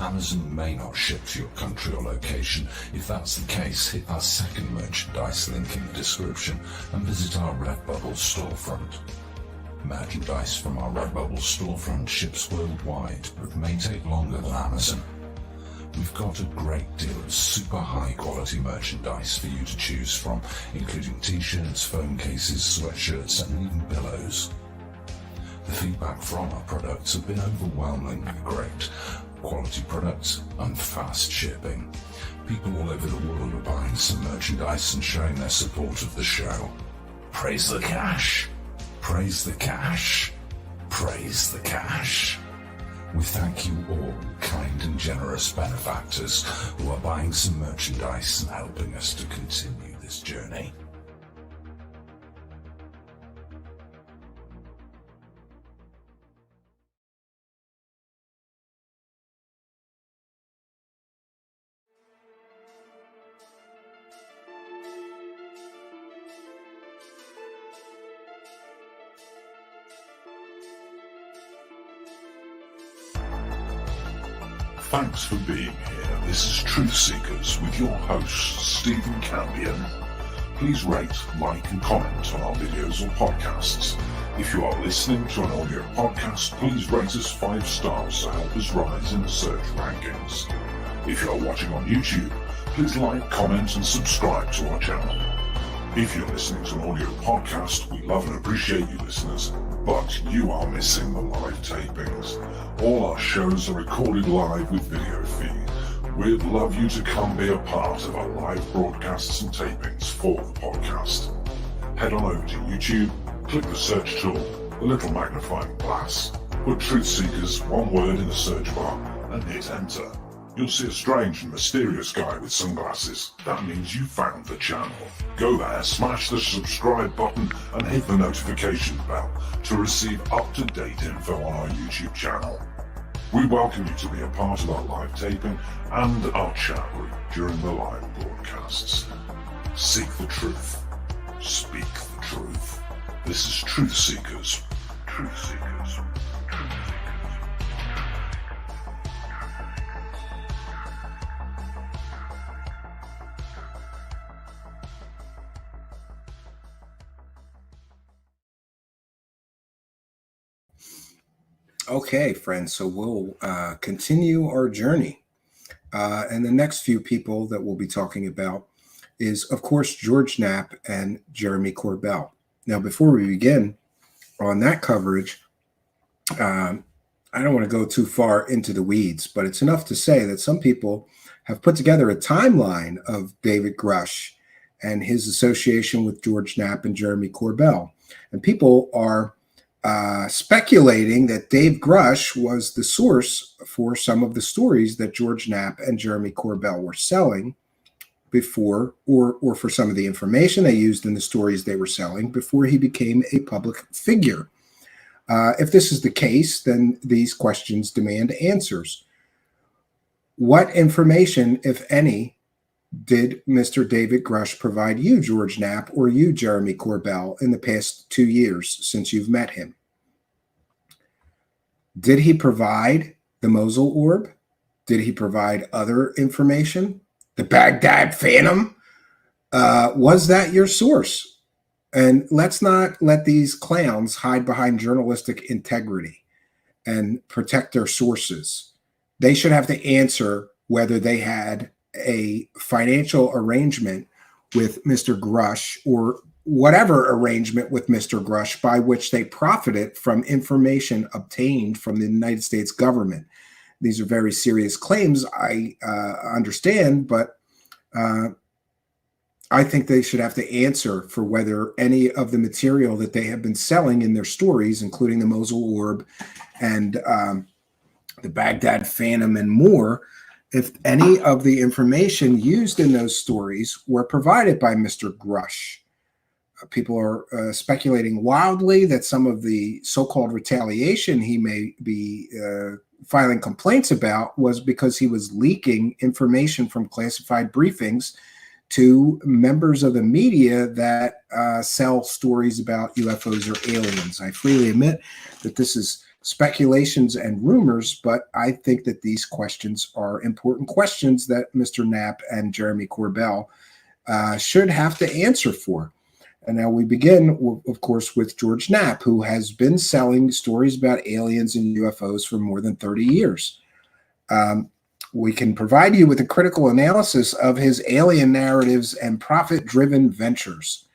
Speaker 16: Amazon may not ship to your country or location. If that's the case, hit our second merchandise link in the description and visit our Redbubble storefront. Merchandise from our Redbubble storefront ships worldwide, but may take longer than Amazon. We've got a great deal of super high quality merchandise for you to choose from, including t-shirts, phone cases, sweatshirts, and even pillows. The feedback from our products have been overwhelmingly great. Quality products and fast shipping. People all over the world are buying some merchandise and showing their support of the show. Praise the cash! Praise the cash! Praise the cash! We thank you all, kind and generous benefactors who are buying some merchandise and helping us to continue this journey. Thanks for being here. This is Truth Seekers with your host, Stephen Campion. Please rate, like, and comment on our videos or podcasts. If you are listening to an audio podcast, please rate us 5 stars to help us rise in the search rankings. If you are watching on YouTube, please like, comment, and subscribe to our channel. If you're listening to an audio podcast, we love and appreciate you listeners, but you are missing the live tapings. All our shows are recorded live with video feed. We'd love you to come be a part of our live broadcasts and tapings for the podcast. Head on over to YouTube, click the search tool, the little magnifying glass, put Truth Seekers, one word in the search bar, and hit enter. You'll see a strange and mysterious guy with sunglasses. That means you found the channel. Go there, smash the subscribe button, and hit the notification bell to receive up-to-date info on our YouTube channel. We welcome you to be a part of our live taping and our chat group during the live broadcasts. Seek the truth. Speak the truth. This is Truth Seekers. Truth Seekers.
Speaker 2: Okay, friends, so we'll continue our journey. And the next few people that we'll be talking about is, of course, George Knapp and Jeremy Corbel. Now, before we begin on that coverage, I don't want to go too far into the weeds, but it's enough to say that some people have put together a timeline of David Grusch and his association with George Knapp and Jeremy Corbel. And people are speculating that Dave Grusch was the source for some of the stories that George Knapp and Jeremy Corbel were selling before, or for some of the information they used in the stories they were selling before he became a public figure. If this is the case, then these questions demand answers. What information, if any, did Mr. David Grusch provide you, George Knapp, or you, Jeremy Corbel, in the past 2 years since you've met him? Did he provide the Mosul orb? Did he provide other information? The Baghdad Phantom? Was that your source? And let's not let these clowns hide behind journalistic integrity and protect their sources. They should have to answer whether they had a financial arrangement with Mr. Grusch or whatever arrangement with Mr. Grusch by which they profited from information obtained from the United States government. These are very serious claims, I understand, but I think they should have to answer for whether any of the material that they have been selling in their stories, including the Mosul orb and the Baghdad Phantom and more, if any of the information used in those stories were provided by Mr. Grusch. People are speculating wildly that some of the so-called retaliation he may be filing complaints about was because he was leaking information from classified briefings to members of the media that sell stories about UFOs or aliens. I freely admit that this is speculations and rumors, but I think that these questions are important questions that Mr. Knapp and Jeremy Corbel should have to answer for. And now we begin, of course, with George Knapp, who has been selling stories about aliens and UFOs for more than 30 years. We can provide you with a critical analysis of his alien narratives and profit-driven ventures.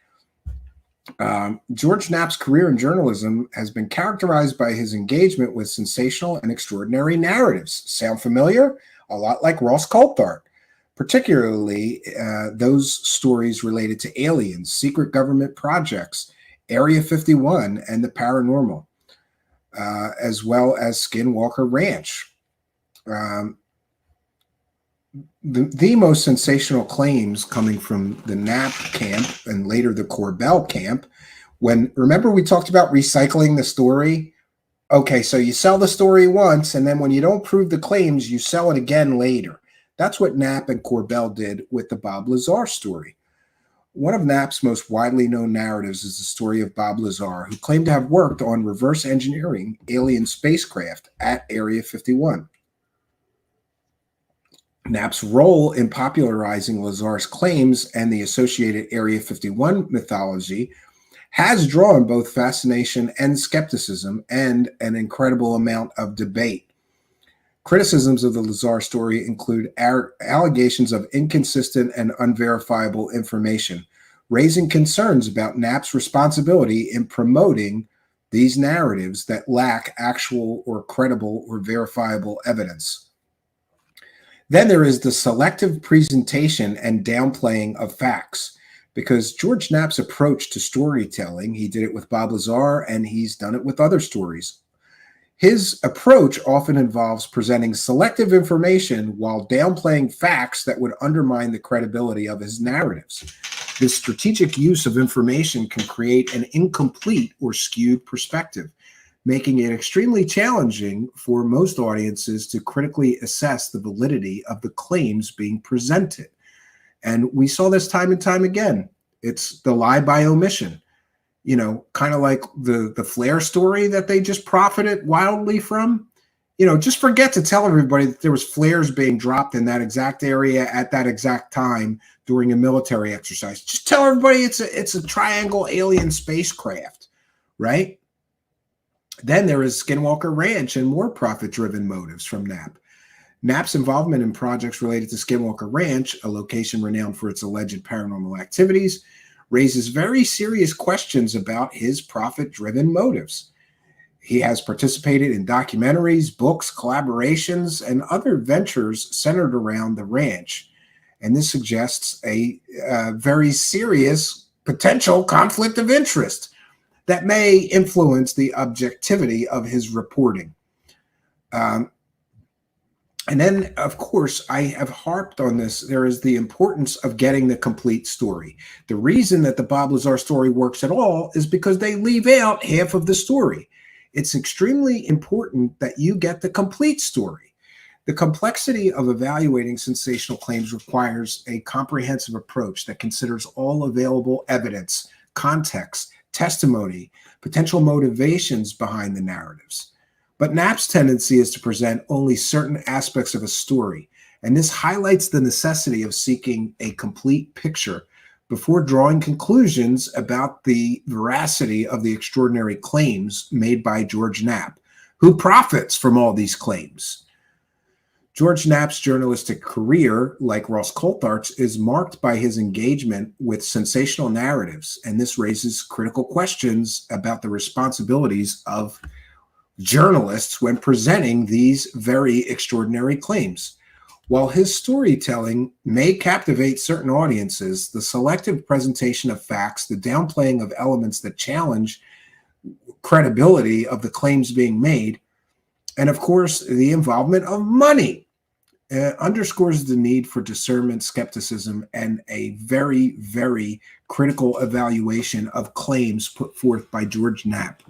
Speaker 2: George Knapp's career in journalism has been characterized by his engagement with sensational and extraordinary narratives. Sound familiar? A lot like Ross Coulthart, particularly those stories related to aliens, secret government projects, Area 51, and the paranormal, as well as Skinwalker Ranch. The most sensational claims coming from the Knapp camp and later the Corbel camp, remember we talked about recycling the story? Okay, so you sell the story once, and then when you don't prove the claims, you sell it again later. That's what Knapp and Corbel did with the Bob Lazar story. One of Knapp's most widely known narratives is the story of Bob Lazar, who claimed to have worked on reverse engineering alien spacecraft at Area 51. Knapp's role in popularizing Lazar's claims and the associated Area 51 mythology has drawn both fascination and skepticism and an incredible amount of debate. Criticisms of the Lazar story include allegations of inconsistent and unverifiable information, raising concerns about Knapp's responsibility in promoting these narratives that lack actual or credible or verifiable evidence. Then there is the selective presentation and downplaying of facts, because George Knapp's approach to storytelling, he did it with Bob Lazar and he's done it with other stories. His approach often involves presenting selective information while downplaying facts that would undermine the credibility of his narratives. This strategic use of information can create an incomplete or skewed perspective, making it extremely challenging for most audiences to critically assess the validity of the claims being presented. And we saw this time and time again. It's the lie by omission. You know, kind of like the flare story that they just profited wildly from. You know, just forget to tell everybody that there was flares being dropped in that exact area at that exact time during a military exercise. Just tell everybody it's a triangle alien spacecraft, right? Then there is Skinwalker Ranch and more profit-driven motives from Knapp. Knapp's involvement in projects related to Skinwalker Ranch, a location renowned for its alleged paranormal activities, raises very serious questions about his profit-driven motives. He has participated in documentaries, books, collaborations, and other ventures centered around the ranch. And this suggests a very serious potential conflict of interest that may influence the objectivity of his reporting. And then, of course, I have harped on this. There is the importance of getting the complete story. The reason that the Bob Lazar story works at all is because they leave out half of the story. It's extremely important that you get the complete story. The complexity of evaluating sensational claims requires a comprehensive approach that considers all available evidence, context, testimony, potential motivations behind the narratives. But Knapp's tendency is to present only certain aspects of a story, and this highlights the necessity of seeking a complete picture before drawing conclusions about the veracity of the extraordinary claims made by George Knapp, who profits from all these claims. George Knapp's journalistic career, like Ross Coulthart's, is marked by his engagement with sensational narratives, and this raises critical questions about the responsibilities of journalists when presenting these very extraordinary claims. While his storytelling may captivate certain audiences, the selective presentation of facts, the downplaying of elements that challenge credibility of the claims being made, and of course, the involvement of money underscores the need for discernment, skepticism, and a very, very critical evaluation of claims put forth by George Knapp.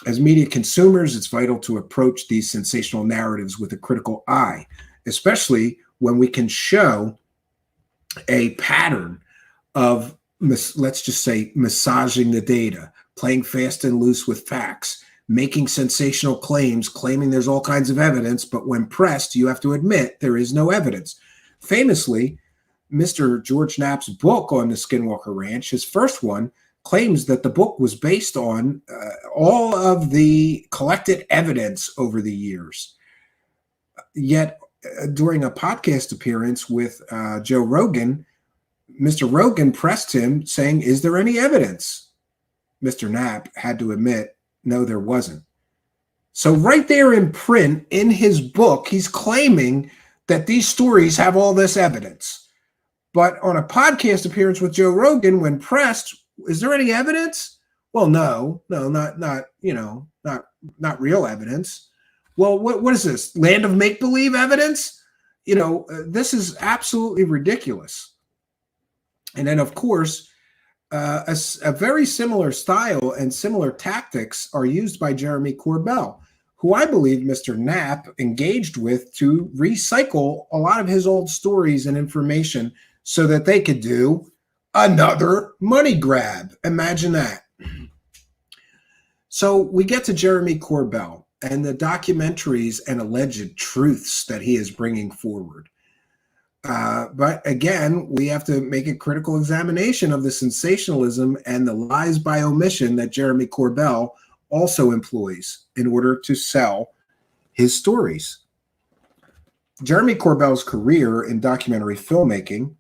Speaker 2: As media consumers, it's vital to approach these sensational narratives with a critical eye, especially when we can show a pattern of, let's just say, massaging the data, playing fast and loose with facts, making sensational claims, claiming there's all kinds of evidence, but when pressed, you have to admit there is no evidence. Famously, Mr. George Knapp's book on the Skinwalker Ranch, his first one, claims that the book was based on all of the collected evidence over the years. Yet, during a podcast appearance with Joe Rogan, Mr. Rogan pressed him saying, "Is there any evidence?" Mr. Knapp had to admit, no, there wasn't. So right there in print in his book, he's claiming that these stories have all this evidence. But on a podcast appearance with Joe Rogan, when pressed, is there any evidence? Well, no, not real evidence. Well, what is this? Land of make-believe evidence? This is absolutely ridiculous. And then, of course, a very similar style and similar tactics are used by Jeremy Corbel, who I believe Mr. Knapp engaged with to recycle a lot of his old stories and information so that they could do another money grab. Imagine that. So we get to Jeremy Corbel and the documentaries and alleged truths that he is bringing forward. But again, we have to make a critical examination of the sensationalism and the lies by omission that Jeremy Corbel also employs in order to sell his stories. Jeremy Corbel's career in documentary filmmaking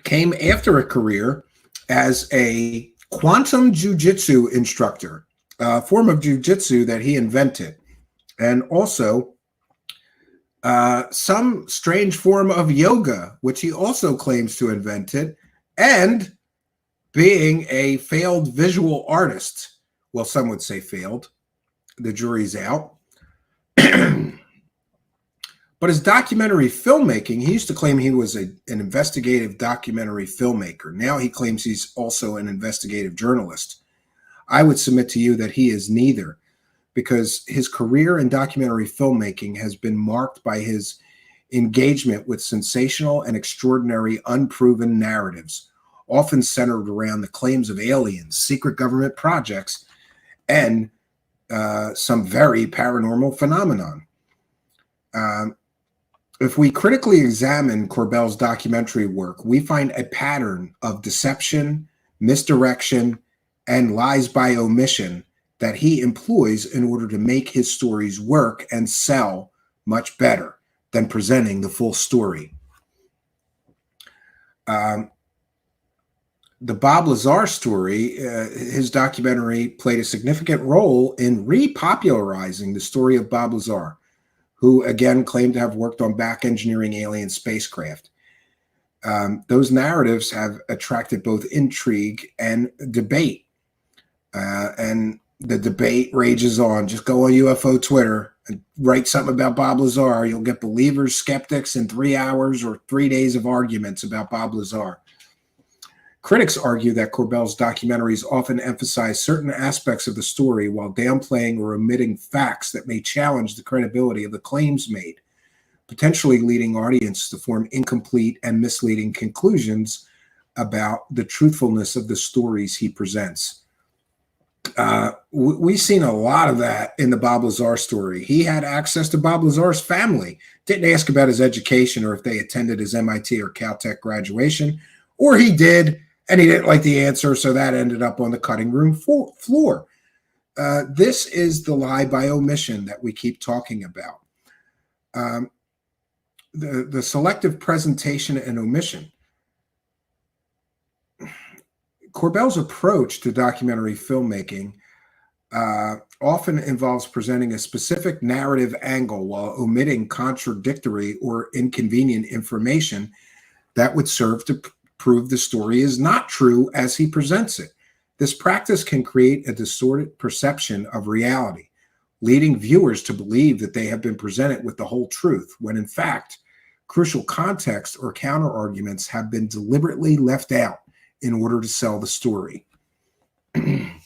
Speaker 2: came after a career as a quantum jiu-jitsu instructor, a form of jiu-jitsu that he invented, and also some strange form of yoga, which he also claims to have invented, and being a failed visual artist. Well, some would say failed. The jury's out. But his documentary filmmaking, he used to claim he was an investigative documentary filmmaker. Now he claims he's also an investigative journalist. I would submit to you that he is neither, because his career in documentary filmmaking has been marked by his engagement with sensational and extraordinary unproven narratives, often centered around the claims of aliens, secret government projects, and some very paranormal phenomenon. If we critically examine Corbel's documentary work, we find a pattern of deception, misdirection, and lies by omission that he employs in order to make his stories work and sell much better than presenting the full story. The Bob Lazar story, his documentary played a significant role in repopularizing the story of Bob Lazar, who again claimed to have worked on back engineering alien spacecraft. Those narratives have attracted both intrigue and debate. And the debate rages on. Just go on UFO Twitter and write something about Bob Lazar. You'll get believers, skeptics in 3 hours or 3 days of arguments about Bob Lazar. Critics argue that Corbel's documentaries often emphasize certain aspects of the story while downplaying or omitting facts that may challenge the credibility of the claims made, potentially leading audiences to form incomplete and misleading conclusions about the truthfulness of the stories he presents. We've seen a lot of that in the Bob Lazar story. He had access to Bob Lazar's family, didn't ask about his education or if they attended his MIT or Caltech graduation, or he did, and he didn't like the answer, so that ended up on the cutting room floor. This is the lie by omission that we keep talking about. The selective presentation and omission. Corbel's approach to documentary filmmaking often involves presenting a specific narrative angle while omitting contradictory or inconvenient information that would serve to prove the story is not true as he presents it. This practice can create a distorted perception of reality, leading viewers to believe that they have been presented with the whole truth, when in fact, crucial context or counter-arguments have been deliberately left out in order to sell the story. And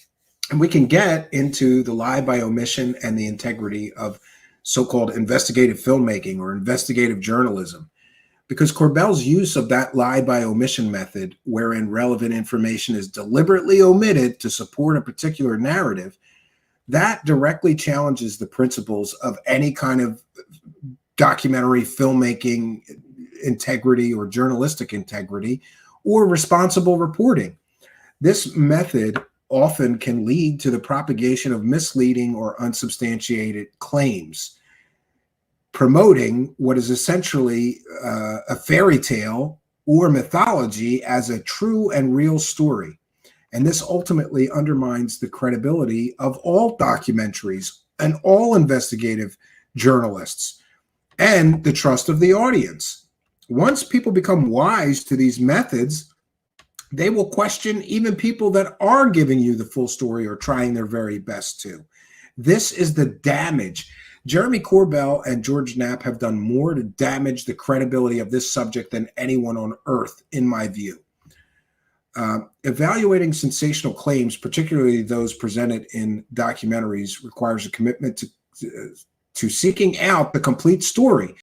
Speaker 2: we can get into the lie by omission and the integrity of so-called investigative filmmaking or investigative journalism, because Corbel's use of that lie by omission method, wherein relevant information is deliberately omitted to support a particular narrative, that directly challenges the principles of any kind of documentary filmmaking integrity or journalistic integrity or responsible reporting. This method often can lead to the propagation of misleading or unsubstantiated claims, promoting what is essentially a fairy tale or mythology as a true and real story. And this ultimately undermines the credibility of all documentaries and all investigative journalists and the trust of the audience. Once people become wise to these methods, they will question even people that are giving you the full story or trying their very best to. This is the damage. Jeremy Corbell and George Knapp have done more to damage the credibility of this subject than anyone on earth, in my view. Evaluating sensational claims, particularly those presented in documentaries, requires a commitment to seeking out the complete story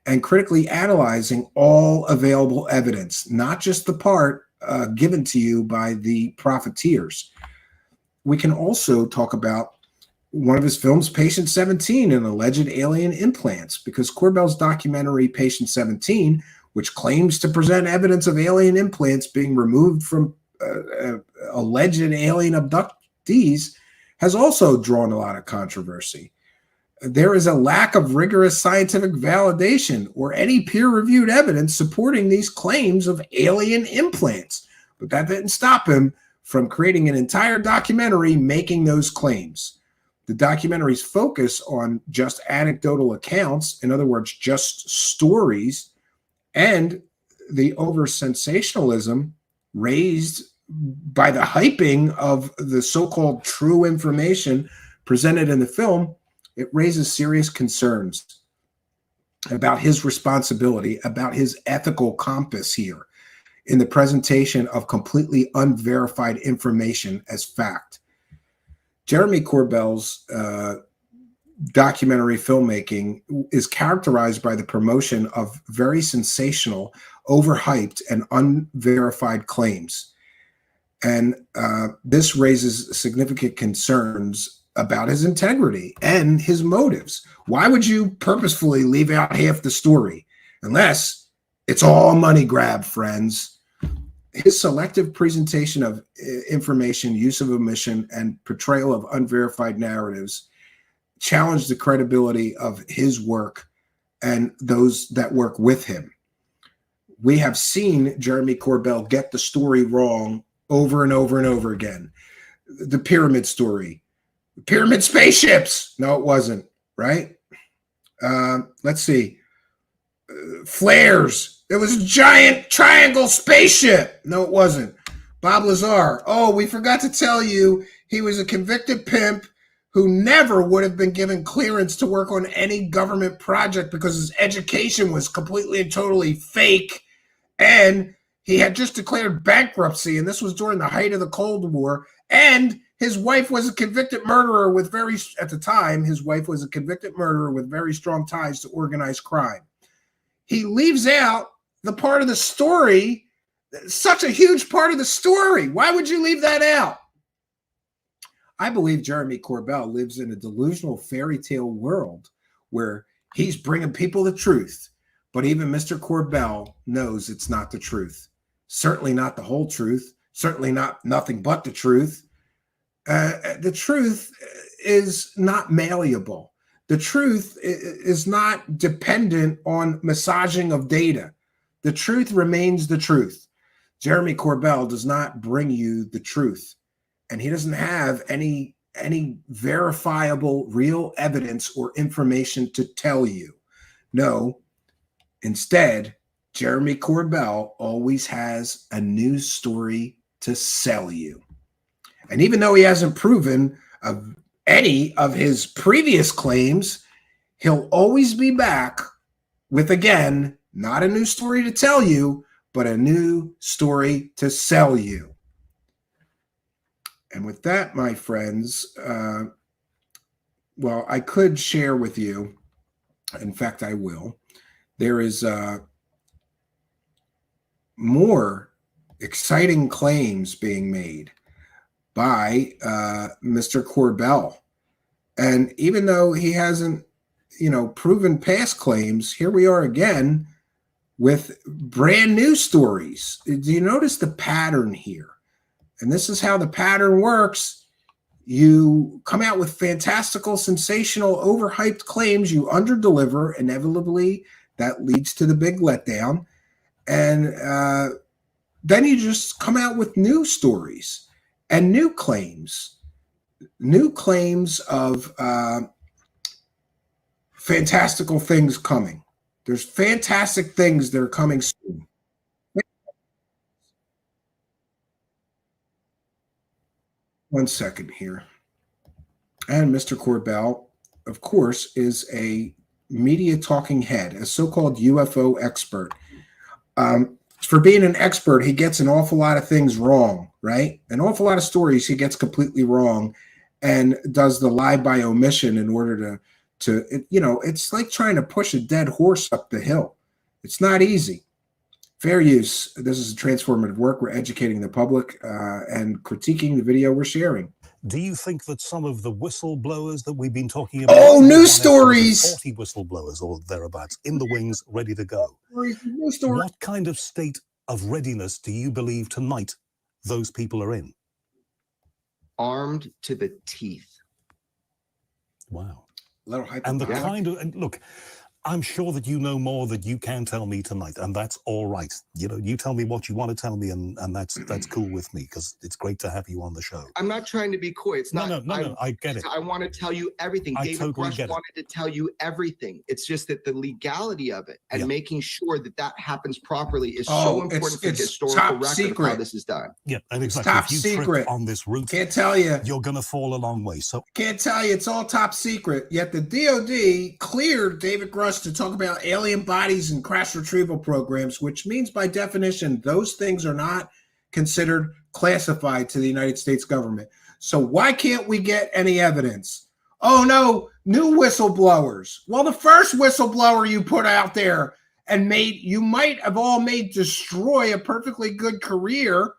Speaker 2: and critically analyzing all available evidence, not just the part given to you by the profiteers. We can also talk about one of his films, Patient 17, and alleged alien implants, because Corbell's documentary, Patient 17, which claims to present evidence of alien implants being removed from alleged alien abductees, has also drawn a lot of controversy. There is a lack of rigorous scientific validation or any peer-reviewed evidence supporting these claims of alien implants, but that didn't stop him from creating an entire documentary making those claims. The documentaries focus on just anecdotal accounts, in other words, just stories, and the over sensationalism raised by the hyping of the so-called true information presented in the film. It raises serious concerns about his responsibility, about his ethical compass here in the presentation of completely unverified information as fact. Jeremy Corbell's documentary filmmaking is characterized by the promotion of very sensational, overhyped, and unverified claims. And this raises significant concerns about his integrity and his motives. Why would you purposefully leave out half the story? Unless it's all a money grab, friends. His selective presentation of information, use of omission, and portrayal of unverified narratives challenge the credibility of his work and those that work with him. We have seen Jeremy Corbell get the story wrong over and over and over again. The pyramid story. Pyramid spaceships. No, it wasn't, right? Let's see. Flares. It was a giant triangle spaceship. No, it wasn't. Bob Lazar. Oh, we forgot to tell you he was a convicted pimp who never would have been given clearance to work on any government project because his education was completely and totally fake. And he had just declared bankruptcy, and this was during the height of the Cold War. And his wife was a convicted murderer with at the time, his wife was a convicted murderer with very strong ties to organized crime. He leaves out the part of the story, such a huge part of the story. Why would you leave that out? I believe Jeremy Corbell lives in a delusional fairy tale world where he's bringing people the truth. But even Mr. Corbell knows it's not the truth. Certainly not the whole truth. Certainly not nothing but the truth. The truth is not malleable. The truth is not dependent on massaging of data. The truth remains the truth. Jeremy Corbell does not bring you the truth, and he doesn't have any verifiable real evidence or information to tell you. No, instead, Jeremy Corbell always has a news story to sell you. And even though he hasn't proven any of his previous claims, he'll always be back with, again, not a new story to tell you, but a new story to sell you. And with that, my friends, well, I could share with you, in fact, I will. There is more exciting claims being made by Mr. Corbell. And even though he hasn't, proven past claims, here we are again with brand new stories. Do you notice the pattern here? And this is how the pattern works. You come out with fantastical, sensational, overhyped claims. You underdeliver. Inevitably, that leads to the big letdown. And then you just come out with new stories and new claims of fantastical things coming. There's fantastic things that are coming soon. One second here. And Mr. Corbell, of course, is a media talking head, a so-called UFO expert. For being an expert, he gets an awful lot of things wrong, right? An awful lot of stories he gets completely wrong and does the lie by omission in order to it's like trying to push a dead horse up the hill. It's not easy. Fair use. This is a transformative work. We're educating the public and critiquing the video we're sharing.
Speaker 17: Do you think that some of the whistleblowers that we've been talking about...
Speaker 2: Oh, news stories!
Speaker 17: 40 whistleblowers or thereabouts in the wings, ready to go. What kind of state of readiness do you believe tonight those people are in?
Speaker 18: Armed to the teeth.
Speaker 17: Wow.
Speaker 2: Little
Speaker 17: and the kind of... And look, I'm sure that you know more that you can tell me tonight, and that's all right. You know, you tell me what you want to tell me, and that's cool with me, because it's great to have you on the show.
Speaker 18: I'm not trying to be coy. It's not.
Speaker 17: No, I get it.
Speaker 18: I want to tell you everything.
Speaker 17: I
Speaker 18: David
Speaker 17: totally
Speaker 18: Grusch
Speaker 17: get it.
Speaker 18: wanted to tell you everything. It's just that the legality of it and making sure that that happens properly is so important for the historical record of how this is done.
Speaker 17: Yeah, and exactly.
Speaker 2: Top
Speaker 17: if you
Speaker 2: secret
Speaker 17: trip on this route,
Speaker 2: can't tell you,
Speaker 17: you're going to fall a long way. So
Speaker 2: can't tell you, it's all top secret. Yet the DoD cleared David Grusch to talk about alien bodies and crash retrieval programs, which means by definition those things are not considered classified to the United States government. So why can't we get any evidence? Oh no, new whistleblowers. Well, the first whistleblower you put out there and you might have all made destroy a perfectly good career,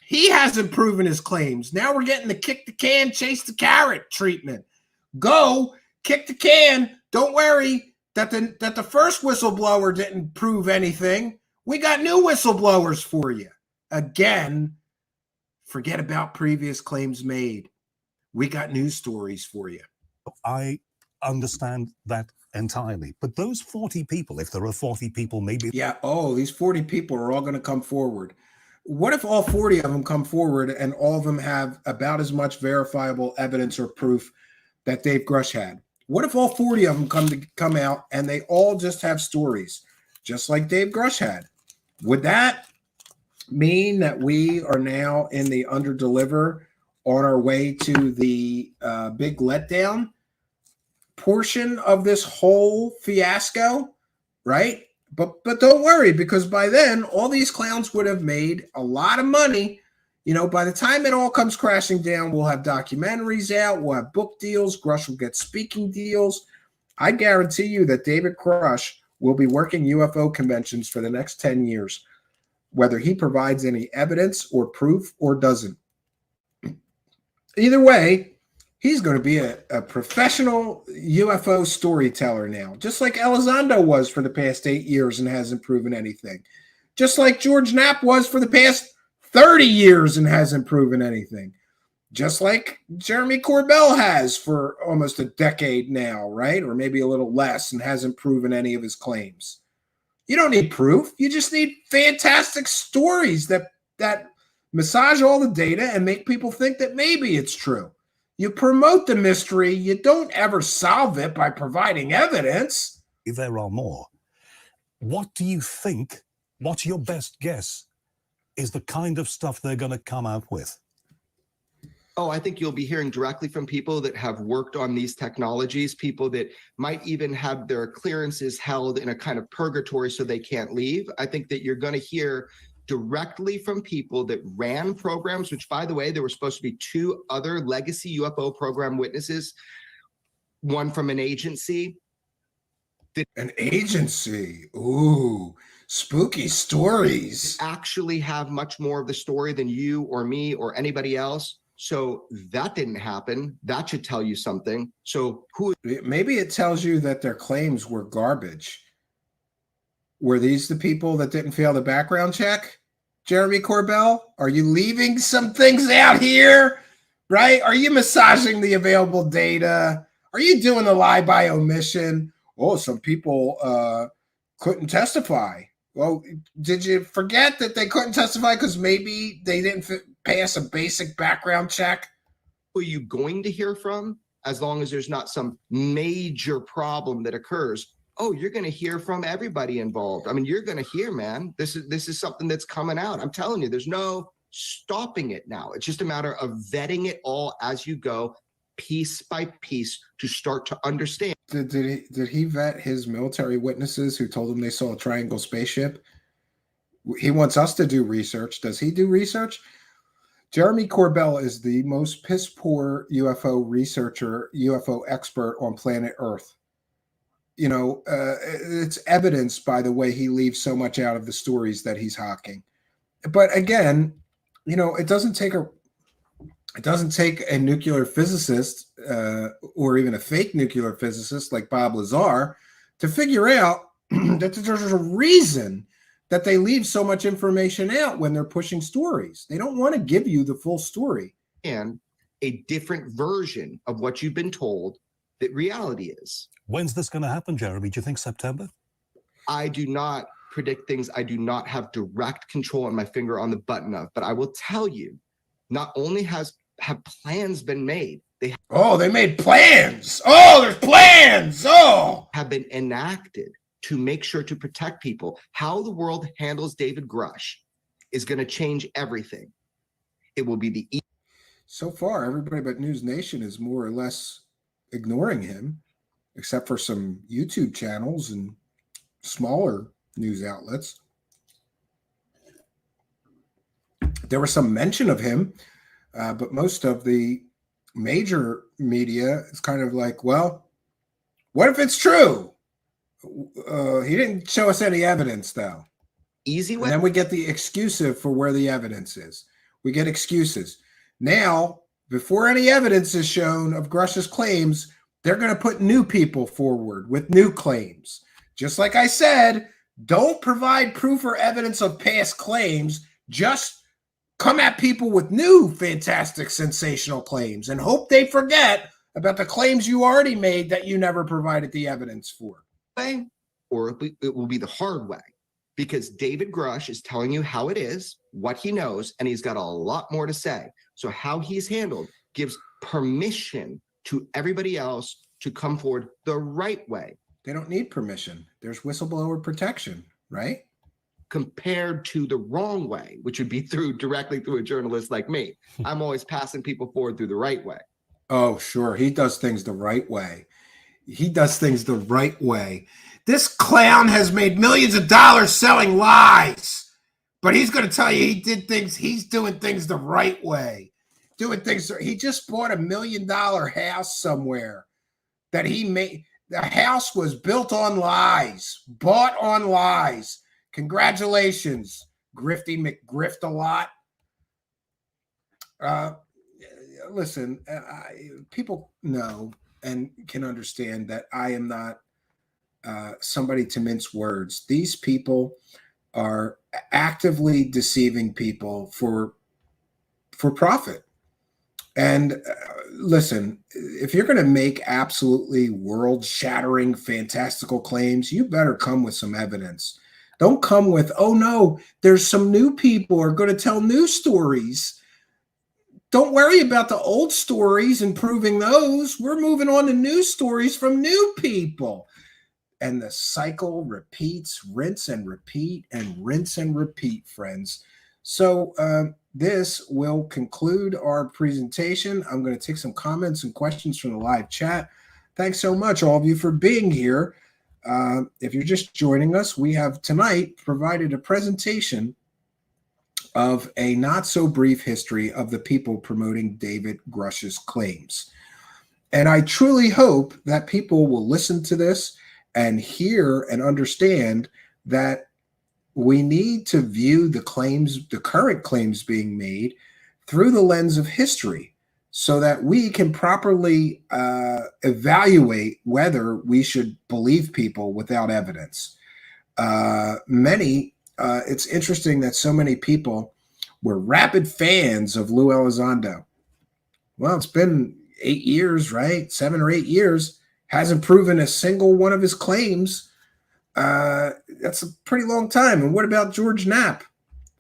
Speaker 2: he hasn't proven his claims. Now we're getting the kick the can, chase the carrot treatment. Go kick the can. Don't worry that the first whistleblower didn't prove anything. We got new whistleblowers for you. Again, forget about previous claims made. We got news stories for you.
Speaker 17: I understand that entirely. But those 40 people, if there are 40 people, maybe...
Speaker 2: Yeah, these 40 people are all going to come forward. What if all 40 of them come forward and all of them have about as much verifiable evidence or proof that Dave Grusch had? What if all 40 of them come out and they all just have stories, just like Dave Grusch had? Would that mean that we are now in the under-deliver on our way to the big letdown portion of this whole fiasco, right? But don't worry, because by then, all these clowns would have made a lot of money. You know, by the time it all comes crashing down, we'll have documentaries out, we'll have book deals, Grusch will get speaking deals. I guarantee you that David Grusch will be working UFO conventions for the next 10 years, whether he provides any evidence or proof or doesn't. Either way, he's going to be a professional UFO storyteller now, just like Elizondo was for the past 8 years and hasn't proven anything. Just like George Knapp was for the past 30 years and hasn't proven anything. Just like Jeremy Corbel has for almost a decade now, right? Or maybe a little less, and hasn't proven any of his claims. You don't need proof. You just need fantastic stories that massage all the data and make people think that maybe it's true. You promote the mystery. You don't ever solve it by providing evidence.
Speaker 17: There are more. What do you think, what's your best guess, is the kind of stuff they're going to come out with?
Speaker 18: Oh, I think you'll be hearing directly from people that have worked on these technologies, people that might even have their clearances held in a kind of purgatory so they can't leave. I think that you're going to hear directly from people that ran programs, which, by the way, there were supposed to be 2 other legacy UFO program witnesses, one from an agency.
Speaker 2: An agency? Ooh, spooky stories.
Speaker 18: Actually have much more of the story than you or me or anybody else. So that didn't happen. That should tell you something. So
Speaker 2: maybe it tells you that their claims were garbage. Were these the people that didn't fail the background check? Jeremy Corbel, are you leaving some things out here? Right? Are you massaging the available data? Are you doing the lie by omission? Oh, some people couldn't testify. Well, did you forget that they couldn't testify because maybe they didn't pass a basic background check?
Speaker 18: Who are you going to hear from? As long as there's not some major problem that occurs. Oh, you're going to hear from everybody involved. I mean, you're going to hear, man. This is something that's coming out. I'm telling you, there's no stopping it now. It's just a matter of vetting it all as you go, piece by piece, to start to understand.
Speaker 2: Did he vet his military witnesses who told him they saw a triangle spaceship? He wants us to do research. Does he do research? Jeremy Corbel is the most piss-poor UFO researcher, UFO expert on planet Earth. You know, it's evidenced by the way he leaves so much out of the stories that he's hawking. But again, you know, it doesn't take a nuclear physicist or even a fake nuclear physicist like Bob Lazar to figure out that there's a reason that they leave so much information out when they're pushing stories. They don't want to give you the full story.
Speaker 18: And a different version of what you've been told the reality is.
Speaker 17: When's this going to happen, Jeremy? Do you think September?
Speaker 18: I do not predict things I do not have direct control and my finger on the button of. But I will tell you, not only have plans been made, they
Speaker 2: made plans. Oh, there's plans. Oh,
Speaker 18: have been enacted to make sure to protect people. How the world handles David Grusch is going to change everything. It will be the
Speaker 2: so far, everybody but News Nation is more or less ignoring him, except for some YouTube channels and smaller news outlets. There was some mention of him, but most of the major media is kind of like, well, what if it's true? He didn't show us any evidence, though.
Speaker 18: Easy way.
Speaker 2: And then we get the excuse for where the evidence is. We get excuses. Now, before any evidence is shown of Grusch's claims, they're going to put new people forward with new claims. Just like I said, don't provide proof or evidence of past claims. Just come at people with new, fantastic, sensational claims and hope they forget about the claims you already made that you never provided the evidence for.
Speaker 18: Or it will be the hard way, because David Grusch is telling you how it is, what he knows, and he's got a lot more to say. So how he's handled gives permission to everybody else to come forward the right way.
Speaker 2: They don't need permission. There's whistleblower protection, right?
Speaker 18: Compared to the wrong way, which would be directly through a journalist like me. I'm always passing people forward through the right way.
Speaker 2: Oh, sure. He does things the right way. He does things the right way. This clown has made millions of dollars selling lies, but he's going to tell you he's doing things the right way. He just bought $1 million house somewhere that he made. The house was built on lies, bought on lies. Congratulations, Grifty McGrift a lot. Listen, people know and can understand that I am not somebody to mince words. These people are actively deceiving people for profit. And listen, if you're going to make absolutely world-shattering, fantastical claims, you better come with some evidence. Don't come with, oh no, there's some new people are going to tell new stories. Don't worry about the old stories and proving those. We're moving on to new stories from new people. And the cycle repeats, rinse and repeat, and rinse and repeat, friends. So this will conclude our presentation. I'm going to take some comments and questions from the live chat. Thanks so much, all of you, for being here. If you're just joining us, we have tonight provided a presentation of a not-so-brief history of the people promoting David Grusch's claims. And I truly hope that people will listen to this and hear and understand that we need to view the claims, the current claims being made, through the lens of history so that we can properly evaluate whether we should believe people without evidence. It's interesting that so many people were rabid fans of Lue Elizondo. Well, it's been 8 years, right? 7 or 8 years. Hasn't proven a single one of his claims. That's a pretty long time. And what about George Knapp?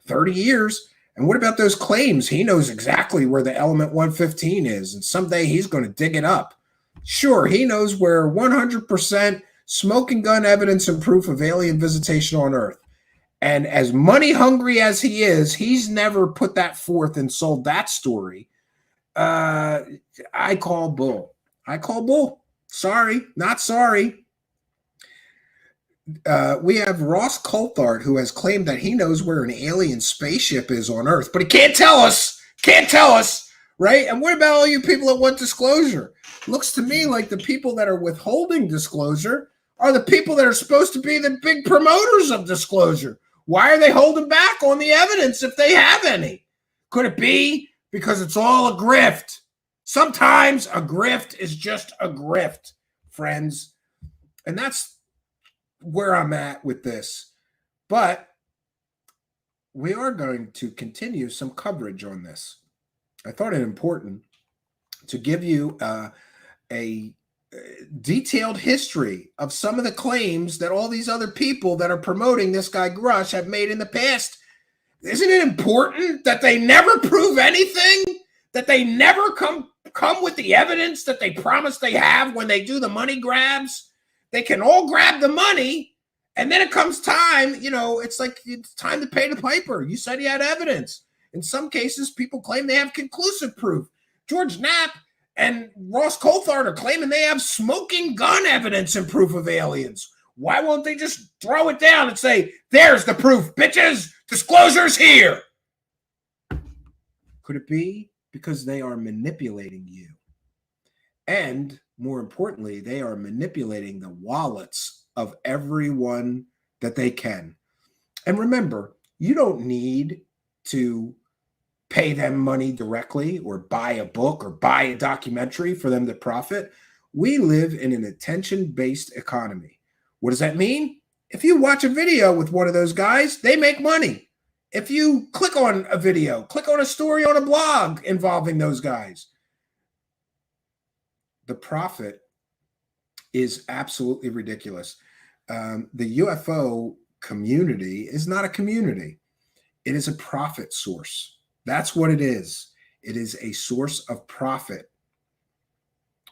Speaker 2: 30 years. And what about those claims? He knows exactly where the element 115 is, and someday he's going to dig it up. Sure, he knows where 100% smoking gun evidence and proof of alien visitation on Earth. And as money hungry as he is, he's never put that forth and sold that story. I call bull. I call bull. Sorry, not sorry. We have Ross Coulthart, who has claimed that he knows where an alien spaceship is on Earth, but he can't tell us. Can't tell us, right? And what about all you people that want disclosure? Looks to me like the people that are withholding disclosure are the people that are supposed to be the big promoters of disclosure. Why are they holding back on the evidence if they have any? Could it be because it's all a grift? Sometimes a grift is just a grift, friends. And that's where I'm at with this. But we are going to continue some coverage on this. I thought it important to give you a detailed history of some of the claims that all these other people that are promoting this guy Grusch have made in the past. Isn't it important that they never prove anything? That they never come with the evidence that they promise they have when they do the money grabs? They can all grab the money, and then it comes time, it's like it's time to pay the piper. You said you had evidence. In some cases, people claim they have conclusive proof. George Knapp and Ross Coulthart are claiming they have smoking gun evidence and proof of aliens. Why won't they just throw it down and say, there's the proof, bitches, disclosure's here? Could it be because they are manipulating you? And more importantly, they are manipulating the wallets of everyone that they can. And remember, you don't need to pay them money directly or buy a book or buy a documentary for them to profit. We live in an attention-based economy. What does that mean? If you watch a video with one of those guys, they make money. If you click on a video, click on a story on a blog involving those guys, the profit is absolutely ridiculous. The UFO community is not a community. It is a profit source. That's what it is. It is a source of profit.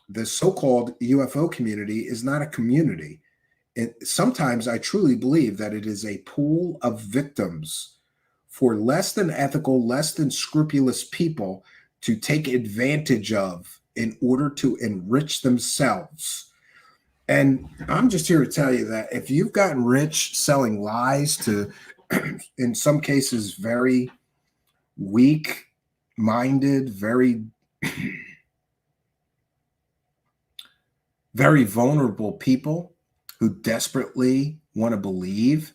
Speaker 2: The so-called UFO community is not a community. Sometimes I truly believe that it is a pool of victims for less than ethical, less than scrupulous people to take advantage of in order to enrich themselves. And I'm just here to tell you that if you've gotten rich selling lies to, in some cases, very weak-minded, very very vulnerable people who desperately want to believe,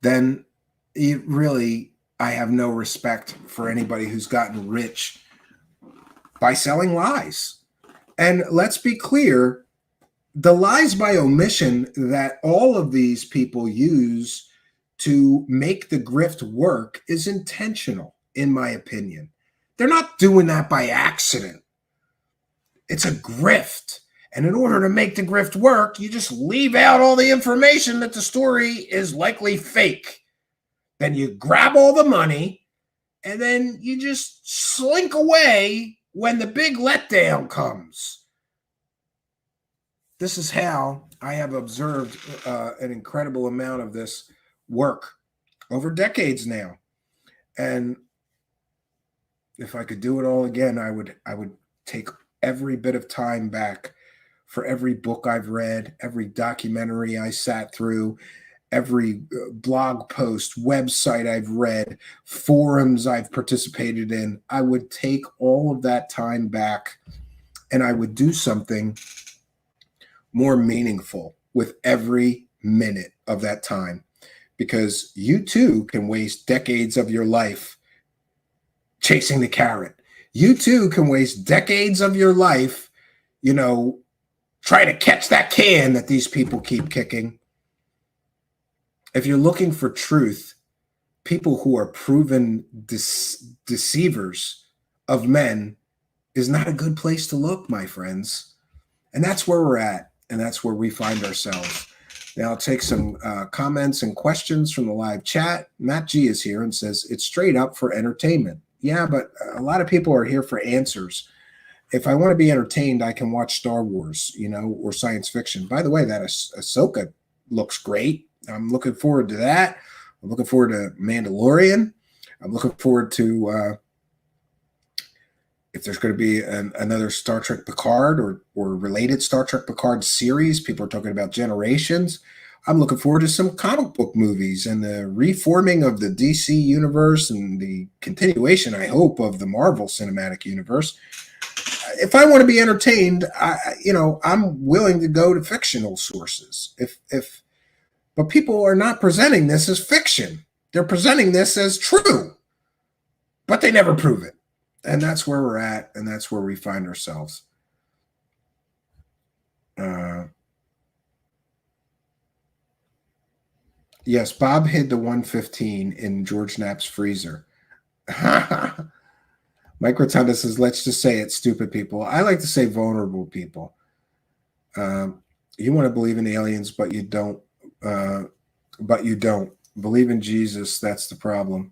Speaker 2: then I have no respect for anybody who's gotten rich by selling lies. And let's be clear, the lies by omission that all of these people use to make the grift work is intentional, in my opinion. They're not doing that by accident. It's a grift. And in order to make the grift work, you just leave out all the information that the story is likely fake. Then you grab all the money, and then you just slink away when the big letdown comes. This is how I have observed an incredible amount of this work over decades now. And if I could do it all again, I would take every bit of time back for every book I've read, every documentary I sat through, every blog post, website I've read, forums I've participated in. I would take all of that time back and I would do something more meaningful with every minute of that time, because you too can waste decades of your life chasing the carrot. You too can waste decades of your life, trying to catch that can that these people keep kicking. If you're looking for truth, people who are proven deceivers of men is not a good place to look, my friends. And that's where we're at, and that's where we find ourselves. Now I'll take some comments and questions from the live chat. Matt G is here and says, it's straight up for entertainment. Yeah, but a lot of people are here for answers. If I want to be entertained, I can watch Star Wars, or science fiction. By the way, that Ahsoka looks great. I'm looking forward to that. I'm looking forward to Mandalorian. I'm looking forward to if there's going to be another Star Trek Picard or related Star Trek Picard series. People are talking about Generations. I'm looking forward to some comic book movies and the reforming of the DC universe and the continuation, I hope, of the Marvel Cinematic Universe. If I want to be entertained, I'm willing to go to fictional sources. But people are not presenting this as fiction. They're presenting this as true, but they never prove it. And that's where we're at, and that's where we find ourselves. Yes, Bob hid the 115 in George Knapp's freezer. Mike Rotunda says, let's just say it, stupid people. I like to say vulnerable people. You want to believe in aliens, but you don't. But you don't believe in Jesus. That's the problem.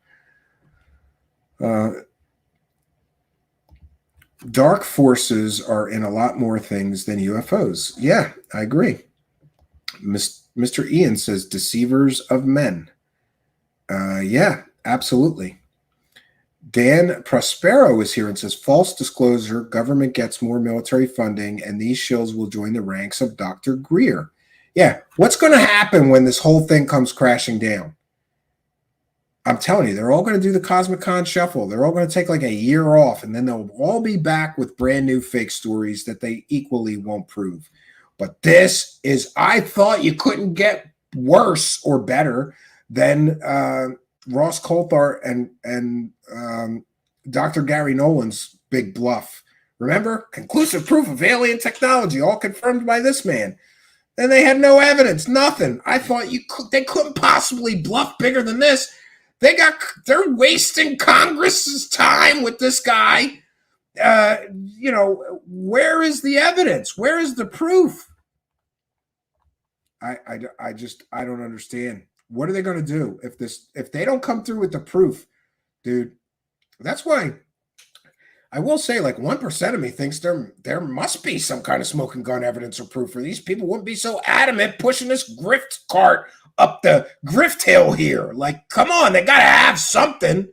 Speaker 2: Dark forces are in a lot more things than UFOs. Yeah, I agree. Mr. Ian says deceivers of men. Yeah, absolutely. Dan Prospero is here and says false disclosure, government gets more military funding, and these shills will join the ranks of Dr. Greer. Yeah, what's going to happen when this whole thing comes crashing down? I'm telling you, they're all going to do the Cosmic Con shuffle. They're all going to take like a year off, and then they'll all be back with brand new fake stories that they equally won't prove. But this is, I thought you couldn't get worse or better than Ross Coulthart and Dr. Gary Nolan's big bluff. Remember? Conclusive proof of alien technology, all confirmed by this man. And they had no evidence, nothing. I thought they couldn't possibly bluff bigger than this. They're wasting Congress's time with this guy. Where is the evidence? Where is the proof? I don't understand. What are they going to do if they don't come through with the proof, dude? That's why I will say, like, 1% of me thinks there must be some kind of smoking gun evidence or proof, or these people wouldn't be so adamant pushing this grift cart up the grift hill here. Like, come on, they got to have something.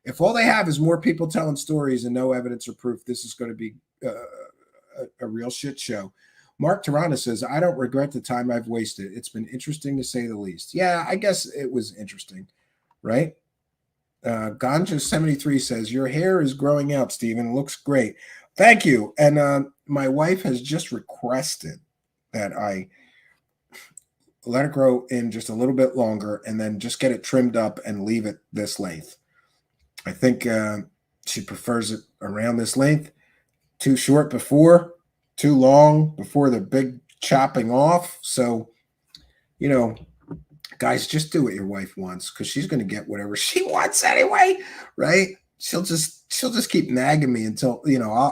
Speaker 2: If all they have is more people telling stories and no evidence or proof, this is going to be a real shit show. Mark Tarana says, I don't regret the time I've wasted. It's been interesting to say the least. Yeah, I guess it was interesting, right? Ganja73 says, your hair is growing out, Stephen. It looks great. Thank you. And my wife has just requested that I let it grow in just a little bit longer and then just get it trimmed up and leave it this length. I think she prefers it around this length. Too short before, too long before the big chopping off. So, guys, just do what your wife wants, because she's going to get whatever she wants anyway, right? She'll just keep nagging me until,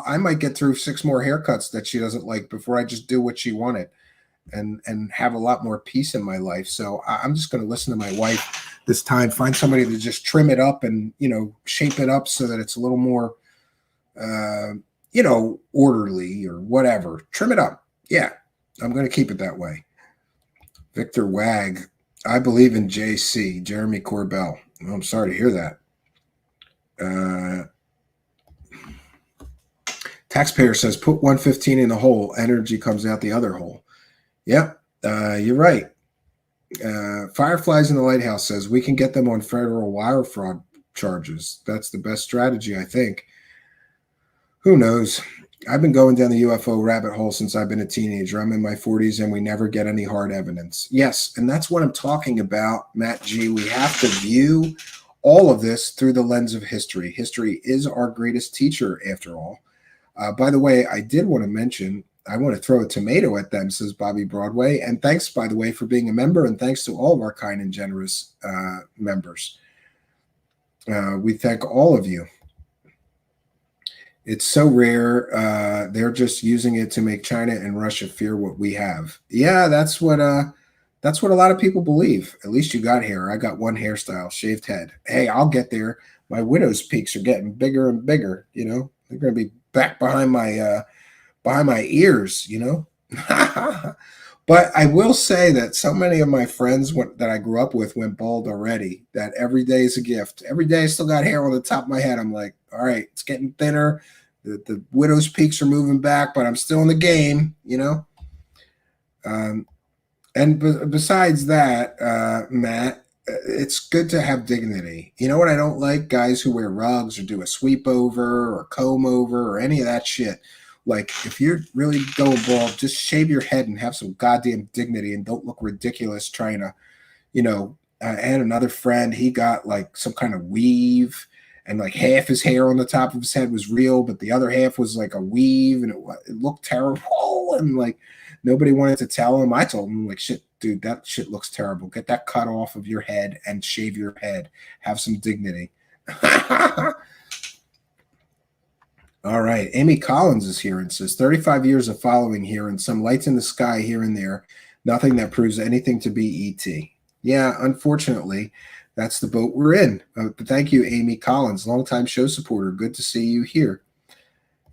Speaker 2: I might get through 6 more haircuts that she doesn't like before I just do what she wanted and have a lot more peace in my life. So I'm just going to listen to my wife this time, find somebody to just trim it up and, shape it up so that it's a little more, orderly or whatever. Trim it up. Yeah, I'm going to keep it that way. Victor Wag, I believe in JC, Jeremy Corbell. I'm sorry to hear that. Taxpayer says, put 115 in the hole, energy comes out the other hole. Yep, you're right. Fireflies in the Lighthouse says, we can get them on federal wire fraud charges. That's the best strategy, I think. Who knows? I've been going down the UFO rabbit hole since I've been a teenager. I'm in my 40s and we never get any hard evidence. Yes, and that's what I'm talking about, Matt G. We have to view all of this through the lens of history. History is our greatest teacher, after all. By the way, I did want to mention, I want to throw a tomato at them, says Bobby Broadway. And thanks, by the way, for being a member, and thanks to all of our kind and generous members. We thank all of you. It's so rare. They're just using it to make China and Russia fear what we have. Yeah, that's what a lot of people believe. At least you got hair. I got one hairstyle, shaved head. Hey, I'll get there. My widow's peaks are getting bigger and bigger. They're going to be back behind my ears. But I will say that so many of my friends that I grew up with went bald already, that every day is a gift. Every day I still got hair on the top of my head. I'm like, all right, it's getting thinner. The widow's peaks are moving back, but I'm still in the game, And besides that, Matt, it's good to have dignity. You know what I don't like? Guys who wear rugs or do a sweep over or comb over or any of that shit. Like, if you're really going bald, just shave your head and have some goddamn dignity and don't look ridiculous trying to, I had another friend, he got like some kind of weave and like half his hair on the top of his head was real, but the other half was like a weave and it looked terrible. And like, nobody wanted to tell him. I told him, like, shit, dude, that shit looks terrible. Get that cut off of your head and shave your head. Have some dignity. All right. Amy Collins is here and says 35 years of following here and some lights in the sky here and there. Nothing that proves anything to be ET. Yeah, unfortunately, that's the boat we're in. But thank you, Amy Collins, longtime show supporter. Good to see you here.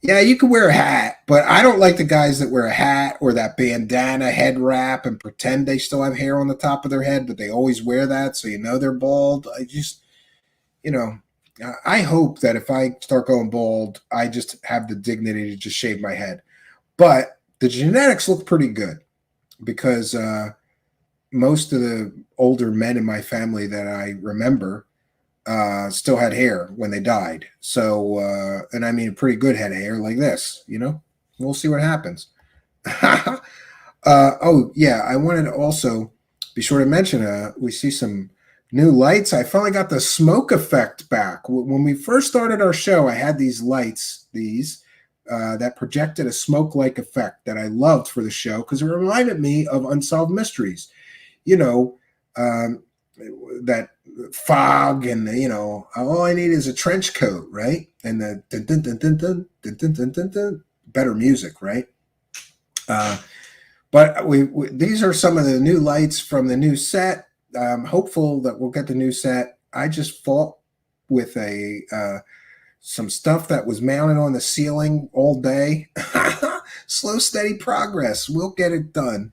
Speaker 2: Yeah, you can wear a hat, but I don't like the guys that wear a hat or that bandana head wrap and pretend they still have hair on the top of their head, but they always wear that so you know they're bald. I just, I hope that if I start going bald, I just have the dignity to just shave my head. But the genetics look pretty good because most of the older men in my family that I remember still had hair when they died. So, and I mean a pretty good head of hair like this, we'll see what happens. Oh yeah, I wanted to also be sure to mention, we see some new lights. I finally got the smoke effect back. When we first started our show, I had these lights, that projected a smoke-like effect that I loved for the show because it reminded me of Unsolved Mysteries. That fog and all I need is a trench coat, right? And the dun, dun, dun, dun, dun, dun, dun, dun, dun, dun, better music, right? But these are some of the new lights from the new set. I'm hopeful that we'll get the new set. I just fought with some stuff that was mounted on the ceiling all day. Slow, steady progress. We'll get it done.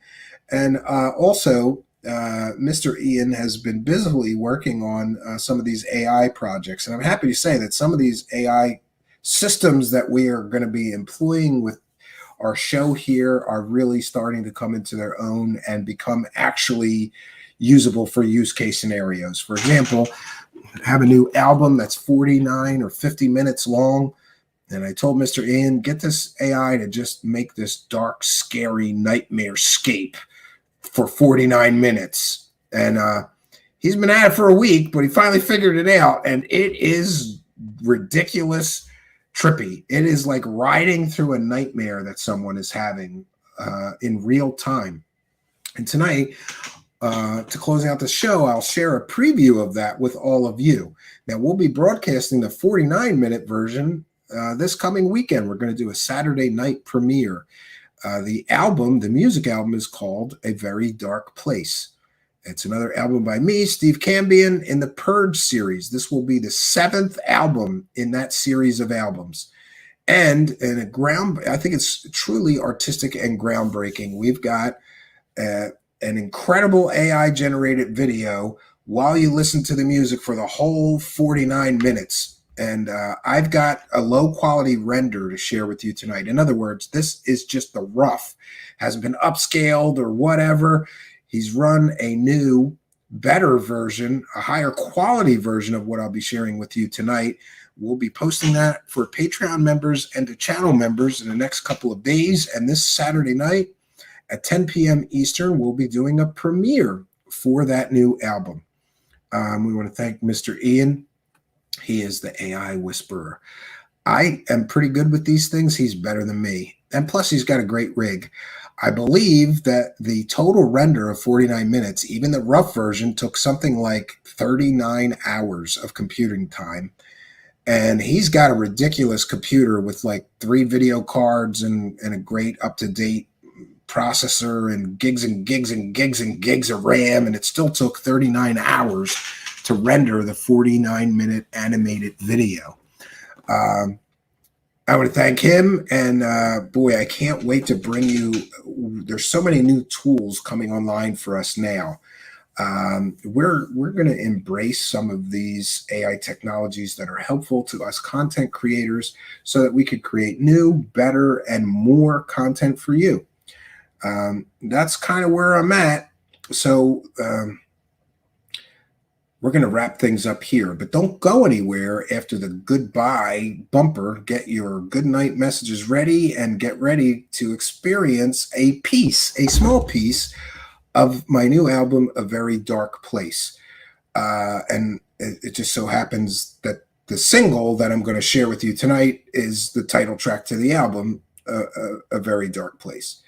Speaker 2: And also, Mr. Ian has been busily working on some of these AI projects. And I'm happy to say that some of these AI systems that we are going to be employing with our show here are really starting to come into their own and become actually usable for use case scenarios. For example, I have a new album that's 49 or 50 minutes long. And I told Mr. Ian, get this AI to just make this dark, scary nightmare scape for 49 minutes. And he's been at it for a week, but he finally figured it out. And it is ridiculous, trippy. It is like riding through a nightmare that someone is having in real time. And tonight, to close out the show, I'll share a preview of that with all of you. Now, we'll be broadcasting the 49-minute version this coming weekend. We're going to do a Saturday night premiere. The music album is called A Very Dark Place. It's another album by me, Steve Cambion, in the Purge series. This will be the 7th album in that series of albums. And I think it's truly artistic and groundbreaking. We've got an incredible AI-generated video while you listen to the music for the whole 49 minutes. And I've got a low-quality render to share with you tonight. In other words, this is just the rough. Hasn't been upscaled or whatever. He's run a new, better version, a higher quality version of what I'll be sharing with you tonight. We'll be posting that for Patreon members and to channel members in the next couple of days. And this Saturday night at 10 p.m. Eastern, we'll be doing a premiere for that new album. We want to thank Mr. Ian. He is the AI whisperer. I am pretty good with these things. He's better than me. And plus, he's got a great rig. I believe that the total render of 49 minutes, even the rough version, took something like 39 hours of computing time. And he's got a ridiculous computer with like 3 video cards and a great up-to-date processor and gigs and gigs and gigs and gigs of RAM. And it still took 39 hours to render the 49-minute animated video. I want to thank him, and boy, I can't wait to bring you. There's so many new tools coming online for us now. We're going to embrace some of these AI technologies that are helpful to us content creators, so that we could create new, better, and more content for you. That's kind of where I'm at. So we're going to wrap things up here, but don't go anywhere after the goodbye bumper. Get your good night messages ready and get ready to experience a small piece of my new album, A Very Dark Place. And it just so happens that the single that I'm going to share with you tonight is the title track to the album, A Very Dark Place.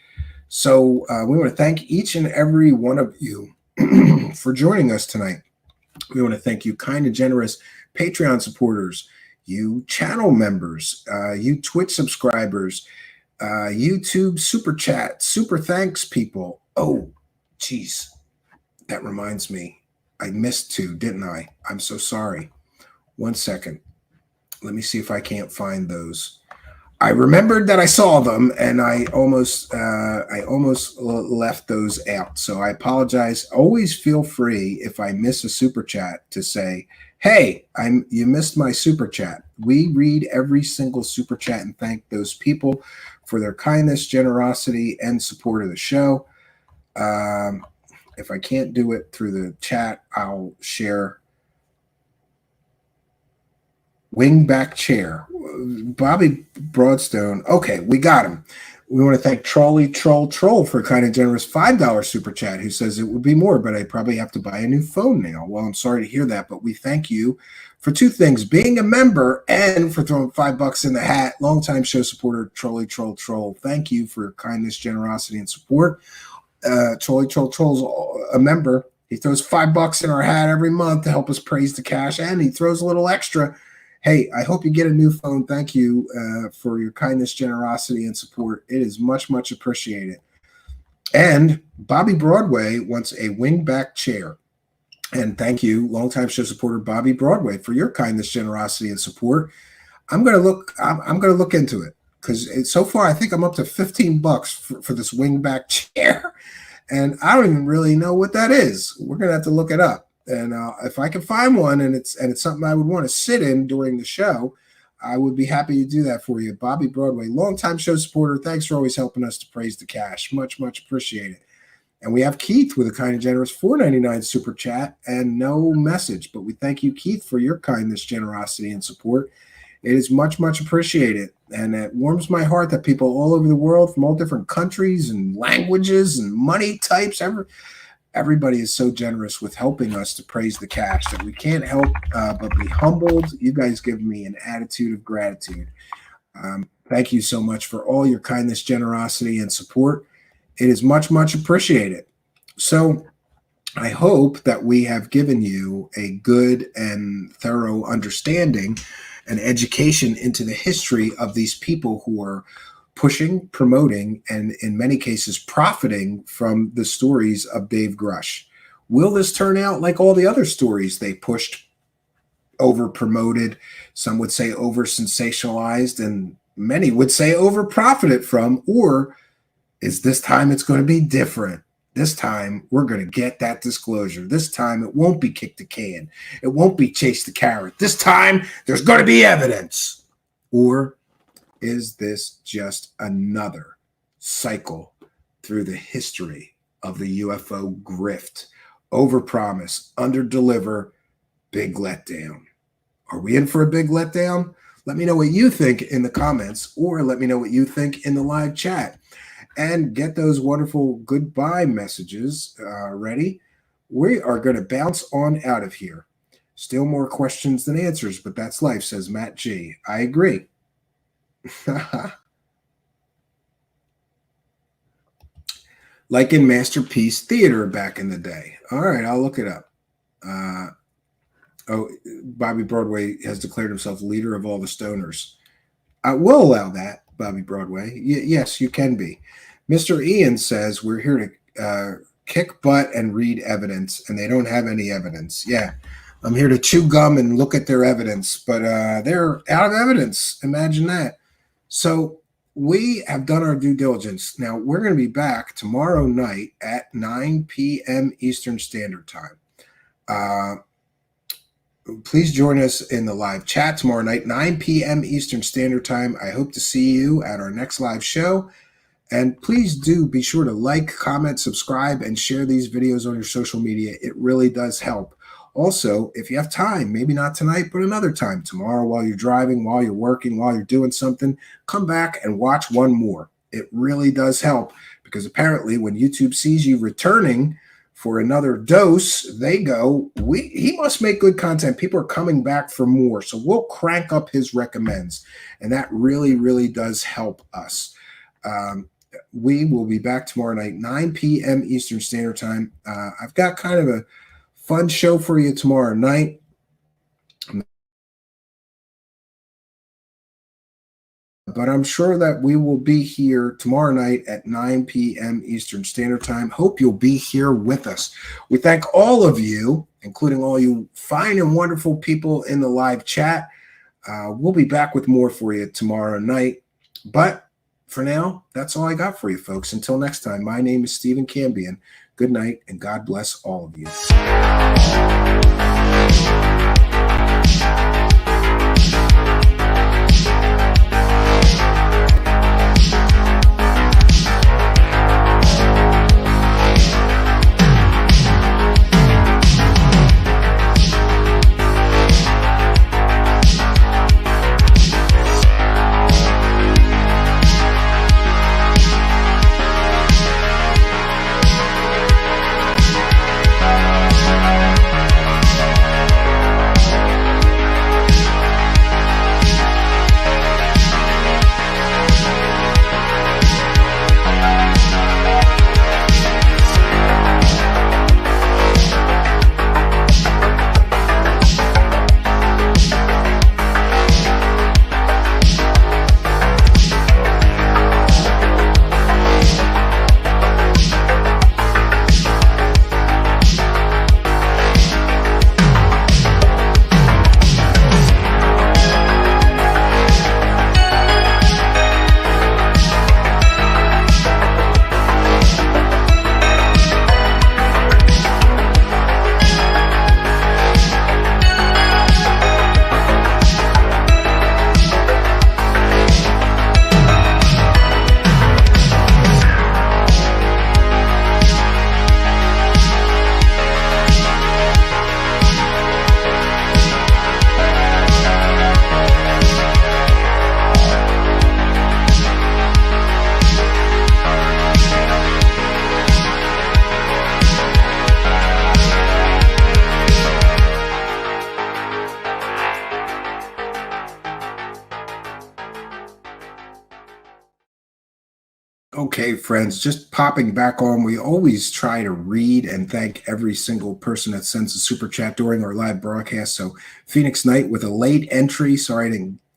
Speaker 2: So we want to thank each and every one of you for joining us tonight. We want to thank you, kind and generous Patreon supporters. you channel members, you Twitch subscribers, YouTube super chat, super thanks people. Oh, geez, that reminds me. I missed two, didn't I? I'm so sorry. 1 second. Let me see if I can't find those. I remembered that I saw them, and I almost left those out. So I apologize. Always feel free if I miss a super chat to say, "Hey, you missed my super chat." We read every single super chat and thank those people for their kindness, generosity, and support of the show. If I can't do it through the chat, I'll share. Wingback chair. Bobby Broadstone. Okay, we got him. We want to thank Trolley Troll for a kind of generous $5 super chat, who says it would be more, but I probably have to buy a new phone now. Well, I'm sorry to hear that, but we thank you for two things: being a member and for throwing $5 in the hat. Longtime show supporter Trolley Troll. Thank you for your kindness, generosity, and support. Trolley Troll's a member. He throws $5 in our hat every month to help us praise the cash, and he throws a little extra. Hey, I hope you get a new phone. Thank you for your kindness, generosity, and support. It is much, much appreciated. And Bobby Broadway wants a wingback chair. And thank you, longtime show supporter Bobby Broadway, for your kindness, generosity, and support. I'm gonna look into it, because so far I think I'm up to $15 for this wingback chair, and I don't even really know what that is. We're gonna have to look it up. And if I can find one and it's something I would want to sit in during the show, I would be happy to do that for you. Bobby Broadway, longtime show supporter. Thanks for always helping us to praise the cash. Much, much appreciated. And we have Keith with a kind and generous $4.99 super chat and no message. But we thank you, Keith, for your kindness, generosity, and support. It is much, much appreciated. And it warms my heart that people all over the world from all different countries and languages and money types, everybody is so generous with helping us to praise the cash that we can't help but be humbled. You guys give me an attitude of gratitude. Thank you so much for all your kindness, generosity, and support. It is much, much appreciated. So I hope that we have given you a good and thorough understanding and education into the history of these people who are pushing, promoting, and in many cases profiting from the stories of Dave Grusch. Will this turn out like all the other stories they pushed, over promoted, some would say over sensationalized, and many would say over profited from? Or is this time it's going to be different? This time we're going to get that disclosure. This time it won't be kick the can. It won't be chase the carrot. This time there's going to be evidence. Or is this just another cycle through the history of the UFO grift? Overpromise, underdeliver, big letdown. Are we in for a big letdown? Let me know what you think in the comments, or let me know what you think in the live chat. And get those wonderful goodbye messages ready. We are going to bounce on out of here. Still more questions than answers, but that's life, says Matt G. I agree. Like in Masterpiece Theater back in the day. All right, I'll look it up. Bobby Broadway has declared himself leader of all the stoners. I will allow that, Bobby Broadway. Yes, you can be. Mr. Ian says we're here to kick butt and read evidence, and they don't have any evidence. Yeah, I'm here to chew gum and look at their evidence, but they're out of evidence. Imagine that. So we have done our due diligence. Now, we're going to be back tomorrow night at 9 p.m. Eastern Standard Time. Please join us in the live chat tomorrow night, 9 p.m. Eastern Standard Time. I hope to see you at our next live show. And please do be sure to like, comment, subscribe, and share these videos on your social media. It really does help. Also, if you have time, maybe not tonight, but another time, tomorrow while you're driving, while you're working, while you're doing something, come back and watch one more. It really does help, because apparently when YouTube sees you returning for another dose, they go, he must make good content. People are coming back for more. So we'll crank up his recommends. And that really, really does help us. We will be back tomorrow night, 9 p.m. Eastern Standard Time. I've got kind of a fun show for you tomorrow night. But I'm sure that we will be here tomorrow night at 9 p.m. Eastern Standard Time. Hope you'll be here with us. We thank all of you, including all you fine and wonderful people in the live chat. We'll be back with more for you tomorrow night. But for now, that's all I got for you, folks. Until next time, my name is Stephen Cambion. Good night, and God bless all of you. Okay, friends, just popping back on. We always try to read and thank every single person that sends a super chat during our live broadcast. So Phoenix Knight with a late entry. Sorry,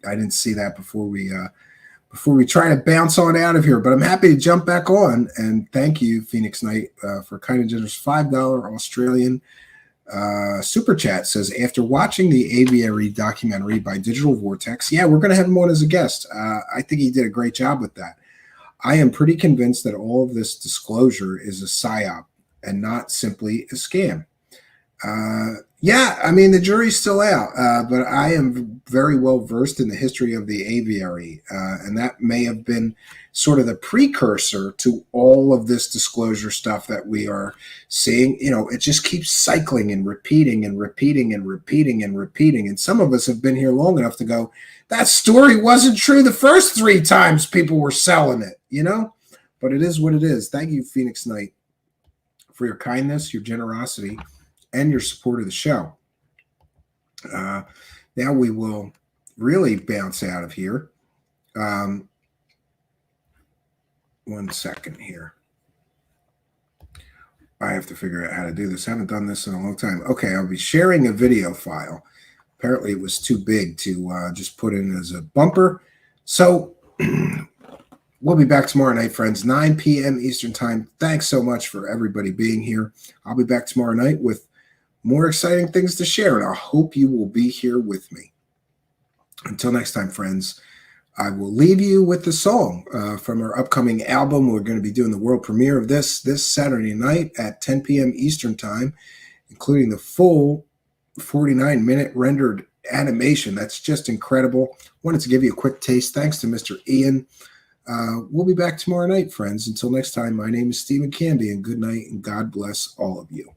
Speaker 2: I didn't see that before we try to bounce on out of here. But I'm happy to jump back on. And thank you, Phoenix Knight, for kind and generous $5 Australian super chat. Says, after watching the aviary documentary by Digital Vortex, yeah, we're going to have him on as a guest. I think he did a great job with that. I am pretty convinced that all of this disclosure is a psyop and not simply a scam. Yeah, I mean, the jury's still out, but I am very well versed in the history of the aviary, and that may have been sort of the precursor to all of this disclosure stuff that we are seeing. You know, it just keeps cycling and repeating and repeating and repeating and repeating. And some of us have been here long enough to go, that story wasn't true the first 3 times people were selling it, you know? But it is what it is. Thank you, Phoenix Knight, for your kindness, your generosity, and your support of the show. Now we will really bounce out of here. 1 second here. I have to figure out how to do this. I haven't done this in a long time. Okay, I'll be sharing a video file. Apparently it was too big to just put in as a bumper. So we'll be back tomorrow night, friends, 9 p.m. Eastern time. Thanks so much for everybody being here. I'll be back tomorrow night with more exciting things to share, and I hope you will be here with me. Until next time, friends, I will leave you with the song from our upcoming album. We're going to be doing the world premiere of this Saturday night at 10 p.m. Eastern time, including the full 49-minute rendered animation. That's just incredible. Wanted to give you a quick taste. Thanks to Mr. Ian. We'll be back tomorrow night, friends. Until next time, my name is Stephen Canby, and good night, and God bless all of you.